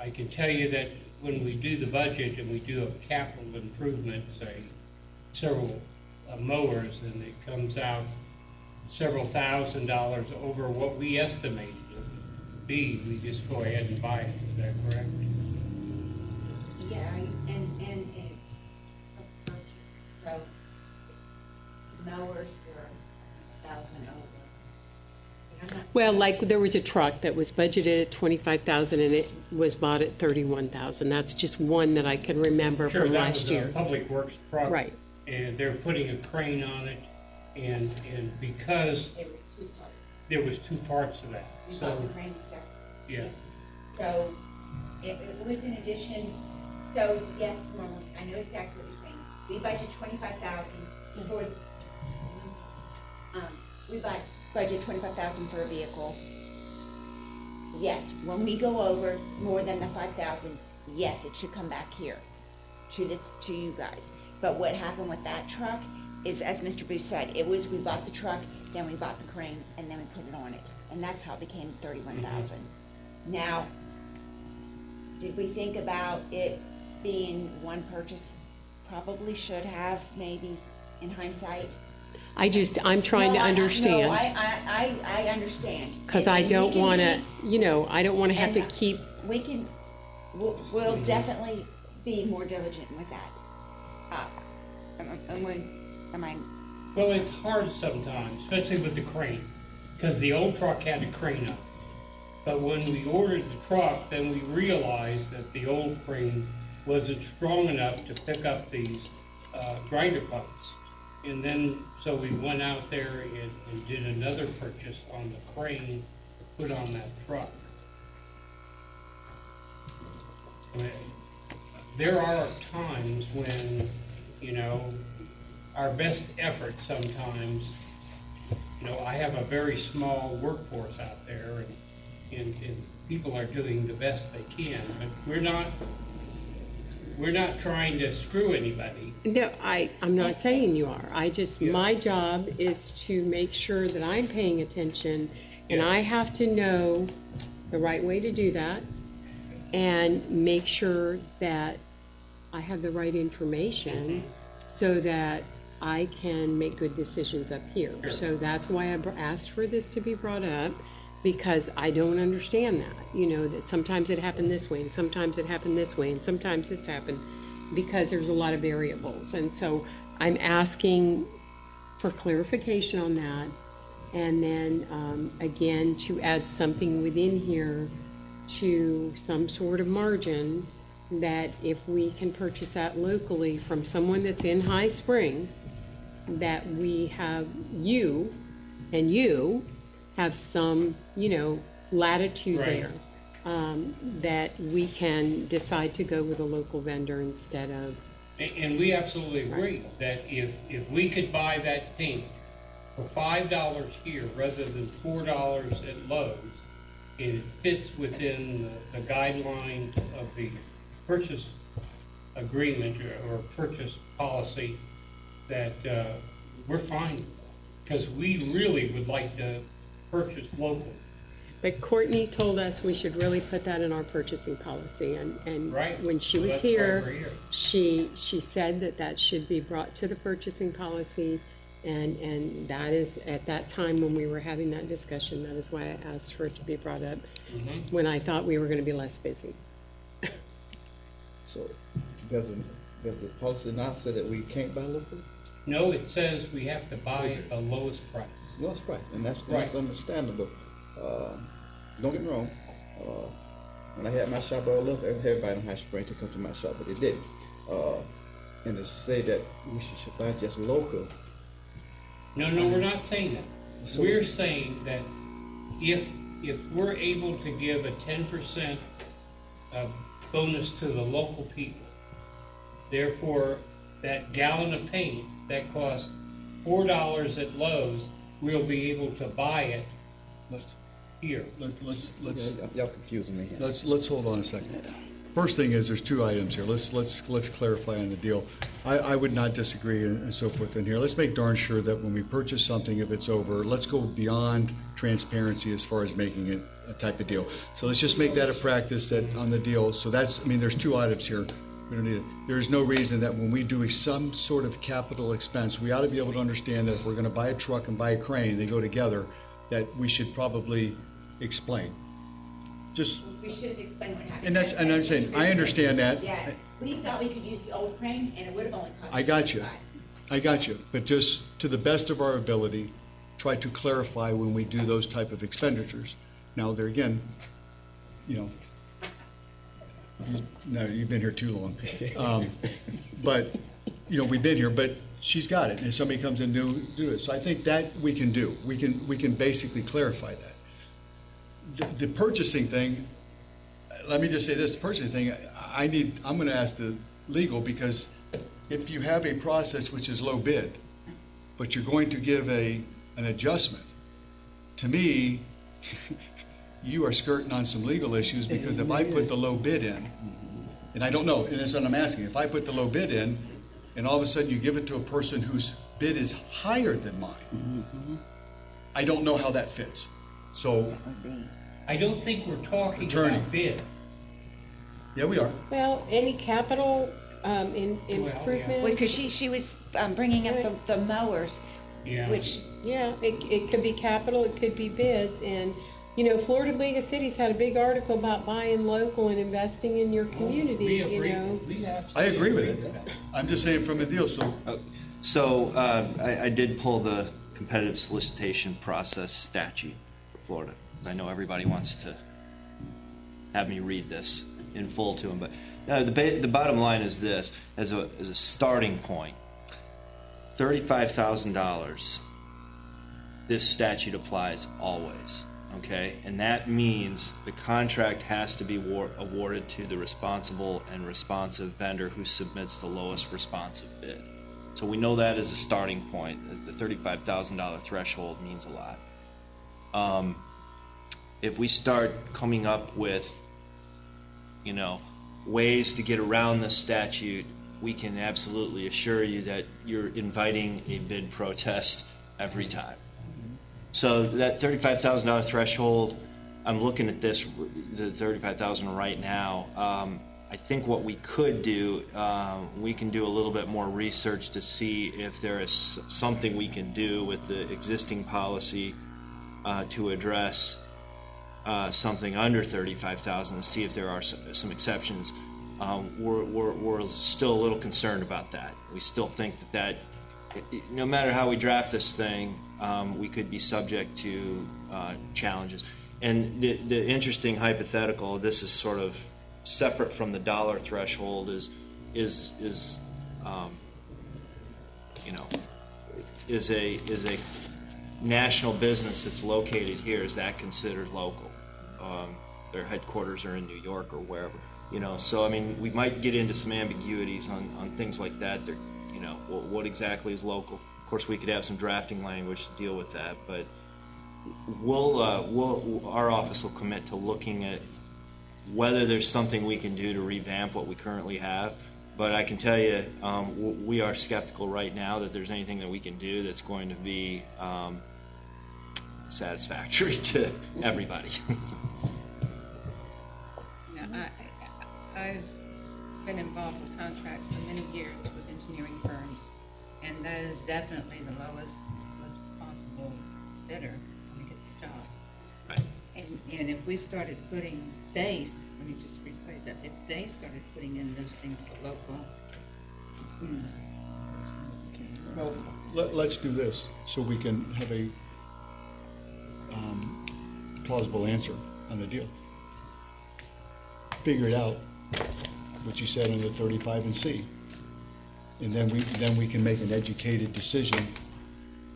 I can tell you that when we do the budget and we do a capital improvement, say several mowers, and it comes out several $1,000s over what we estimated it would be, we just go ahead and buy it. Is that correct? Yeah, and it's a purchase. So mowers were 1,000 over. Well, like there was a truck that was budgeted at $25,000 and it was bought at $31,000. That's just one that I can remember from last year. Sure, that was a Public Works truck. Right. And they're putting a crane on it, and because there was two parts of that. We So bought the crane separate. yeah. So it was in addition. So yes, Norman, I know exactly what you're saying. We budget $25,000 for. We budget $25,000 for a vehicle. Yes, when we go over more than the 5,000, yes, it should come back here to you guys. But what happened with that truck is, as Mr. Booth said, it was we bought the truck, then we bought the crane, and then we put it on it, and that's how it became 31,000. Now, did we think about it being one purchase? Probably should have, maybe, in hindsight. I'm trying to understand. No, I understand. Because I don't want to, I don't want to have to keep. We'll definitely be more diligent with that. Well, it's hard sometimes, especially with the crane, because the old truck had a crane on it. But when we ordered the truck, then we realized that the old crane wasn't strong enough to pick up these grinder pumps. And then, so we went out there and did another purchase on the crane to put on that truck. There are times when, our best effort sometimes, I have a very small workforce out there, and people are doing the best they can, but we're not trying to screw anybody. No, I'm not saying you are. My job is to make sure that I'm paying attention, and I have to know the right way to do that, and make sure that I have the right information so that I can make good decisions up here. Sure. So that's why I asked for this to be brought up, because I don't understand that. That sometimes it happened this way, and sometimes it happened this way, and sometimes this happened, because there's a lot of variables. And so I'm asking for clarification on that, and then again, to add something within here to some sort of margin, that if we can purchase that locally from someone that's in High Springs, that we have you have some, latitude there. that we can decide to go with a local vendor instead of. And we absolutely agree that if we could buy that paint for $5 here rather than $4 at Lowe's, and it fits within the guideline of the purchase agreement or purchase policy, that we're fine, because we really would like to purchase local. But Courtney told us we should really put that in our purchasing policy, and Right. when she was That's why here, we're here. she said that should be brought to the purchasing policy, and that is, at that time when we were having that discussion, that is why I asked for it to be brought up, when I thought we were going to be less busy. So, does the policy not say that we can't buy locally? No, it says we have to buy at the lowest price. Lowest price, and that's Right. understandable. Don't get me wrong. When I had my shop, I would love everybody in High Spring to come to my shop, but they didn't. And to say that we should buy just local. No, we're not saying that. So- We're saying that if we're able to give a 10% bonus to the local people, therefore that gallon of paint that costs $4 at Lowe's, we'll be able to buy it here. Let's Y'all confusing me here. let's hold on a second. First thing is, there's two items here. Let's clarify on the deal. I would not disagree and so forth in here. Let's make darn sure that when we purchase something, if it's over, let's go beyond transparency as far as making it a type of deal. So let's just make that a practice that on the deal. So there's two items here. We don't need it. There's no reason that when we do some sort of capital expense, we ought to be able to understand that if we're going to buy a truck and buy a crane, they go together, that we should probably explain. Just, We should have explained what happened. and I'm saying, I understand that. Yeah, we thought we could use the old crane, and it would have only cost us I got you. But just to the best of our ability, try to clarify when we do those type of expenditures. Now, there again, no, you've been here too long. But, we've been here, but she's got it. And if somebody comes in do it. So I think that we can do. We can basically clarify that. The purchasing thing, let me just say this, the purchasing thing, I'm going to ask the legal, because if you have a process which is low bid, but you're going to give an adjustment, to me, you are skirting on some legal issues, because if I put the low bid in, and I don't know, and that's what I'm asking, if I put the low bid in, and all of a sudden you give it to a person whose bid is higher than mine, I don't know how that fits. So, I don't think we're talking Attorney. about bids. Yeah, we are. Well, any capital improvement. Because she was bringing up the mowers, Yeah. which, Yeah, it could be capital, it could be bids, and, Florida League of Cities had a big article about buying local and investing in your community, We agree. I agree with it. I'm just saying from a deal, So I did pull the competitive solicitation process statute for Florida, because I know everybody wants to have me read this in full to them. But the bottom line is this: as a starting point, $35,000. This statute applies always. Okay, and that means the contract has to be awarded to the responsible and responsive vendor who submits the lowest responsive bid. So we know that as a starting point. The $35,000 threshold means a lot. If we start coming up with, ways to get around this statute, we can absolutely assure you that you're inviting a bid protest every time. So that $35,000 threshold, I'm looking at the $35,000 right now. I think what we could do, we can do a little bit more research to see if there is something we can do with the existing policy to address something under $35,000 to see if there are some exceptions. We're still a little concerned about that. We still think that no matter how we draft this thing, we could be subject to challenges. And the interesting hypothetical, this is sort of separate from the dollar threshold, is a national business that's located here. Is that considered local? their headquarters are in New York or wherever. So I mean, we might get into some ambiguities on things like that. They're, what exactly is local? Of course, we could have some drafting language to deal with that, but our office will commit to looking at whether there's something we can do to revamp what we currently have. But I can tell you, we are skeptical right now that there's anything that we can do that's going to be satisfactory to everybody. I've been involved with contracts for many years with engineering firms, and that is definitely the lowest possible bidder that's going to get the job. Right. And if we started putting base, let me just rephrase that, if they started putting in those things for local, Well, let's do this so we can have a plausible answer on the deal. Figure it out, what you said under 35 and C, and then we can make an educated decision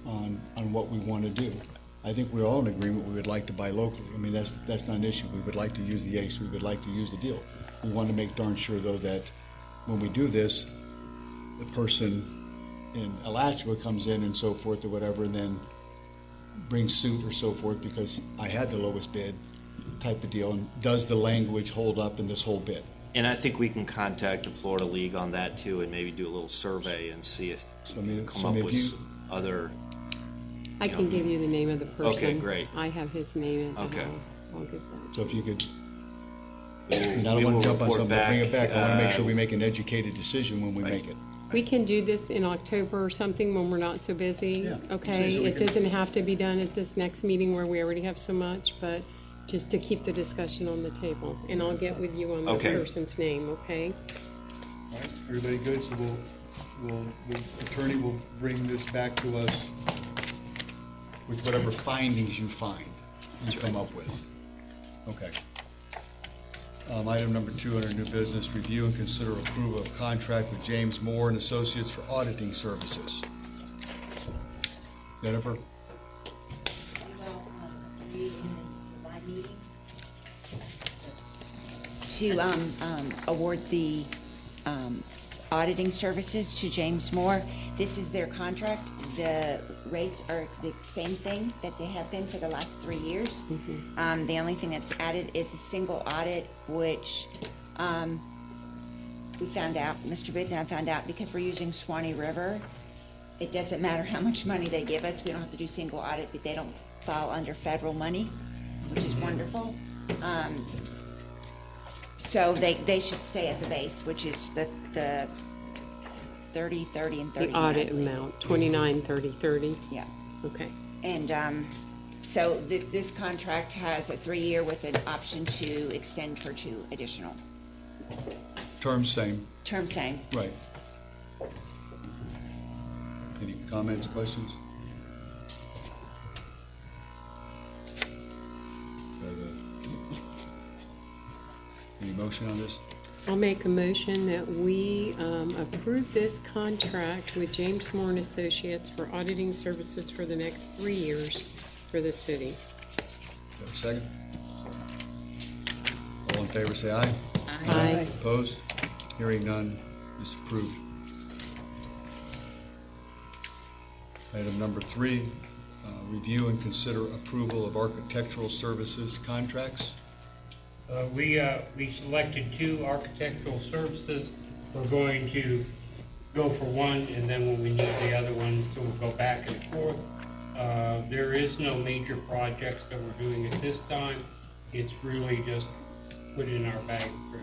on what we want to do. I think we're all in agreement we would like to buy locally. I mean, that's not an issue. We would like to use the ACE. We would like to use the deal. We want to make darn sure, though, that when we do this, the person in Alachua comes in and so forth or whatever, and then brings suit or so forth because I had the lowest bid type of deal. And does the language hold up in this whole bid? And I think we can contact the Florida League on that too, and maybe do a little survey and see if we can come up with other. I can give you the name of the person. Okay, great. I have his name at the house. I'll give that. So if you could, I don't want to jump on something, bring it back. I want to make sure we make an educated decision when we make it. We can do this in October or something when we're not so busy. Yeah. Okay, So it doesn't have to be done at this next meeting where we already have so much, but just to keep the discussion on the table. And I'll get with you on the person's name, okay? All right, everybody good? So the attorney will bring this back to us with whatever findings you find, you come up with. Okay. Item number 2 under new business, review and consider approval of contract with James Moore and Associates for auditing services. Jennifer? To award the auditing services to James Moore. This is their contract. The rates are the same thing that they have been for the last 3 years. Mm-hmm. The only thing that's added is a single audit, which we found out, Mr. Booth and I found out, because we're using Swanee River, it doesn't matter how much money they give us. We don't have to do single audit, but they don't fall under federal money, which is wonderful. So they should stay at the base, which is the 30, 30, and 30. The audit amount, 29, 30, 30. Yeah. Okay. And so this contract has a 3-year with an option to extend for 2 additional. Terms same. Terms same. Right. Any comments, questions? Any motion on this? I'll make a motion that we approve this contract with James Moore and Associates for auditing services for the next 3 years for the city. Got a second? All in favor, say aye. Aye. Opposed? Hearing none, is approved. Item number 3, review and consider approval of architectural services contracts. We selected 2 architectural services. We're going to go for one, and then when we need the other one, so we'll go back and forth. There is no major projects that we're doing at this time. It's really just put in our bag for.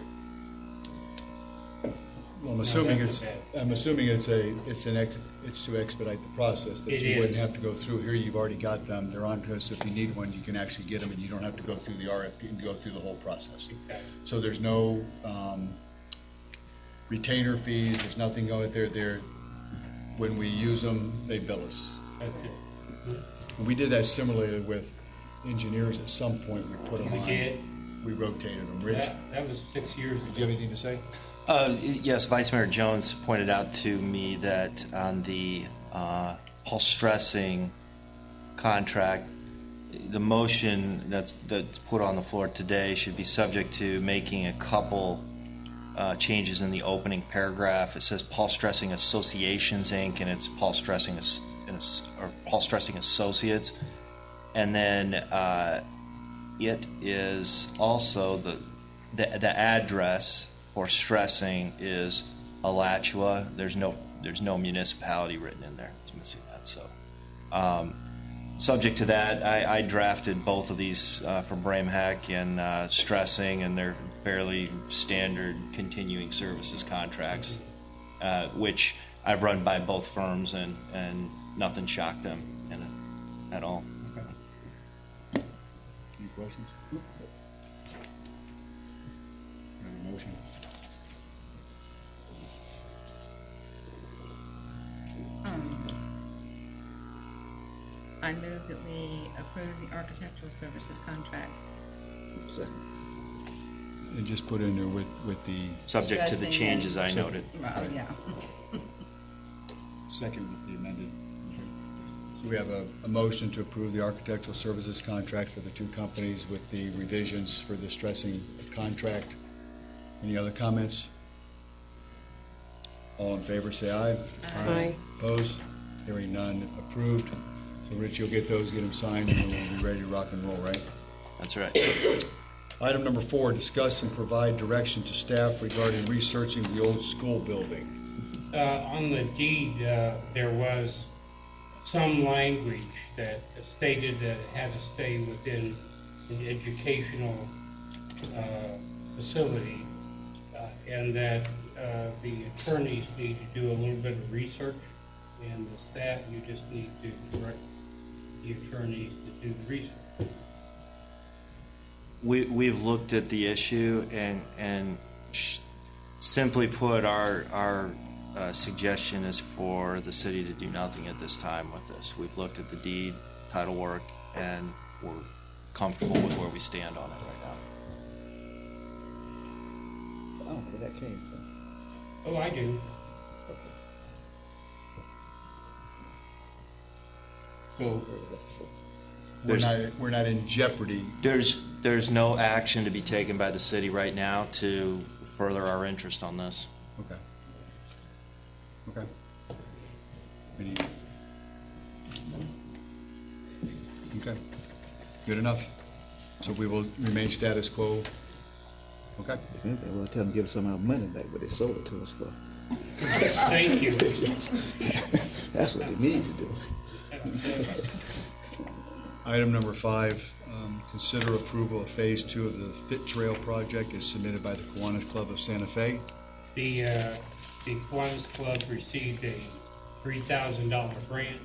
Well, I'm assuming it's to expedite the process, that you wouldn't have to go through here. You've already got them. They're on to us. If you need one, you can actually get them, and you don't have to go through the RFP and go through the whole process. Okay. So there's no retainer fees. There's nothing going there. When we use them, they bill us. That's it. And we did that similarly with engineers. At some point, we put them on. We did. We rotated them. Rich? That was 6 years ago. Did you have anything to say? Yes, Vice Mayor Jones pointed out to me that on the Paul Stressing contract, the motion that's put on the floor today should be subject to making a couple changes in the opening paragraph. It says Paul Stressing Associations Inc. and it's Paul Stressing Associates, and then it is also the address for Stressing is Alachua. There's no municipality written in there. It's missing that. So, subject to that, I drafted both of these for Bramhack and Stressing, and they're fairly standard continuing services contracts, which I've run by both firms, and nothing shocked them in it at all. Okay. Any questions? Have a motion. I move that we approve the architectural services contracts. Second. And just put in there with the Subject to the changes I noted. Oh, yeah. second with the amended. So we have a motion to approve the architectural services contract for the two companies with the revisions for the Stressing contract. Any other comments? All in favor, say aye. Aye. Opposed? Hearing none, approved. So Rich, you'll get those, get them signed, and then we'll be ready to rock and roll, right? That's right. Item number 4, discuss and provide direction to staff regarding researching the old school building. On the deed, there was some language that stated that it had to stay within an educational facility, and that the attorneys need to do a little bit of research, and the staff, you just need to direct the attorneys to do the research. We've looked at the issue, and simply put, our suggestion is for the city to do nothing at this time with this. We've looked at the deed, title work, and we're comfortable with where we stand on it right now. I don't know where that came from. Oh, I do. So we're not in jeopardy. There's no action to be taken by the city right now to further our interest on this. Okay. Okay. Okay. Good enough. So we will remain status quo. Okay. If anything, we'll tell them to give us some of our money back, but they sold it to us for. Thank you. That's what they need to do. Item number 5, consider approval of Phase 2 of the Fit Trail project as submitted by the Kiwanis Club of Santa Fe. The Kiwanis Club received a $3,000 grant,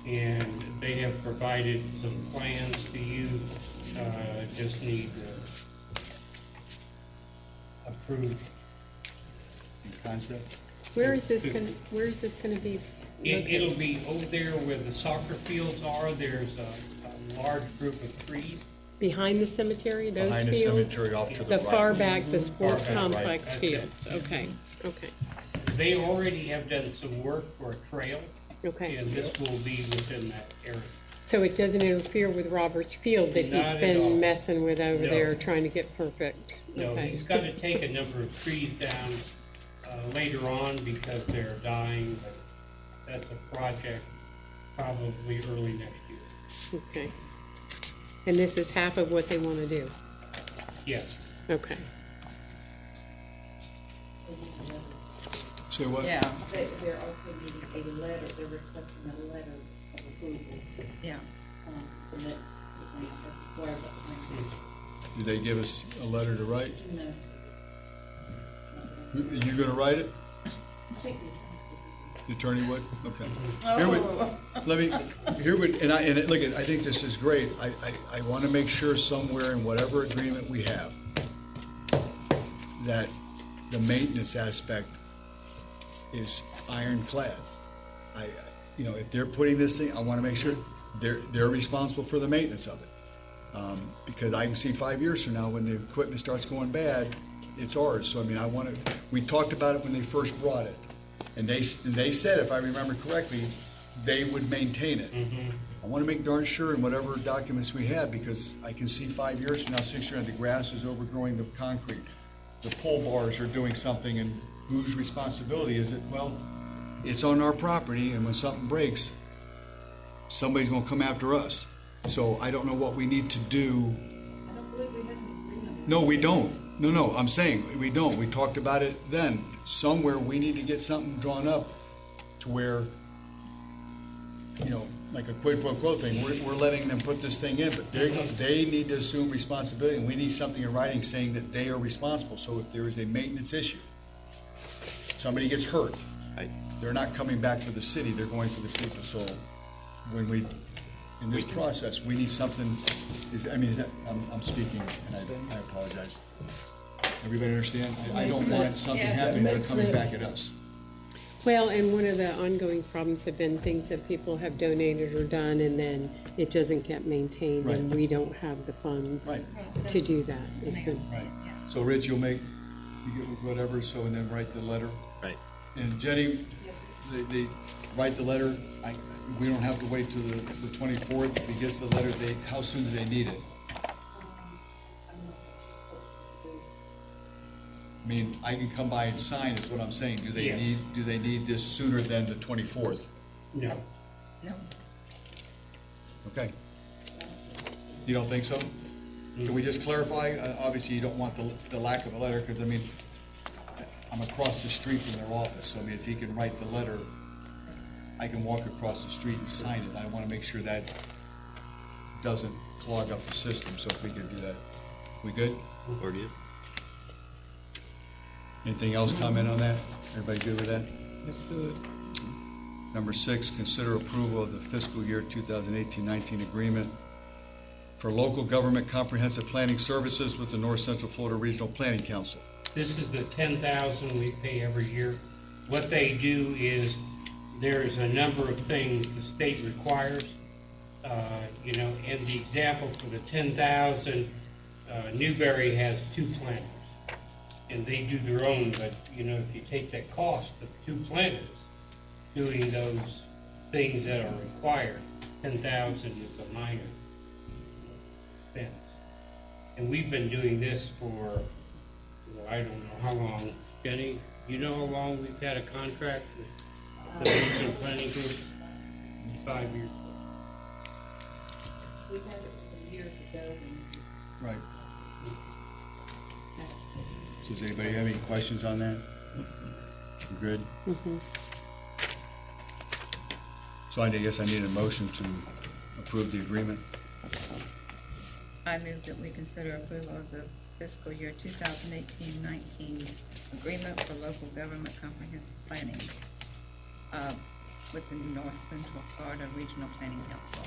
and they have provided some plans to you. Just need approved concept. Where is this going to be? It'll be over there where the soccer fields are. There's a large group of trees. Behind the cemetery, those Behind fields? the cemetery off to the right. far back, the sports Far back, complex right. fields. Okay, okay. They already have done some work for a trail. Okay. And this will be within that area. So it doesn't interfere with Roberts Field that Not he's at been all. messing with over No. there, trying to get perfect? No, Okay. he's got to take a number of trees down later on because they're dying, but that's a project probably early next year. Okay. And this is half of what they want to do? Yes. Okay. Say what? Yeah. They're also needing a letter, they're requesting a letter of approval. Yeah. Submit the grant as required by the grant. Did they give us a letter to write? No. Are you going to write it? I think The attorney would? Okay. Oh. I think this is great. I want to make sure somewhere in whatever agreement we have that the maintenance aspect is ironclad. If they're putting this thing, I want to make sure they're responsible for the maintenance of it. Because I can see 5 years from now when the equipment starts going bad, it's ours. So we talked about it when they first brought it. And they said, if I remember correctly, they would maintain it. Mm-hmm. I want to make darn sure in whatever documents we have, because I can see 5 years from now, 6 years from now, the grass is overgrowing the concrete. The pull bars are doing something, and whose responsibility is it? Well, it's on our property, and when something breaks, somebody's going to come after us. So I don't know what we need to do. I don't believe we have an agreement. No, we don't. No, I'm saying we don't. We talked about it then. Somewhere we need to get something drawn up to where, like a quid pro quo thing. We're letting them put this thing in, but they need to assume responsibility, and we need something in writing saying that they are responsible. So if there is a maintenance issue, somebody gets hurt, they're not coming back for the city, they're going for the people. So when in this process, we need something, I'm speaking, and I apologize. Everybody understand? I don't want something happening that coming back at us. Well, and one of the ongoing problems have been things that people have donated or done, and then it doesn't get maintained, and we don't have the funds to do that. Right. So Rich, you get with whatever, and then write the letter. Right. And Jenny, they write the letter. We don't have to wait till the 24th. If he gets the letter, how soon do they need it? I mean, I can come by and sign, is what I'm saying. Do they need this sooner than the 24th? No. Okay. You don't think so? Can we just clarify? Obviously, you don't want the lack of a letter, because, I'm across the street from their office. So, if he can write the letter, I can walk across the street and sign it. I want to make sure that doesn't clog up the system. So if we could do that. We good? Or do you? Anything else comment on that? Everybody good with that? That's good. Number 6, consider approval of the fiscal year 2018-19 agreement for local government comprehensive planning services with the North Central Florida Regional Planning Council. This is the $10,000 we pay every year. What they do is there's a number of things the state requires, and the example for the $10,000, Newberry has 2 planners, and they do their own, but, if you take that cost of 2 planners doing those things that are required, $10,000 is a minor expense. And we've been doing this for, I don't know how long. Jenny, you know how long we've had a contract with the Regional Planning Group? 5 years. We've had it for years ago. Right. So does anybody have any questions on that? We're good? Mm-hmm. So I guess I need a motion to approve the agreement. I move that we consider approval of the fiscal year 2018-19 agreement for local government comprehensive planning with the North Central Florida Regional Planning Council.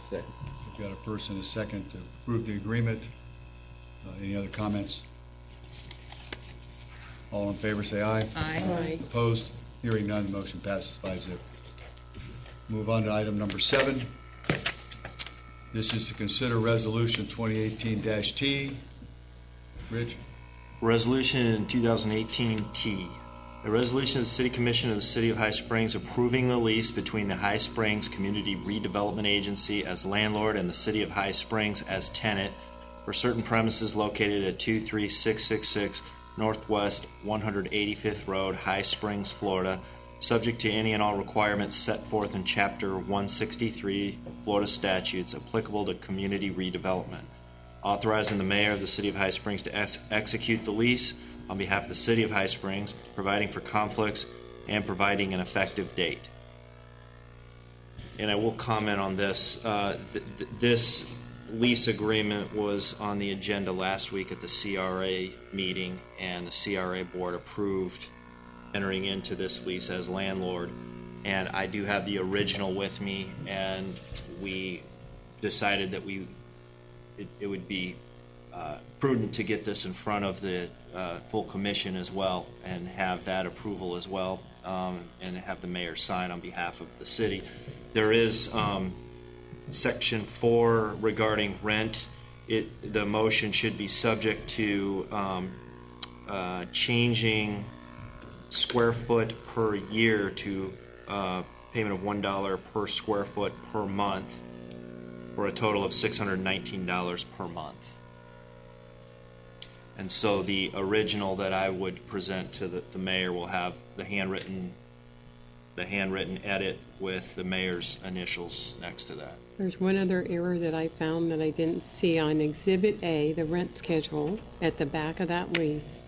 Second. We've got a first and a second to approve the agreement. Any other comments? All in favor say aye. Aye. Opposed? Hearing none, the motion passes 5-0. Move on to item number 7. This is to consider resolution 2018-T. Rich? Resolution 2018-T. A resolution of the City Commission of the City of High Springs approving the lease between the High Springs Community Redevelopment Agency as landlord and the City of High Springs as tenant for certain premises located at 23666 Northwest 185th Road, High Springs, Florida, subject to any and all requirements set forth in Chapter 163 Florida statutes applicable to community redevelopment. Authorizing the mayor of the City of High Springs to execute the lease on behalf of the City of High Springs, providing for conflicts, and providing an effective date. And I will comment on this. This lease agreement was on the agenda last week at the CRA meeting, and the CRA board approved entering into this lease as landlord. And I do have the original with me, and we decided that it would be prudent to get this in front of the full commission as well, and have that approval as well, and have the mayor sign on behalf of the city. There is section 4 regarding rent. The motion should be subject to changing square foot per year to payment of $1 per square foot per month, for a total of $619 per month. And so the original that I would present to the mayor will have the handwritten edit with the mayor's initials next to that. There's one other error that I found that I didn't see on Exhibit A, the rent schedule, at the back of that lease.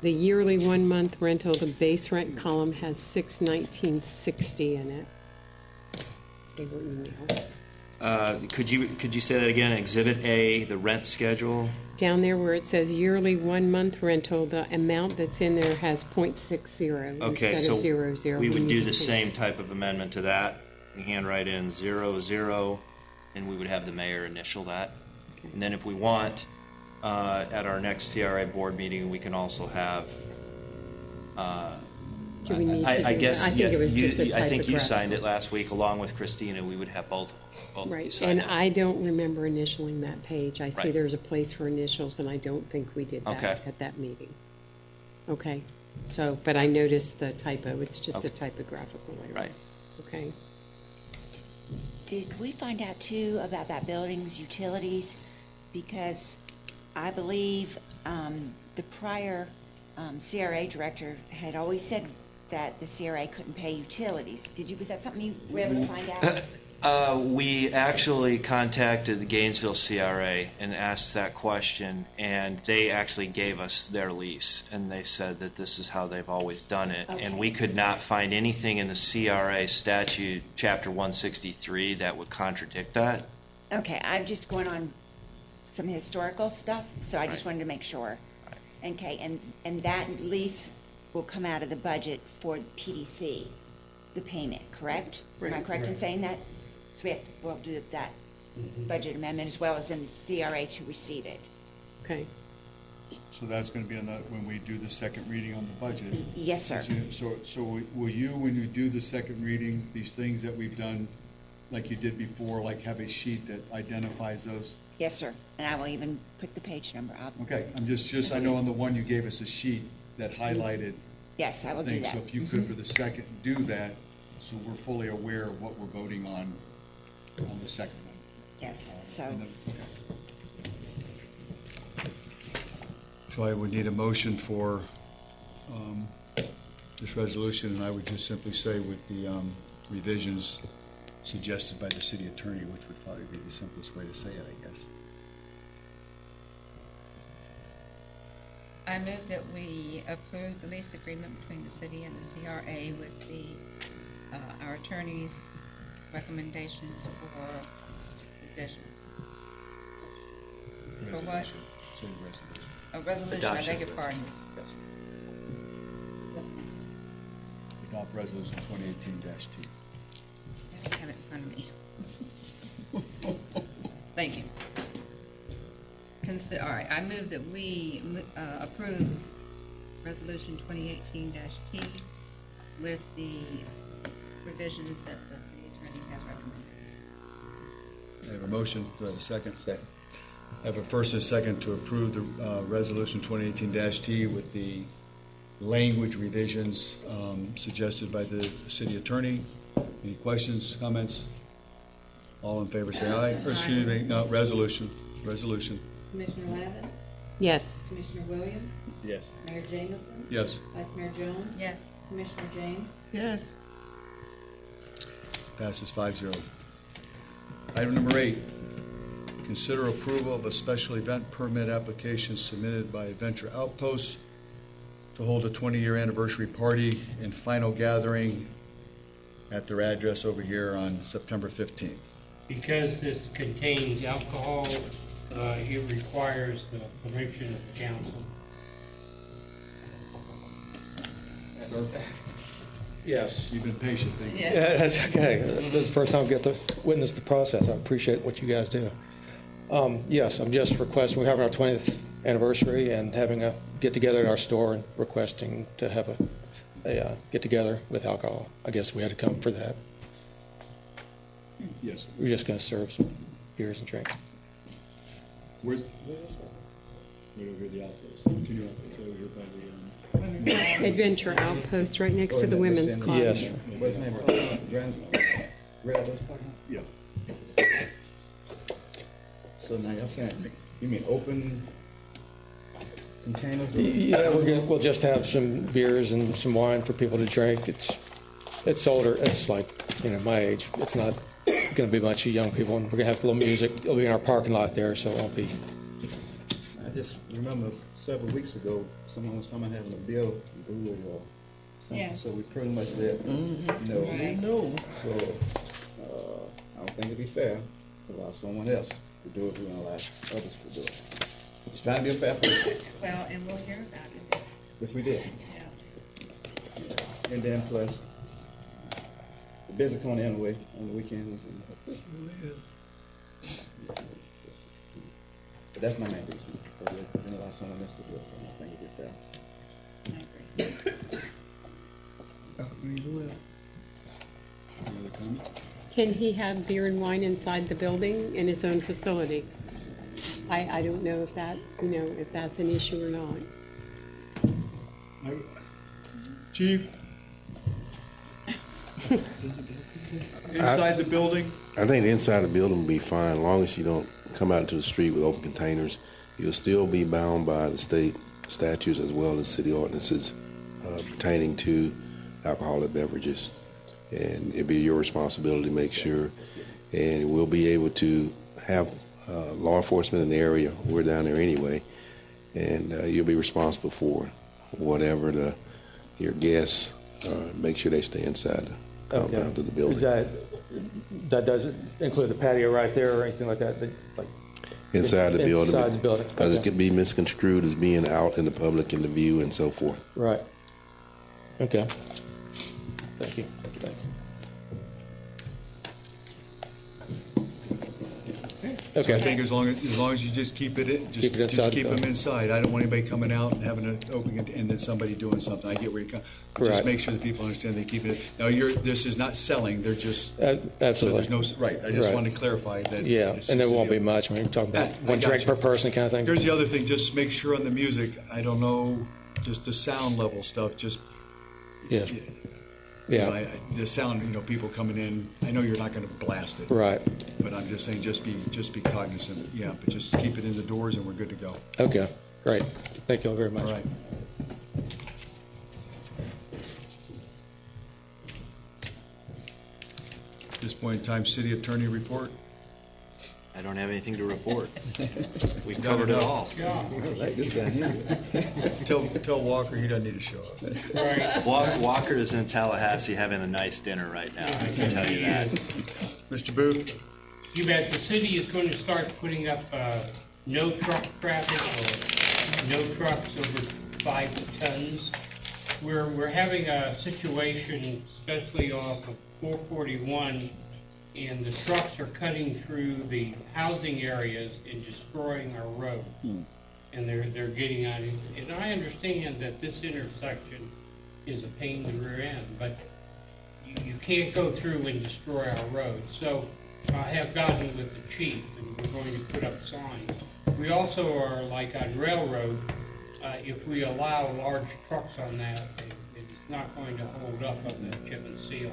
The yearly 1 month rental, the base rent column has $619.60 in it. They were emails. Could you say that again? Exhibit A, the rent schedule. Down there where it says yearly 1 month rental, the amount that's in there has .60 Okay, instead so of 00. we would need do to the change same type of amendment to that. We handwrite in 00, and we would have the mayor initial that. Okay. And then if we want, at our next CRA board meeting, we can also have. Do we need to I do guess that? I think it was just a I think you typographical. signed it last week along with Christina. We would have both of you Right, sign and it. I don't remember initialing that page. I see Right. there's a place for initials, and I don't think we did that Okay. at that meeting. Okay, so, but I noticed the typo. It's just Okay. a typographical error. Right. Okay. Did we find out too about that building's utilities? Because I believe the prior CRA director had always said that the CRA couldn't pay utilities. Was that something you were able to find out? We actually contacted the Gainesville CRA and asked that question, and they actually gave us their lease, and they said that this is how they've always done it. Okay. And we could not find anything in the CRA statute, Chapter 163, that would contradict that. Okay, I'm just going on some historical stuff, so I just wanted to make sure. Okay, and that lease will come out of the budget for PDC, the payment, correct? Am I correct in saying that? So we'll do that budget amendment as well as in the CRA to receive it. Okay. So that's going to be when we do the second reading on the budget. Yes, sir. So will you, when you do the second reading, these things that we've done, like you did before, like have a sheet that identifies those? Yes, sir. And I will even put the page number up. Okay, I'm just I know on the one you gave us a sheet that highlighted. Yes, I will do things. that. So if you could for the second do that, so we're fully aware of what we're voting on the second one. Yes, so. So I would need a motion for this resolution, and I would just simply say with the revisions suggested by the city attorney, which would probably be the simplest way to say it, I guess. I move that we approve the lease agreement between the city and the CRA with our attorney's recommendations for revisions. For what? Say resolution. A resolution, Adoption. I beg your pardon. Adopt resolution 2018-T. I don't have it in front of me. Thank you. All right, I move that we approve resolution 2018-T with the revisions that the city attorney has recommended. I have a motion. Do I have a second? Second. I have a first and a second to approve the resolution 2018-T with the language revisions suggested by the city attorney. Any questions, comments? All in favor say aye. Or excuse me, no, resolution. Commissioner Lavin? Yes. Commissioner Williams? Yes. Mayor Jameson? Yes. Vice Mayor Jones? Yes. Commissioner James? Yes. Passes 5-0. Item number 8, consider approval of a special event permit application submitted by Adventure Outpost to hold a 20-year anniversary party and final gathering at their address over here on September 15th. Because this contains alcohol, it requires the permission of the council. Yes. You've been patient, thank you. Yeah, that's okay. This is the first time I get to witness the process. I appreciate what you guys do. Yes, I'm just requesting, we're having our 20th anniversary and having a get-together at our store and requesting to have a get-together with alcohol. I guess we had to come for that. Yes. We're just going to serve some beers and drinks. Where's this one? Right over here, the Outpost. Can you show here by the Adventure Outpost, right next to the women's club. Yes. What's the name? Yeah. So now you're saying, you mean open containers? Yeah, we'll just have some beers and some wine for people to drink. It's older. It's like, my age. It's not going to be much of young people, and we're going to have a little music. It'll be in our parking lot there, so it won't be. I just remember several weeks ago, someone was coming having a beer brewery or something. Yes. So we pretty much said, no. Right. No. So I don't think it'd be fair to allow someone else to do it. We don't allow others to do it. It's trying to be a fair person. Well, and we'll hear about it. Which we did. Yeah. And then plus, the business going anyway on the weekends. But that's my main reason. Because we're going to allow someone else to do it. So I don't think it'd be fair. I agree as well. Any other comment? Can he have beer and wine inside the building in his own facility? I don't know if that, if that's an issue or not. Chief? Inside the building? I think inside the building will be fine, as long as you don't come out into the street with open containers. You'll still be bound by the state statutes as well as city ordinances pertaining to alcoholic beverages. And it'll be your responsibility to make sure. And we'll be able to have law enforcement in the area. We're down there anyway. And you'll be responsible for whatever your guests, make sure they stay inside the compound of the building. Is that doesn't include the patio right there or anything like that? Inside the building. Inside the building. Because it could be misconstrued as being out in the public in the view and so forth. Right. Okay. Thank you. So I think as long as you just keep it Keep it inside keep the them building. inside. I don't want anybody coming out and having an open and then somebody doing something. I get where you're coming. Just Right. make sure that people understand they keep it. Now this is not selling. They're just Absolutely. So there's no right. I just Right. wanted to clarify that. Yeah, it's and there just a won't be deal. much. I mean, we're talking about I one got drink you. per person kind of thing. Here's the other thing. Just make sure on the music. I don't know, just the sound level stuff. Just Yeah. you know, Yeah. the sound. People coming in. I know you're not going to blast it. Right. But I'm just saying, just be cognizant. Yeah, but just keep it in the doors, and we're good to go. Okay. Great. Thank you all very much. All right. At this point in time, city attorney report. I don't have anything to report. We've Done covered it enough. all. I like this guy here. Tell Walker he doesn't need to show up. Walker is in Tallahassee having a nice dinner right now, I can tell you that. Mr. Booth? You bet. The city is going to start putting up no truck traffic or no trucks over 5 tons. We're having a situation, especially off of 441, and the trucks are cutting through the housing areas and destroying our roads. And they're getting on it. And I understand that this intersection is a pain in the rear end, but you can't go through and destroy our roads. So I have gotten with the chief, and we're going to put up signs. We also are, like on Railroad, if we allow large trucks on that, it's not going to hold up on the chip and seal.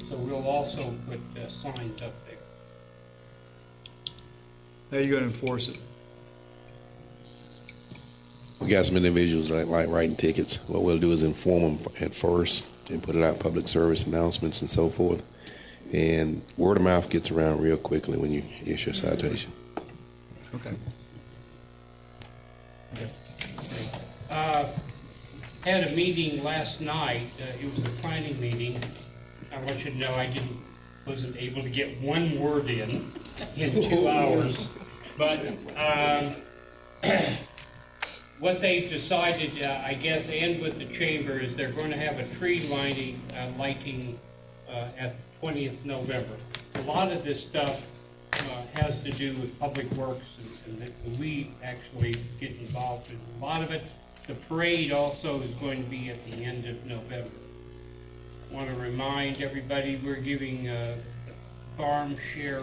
So we'll also put signs up there. How are you going to enforce it? We got some individuals that like writing tickets. What we'll do is inform them at first and put it out in public service announcements and so forth. And word of mouth gets around real quickly when you issue a citation. Okay. Had a meeting last night. It was a planning meeting. I want you to know I wasn't able to get one word in 2 hours. But what they've decided, I guess, and with the chamber, is they're going to have a tree lighting at 20th November. A lot of this stuff has to do with public works, and we actually get involved in a lot of it. The parade also is going to be at the end of November. I want to remind everybody we're giving a farm share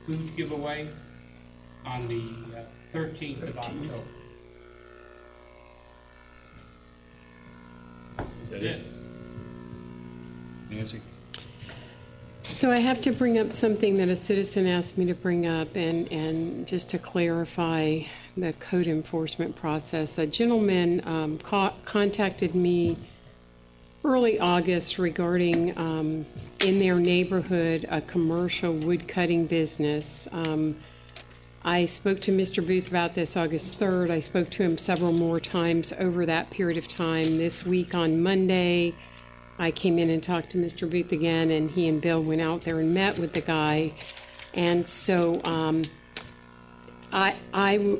food giveaway on the 13th of October. That's it. Nancy? So I have to bring up something that a citizen asked me to bring up, and just to clarify the code enforcement process. A gentleman contacted me early August regarding in their neighborhood a commercial wood cutting business. I spoke to Mr. Booth about this August 3rd. I spoke to him several more times over that period of time. This week on Monday, I came in and talked to Mr. Booth again, and he and Bill went out there and met with the guy. And so I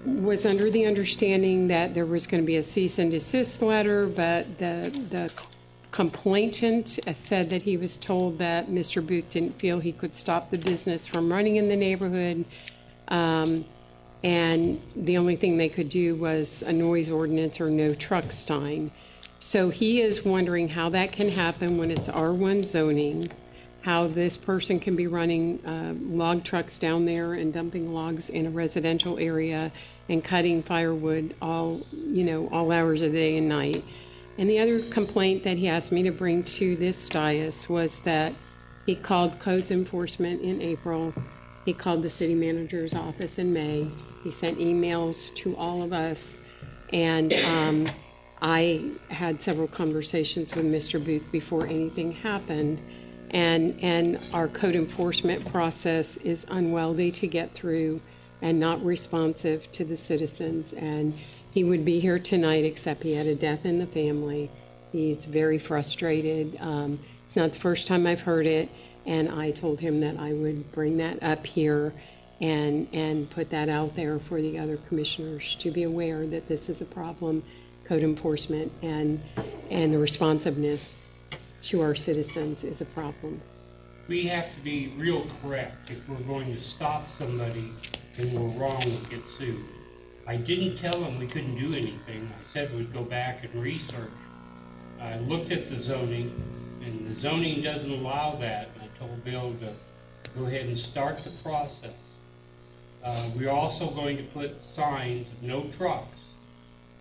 was under the understanding that there was going to be a cease and desist letter, but the complainant said that he was told that Mr. Booth didn't feel he could stop the business from running in the neighborhood, and the only thing they could do was a noise ordinance or no truck sign. So he is wondering how that can happen when it's R1 zoning, how this person can be running log trucks down there and dumping logs in a residential area and cutting firewood all hours of the day and night. And the other complaint that he asked me to bring to this dais was that he called codes enforcement in April. He called the city manager's office in May. He sent emails to all of us, and I had several conversations with Mr. Booth before anything happened, and our code enforcement process is unwieldy to get through and not responsive to the citizens. And he would be here tonight, except he had a death in the family. He's very frustrated. It's not the first time I've heard it, and I told him that I would bring that up here and put that out there for the other commissioners to be aware that this is a problem. Code enforcement and the responsiveness to our citizens is a problem. We have to be real correct. If we're going to stop somebody and we're wrong, we'll get sued. I didn't tell them we couldn't do anything. I said we'd go back and research. I looked at the zoning, and the zoning doesn't allow that. And I told Bill to go ahead and start the process. We're also going to put signs of no trucks,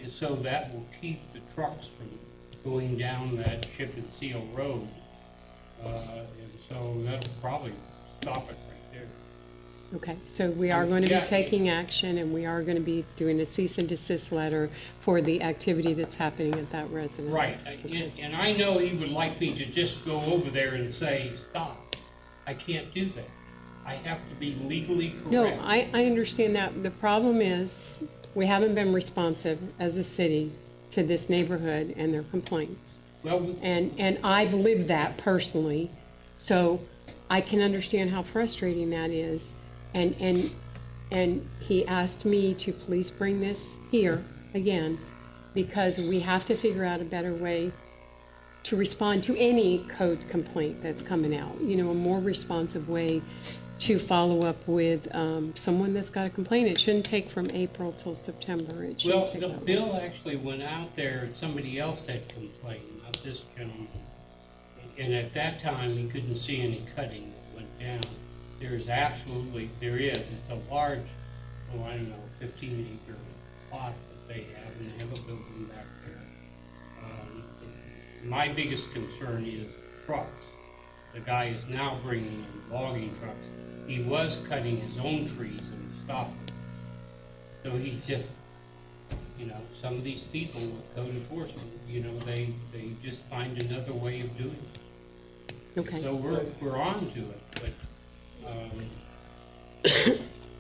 and so that will keep the trucks from going down that chip and seal road. And so that'll probably stop it right there. Okay, so we are going to be taking action, and we are going to be doing a cease and desist letter for the activity that's happening at that residence. Right, and I know he would like me to just go over there and say, stop. I can't do that. I have to be legally correct. No, I understand that. The problem is we haven't been responsive as a city to this neighborhood and their complaints. Well, and I've lived that personally, so I can understand how frustrating that is. And he asked me to please bring this here again, because we have to figure out a better way to respond to any code complaint that's coming out. A more responsive way to follow up with someone that's got a complaint. It shouldn't take from April till September. It should take Bill actually went out there. Somebody else had complained, not this gentleman. And at that time, he couldn't see any cutting that went down. There is. It's a large, 15-acre plot that they have, and they have a building back there. My biggest concern is trucks. The guy is now bringing in logging trucks. He was cutting his own trees and stopped them. So he's just, some of these people with code enforcement, they just find another way of doing it. Okay. So we're on to it, but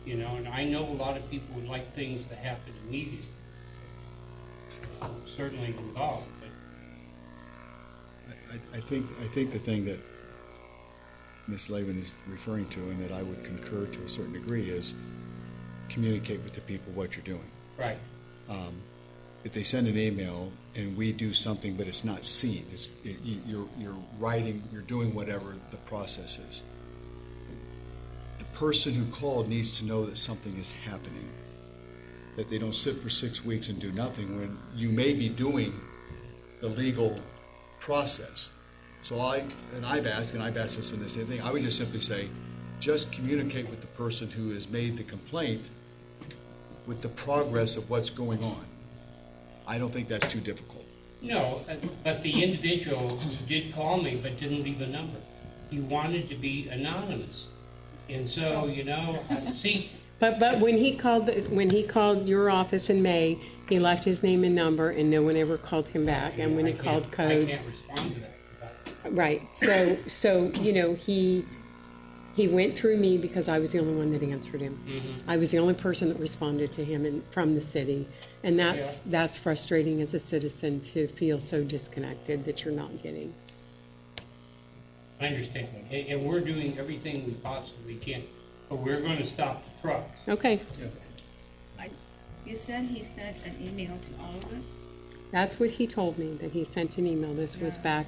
and I know a lot of people would like things to happen immediately. Certainly involved, but I think the thing that Ms. Laban is referring to, and that I would concur to a certain degree, is communicate with the people what you're doing. Right. If they send an email and we do something but it's not seen, you're writing, you're doing whatever the process is. The person who called needs to know that something is happening, that they don't sit for 6 weeks and do nothing when you may be doing the legal process. So I've asked this in the same thing, I would just simply say, just communicate with the person who has made the complaint with the progress of what's going on. I don't think that's too difficult. No, but the individual did call me, but didn't leave a number. He wanted to be anonymous. And so, see. But when he called your office in May, he left his name and number, and no one ever called him back. And when he called codes, I can't respond to that. Right. So he went through me because I was the only one that answered him. Mm-hmm. I was the only person that responded to him from the city, and that's frustrating as a citizen to feel so disconnected that you're not getting. I understand, and we're doing everything we possibly can, but we're going to stop the trucks. Okay. You said he sent an email to all of us? That's what he told me, that he sent an email. This was back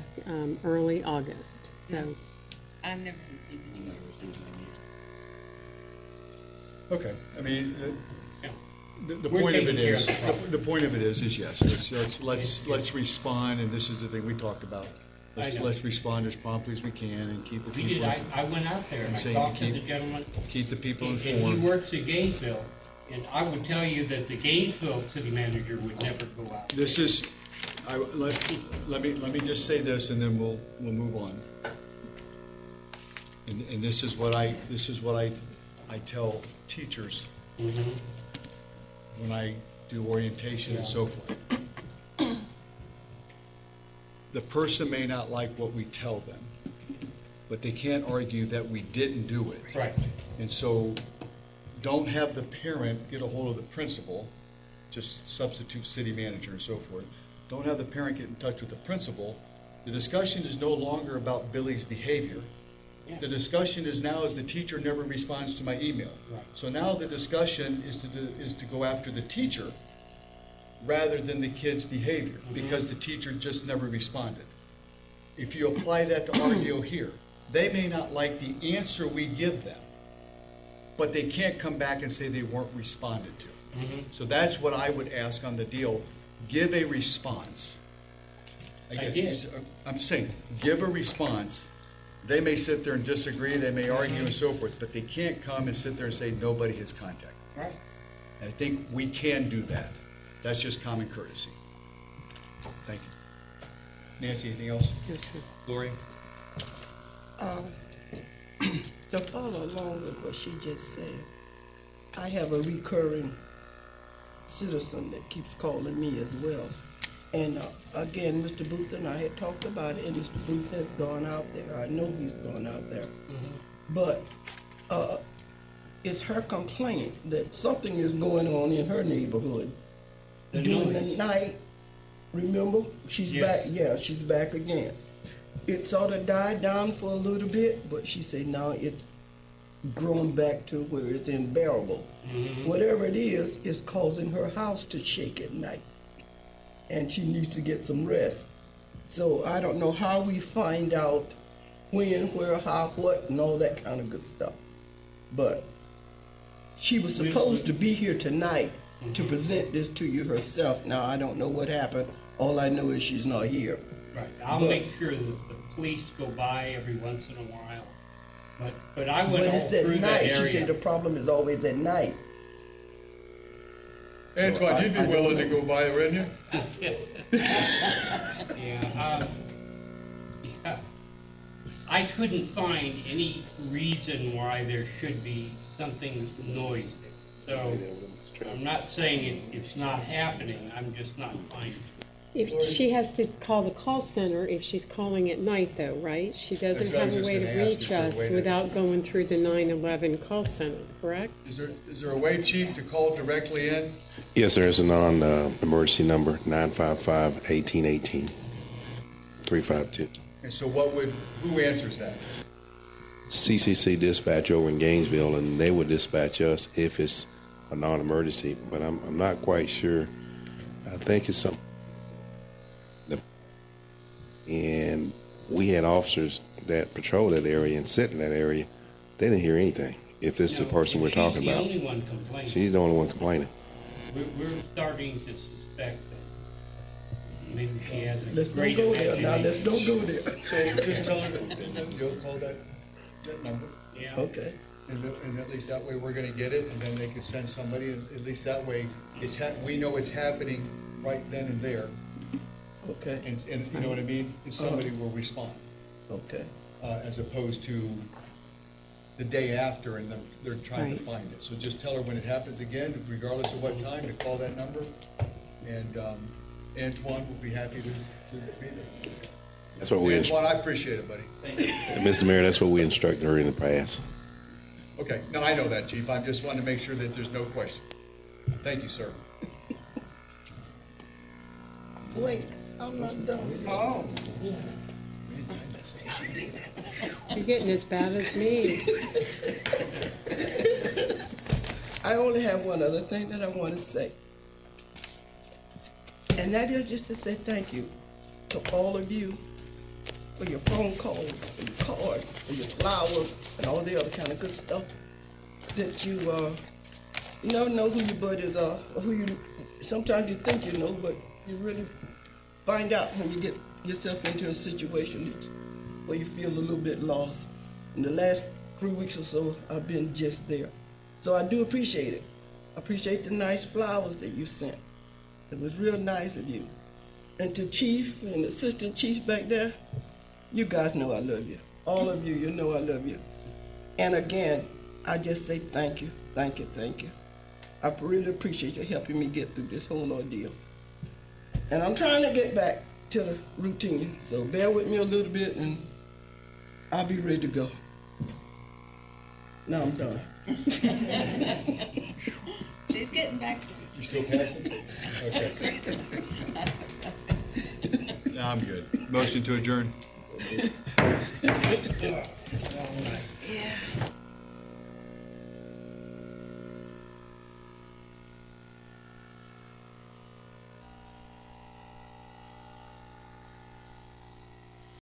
early August. So. I've never received an email. Okay, I mean, the point of it is, yes, let's respond, and this is the thing we talked about. Let's respond as promptly as we can and keep the people. I went out there and I talked to the gentleman. Keep the people informed. And he works at Gainesville, and I would tell you that the Gainesville city manager would never go out. This is, let me just say this, and then we'll move on. And this is what I tell teachers when I do orientation and so forth. The person may not like what we tell them, but they can't argue that we didn't do it. Right. And so don't have the parent get a hold of the principal, just substitute city manager and so forth. Don't have the parent get in touch with the principal. The discussion is no longer about Billy's behavior. Yeah. The discussion is now as the teacher never responds to my email. Right. So now the discussion is to go after the teacher rather than the kid's behavior, because the teacher just never responded. If you apply that to audio here, they may not like the answer we give them, but they can't come back and say they weren't responded to. So that's what I would ask on the deal. Give a response. I'm saying, give a response. They may sit there and disagree, they may argue and so forth, but they can't come and sit there and say nobody has contacted. Right. And I think we can do that. That's just common courtesy. Thank you. Nancy, anything else? Yes, sir. Lori? To follow along with what she just said, I have a recurring citizen that keeps calling me as well. And again, Mr. Booth and I had talked about it, and Mr. Booth has gone out there. I know he's gone out there. But it's her complaint that something is going on in her neighborhood. During the night, remember, she's back. Yeah, she's back again. It sort of died down for a little bit, but she said now it's grown back to where it's unbearable. Whatever it is causing her house to shake at night, and she needs to get some rest. So I don't know how we find out when, where, how, what, and all that kind of good stuff. But she was supposed to be here tonight to present this to you herself. Now, I don't know what happened. All I know is she's not here. Right. I'll make sure that the police go by every once in a while. But I went all through that area. She said the problem is always at night. Antoine, you'd be willing to go by, wouldn't you? Yeah. I couldn't find any reason why there should be something noise there. So I'm not saying it's not happening. I'm just not finding it. If she has to call the call center if she's calling at night, though, right? She doesn't have a way to reach us without going through the 911 call center, correct? Is there a way, Chief, to call directly in? Yes, there is a non-emergency number, 955-1818, 352. And so who answers that? CCC dispatch over in Gainesville, and they would dispatch us if it's a non-emergency, but I'm not quite sure. I think it's something. And we had officers that patrol that area and sit in that area. They didn't hear anything. If this is the person we're talking about. She's the only one complaining. She's the only one complaining. We're starting to suspect that maybe she has a Let's great don't go there now. Let's imagination. don't go there. So just tell her that you'll call that number. Yeah. Okay. And at least that way we're going to get it, and then they can send somebody. At least that way we know it's happening right then and there. Okay. And you know what I mean? And somebody will respond. Okay. As opposed to the day after and they're trying to find it. So just tell her when it happens again, regardless of what time, to call that number. And Antoine will be happy to be there. That's what we. Antoine, I appreciate it, buddy. Mr. Mayor, that's what we instructed her in the past. Okay, no, I know that, Chief. I just wanted to make sure that there's no question. Thank you, sir. Wait, I'm not done. Oh. You're getting as bad as me. I only have one other thing that I want to say. And that is just to say thank you to all of you for your phone calls, for your cards, for your flowers, and all the other kind of good stuff that you never know who your buddies are, or who you, sometimes you think you know, but you really find out when you get yourself into a situation where you feel a little bit lost. In the last 3 weeks or so, I've been just there. So I do appreciate it. I appreciate the nice flowers that you sent. It was real nice of you. And to Chief and Assistant Chief back there, you guys know I love you. All of you, you know I love you. And again, I just say thank you, thank you, thank you. I really appreciate you helping me get through this whole ordeal. And I'm trying to get back to the routine, so bear with me a little bit and I'll be ready to go. Now I'm done. She's getting back to You still passing? Okay. No, I'm good. Motion to adjourn. Yeah.